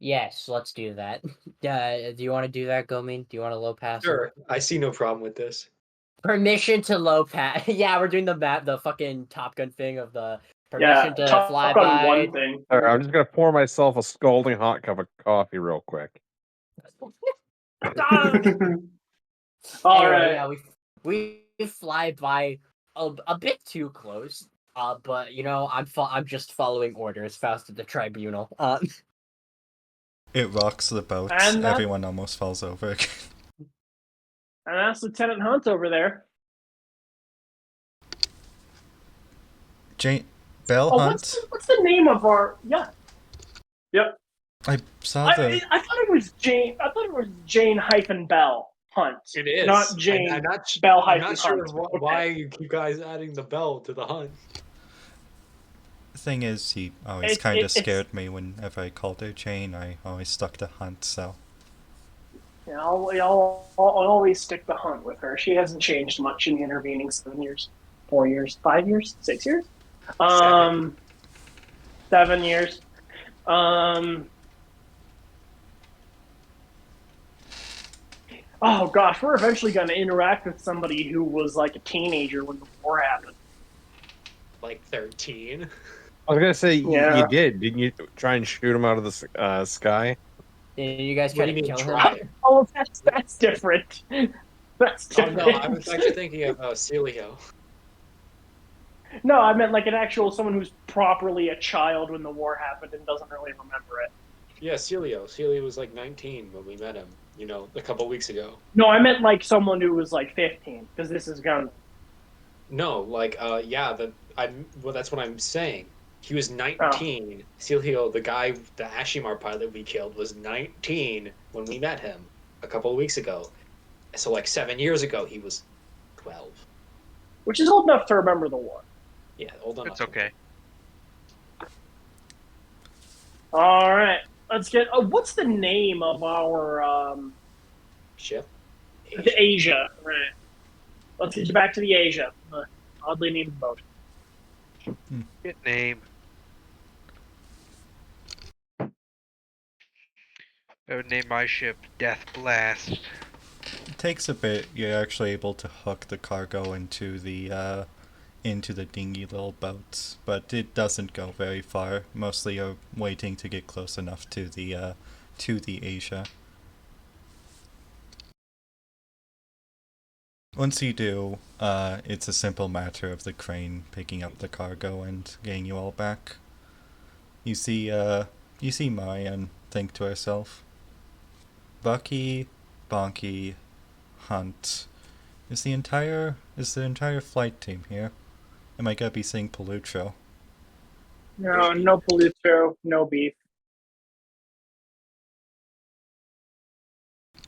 Yes, let's do that. Do you want to do that, Gomin? Do you want to low pass? Sure, I see no problem with this. Permission to low pass. Yeah, we're doing the fucking Top Gun thing of the Yeah, permission to Top fly Gun by. one thing. All right, I'm just gonna pour myself a scalding hot cup of coffee real quick. All Anyway, right. yeah, we fly by a bit too close. But you know, I'm just following orders. Faust at the tribunal. It rocks the boat. And that- Everyone almost falls over. And that's Lieutenant Hunt over there. Bell Oh, Hunt. what's the name of our? Yeah. Yep. I saw the. I thought it was Jane. I thought it was Jane hyphen Bell Hunt. It is not Jane. I'm not, Bell I'm hyphen not sure Hunt. why you guys adding the bell to the Hunt. Thing is, he always kind of scared me whenever I called her Jane. I always stuck to Hunt, so. Yeah, I'll always stick the Hunt with her. She hasn't changed much in the intervening 7 years, 4 years, 5 years, 6 years, 7 years. Oh gosh, we're eventually going to interact with somebody who was like a teenager when the war happened. Like 13. I was gonna say Yeah. you did, didn't you? Try and shoot him out of the sky. Did you guys What try do you to mean kill try? him? Oh, that's different. That's Oh different. no, I was actually thinking of Celio. No, I meant like an actual someone who's properly a child when the war happened and doesn't really remember it. Yeah, Celio. Celio was like 19 when we met him, a couple weeks ago. No, I meant like someone who was like 15, because this is Gundam. No, well, that's what I'm saying. He was 19. Celio, the guy, the Ashimar pilot we killed, was 19 when we met him a couple of weeks ago. So like 7 years ago, he was 12. Which is old enough to remember the war. Yeah, old enough. It's okay. All right, let's get. Oh, what's the name of our Ship. the Asia? Right. Let's get back to the Asia. Oddly named boat. Good name. I would name my ship Death Blast. It takes a bit. You're actually able to hook the cargo into the dingy little boats, but it doesn't go very far. Mostly you're waiting to get close enough to the Asia. Once you do, it's a simple matter of the crane picking up the cargo and getting you all back. You see Maya and think to herself, Bucky, Bonky, Hunt. Is the entire flight team here? Am I gonna be seeing Palutro? No Palutro, no beef.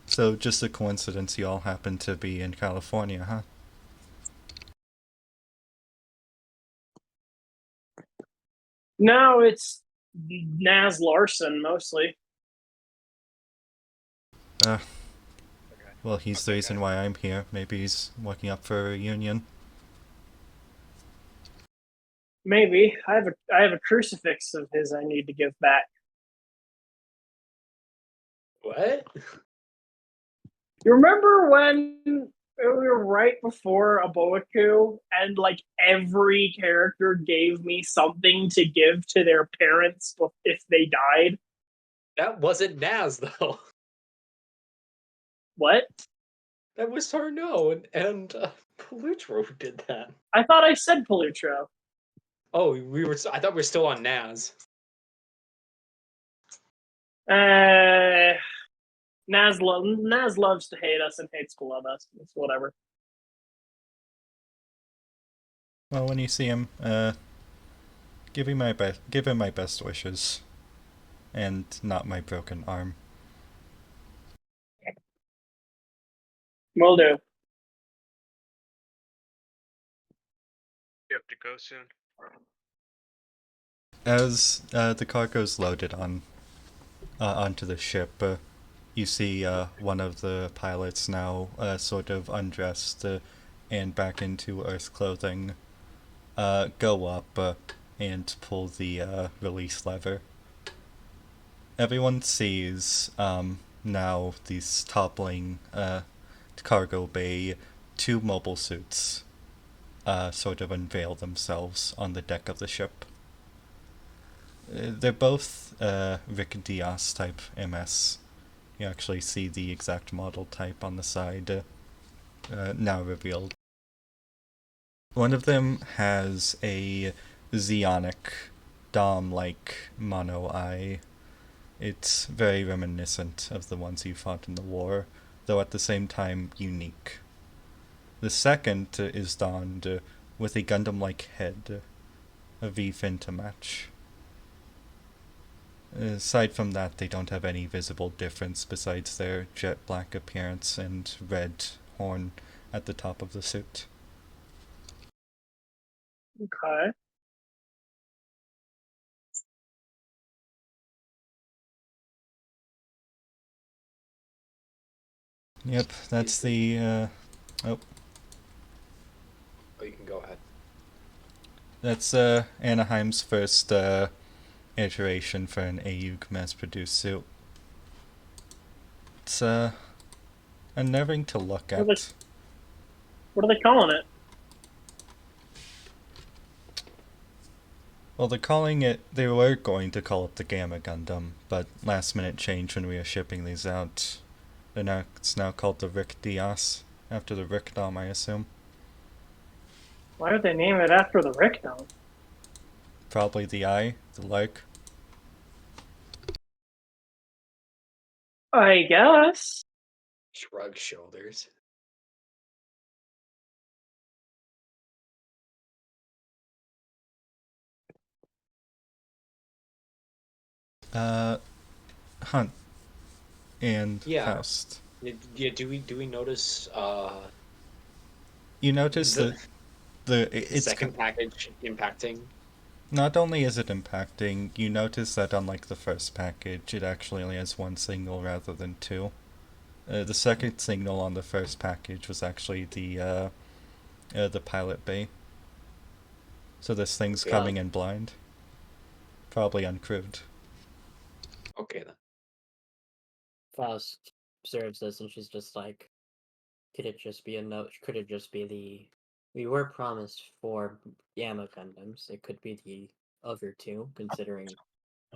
So just a coincidence you all happen to be in California, huh? No, it's Naz Larson mostly. Well, he's the reason why I'm here. Maybe he's working up for a reunion. Maybe I have a crucifix of his I need to give back. What? You remember when we were right before Aboaku and like every character gave me something to give to their parents if they died? That wasn't Naz though. What? That was Tarno and Palutro who did that. I thought I said Palutro. Oh, I thought we were still on Naz. Naz loves to hate us and hates to love us. It's whatever. Well, when you see him, give him my best wishes, and not my broken arm. Will do. You have to go soon. As the cargo's loaded onto the ship, You see one of the pilots now sort of undressed and back into Earth clothing go up and pull the release lever. Everyone sees now these toppling cargo bay, two mobile suits sort of unveil themselves on the deck of the ship. They're both Rick Diaz type MS. You actually see the exact model type on the side, now revealed. One of them has a Xeonic Dom-like mono eye. It's very reminiscent of the ones you fought in the war, though at the same time unique. The second is donned with a Gundam-like head, a V-fin to match. Aside from that, they don't have any visible difference besides their jet black appearance and red horn at the top of the suit. Okay. Yep, that's the Oh, you can go ahead. that's Anaheim's first iteration for an AUG mass-produced suit. It's unnerving to look at. What are they calling it? Well, they were going to call it the Gamma Gundam, but last minute change when we were shipping these out. It's now called the Rick Diaz, after the Rick Dom, I assume. Why did they name it after the Rickdom? Probably the eye, the like. I guess. Shrug shoulders. Hunt and Yeah. Faust. Yeah, do we notice You notice the it's second package impacting? not only is it impacting, you notice that unlike the first package, it actually only has one signal rather than two. The second signal on the first package was actually the pilot bay. So this thing's Yeah. coming in blind. Probably uncrewed. Okay then. Faust observes this and she's just like, could it just be a note? Could it just be we were promised 4 Gamma Gundams. It could be the other 2, considering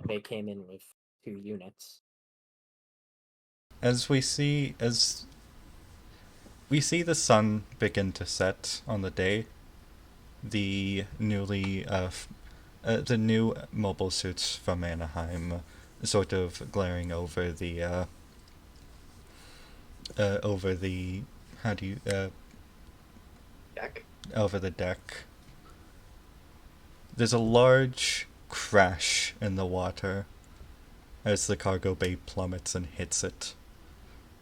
they came in with 2 units. As we see the sun begin to set on the day, the the new mobile suits from Anaheim sort of glaring over the how do you Deck. over the deck. There's a large crash in the water as the cargo bay plummets and hits it.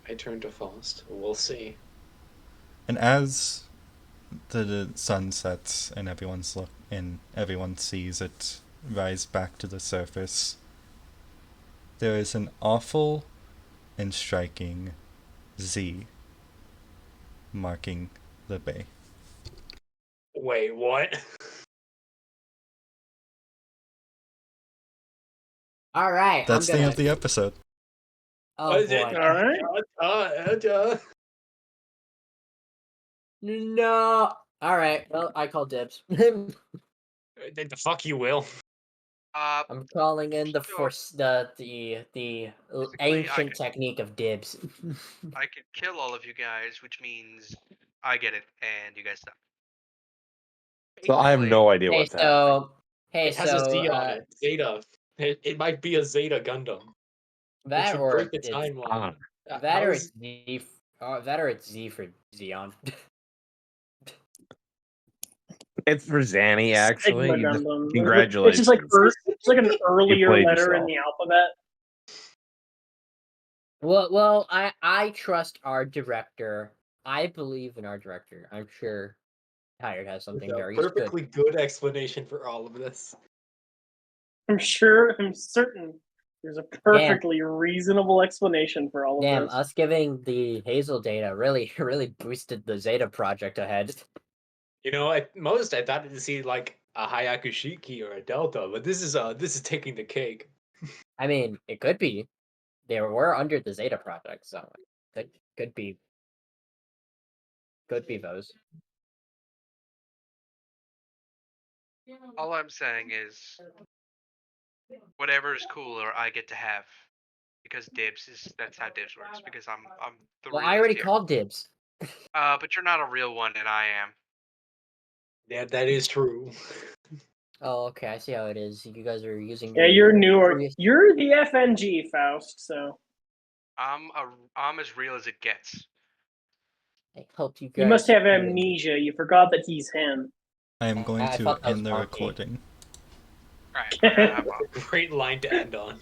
I turn to Faust. We'll see. And as the sun sets and everyone sees it rise back to the surface, there is an awful and striking Z marking the bay. Wait, what? All right, That's the end of the episode. Oh Is boy! it? No. All right. Well, I call dibs. The fuck you will. I'm calling in the Sure. force, the Basically, ancient technique of dibs. I could kill all of you guys, which means I get it, and you guys suck. So I have no idea Hey, what's happening. It has a Z on it. Zeta. It might be a Zeta Gundam. Which that would or break the it's timeline. that How or is- it's Z. That or it's Z for Xeon. It's for Zanny, actually. Sigma You just- Gundam. Congratulations. It's just like an earlier played letter in yourself. the alphabet. Well, I trust our director. I believe in our director. I'm sure Tired has something There's a very good. perfectly good explanation for all of this. I'm certain. There's a perfectly reasonable explanation for all of Damn, this. us giving the Hazel data really boosted the Zeta project ahead. You know, at most I thought to see like a Hayaku Shiki or a Delta, but this is taking the cake. I mean, it could be. They were under the Zeta project, so it could be those. All I'm saying is, whatever is cooler, I get to have, because that's how dibs works. Because I'm the Well, realist I already here. called dibs. But you're not a real one, and I am. Yeah, that is true. Oh, okay, I see how it is. You guys are using. Yeah, you're newer. You're the FNG, Faust. So I'm as real as it gets. I helped you guys. you must have amnesia. You forgot that he's him. I am going I to thought that was end the Monkey. recording. Alright, I'm gonna hop off. Great line to end on.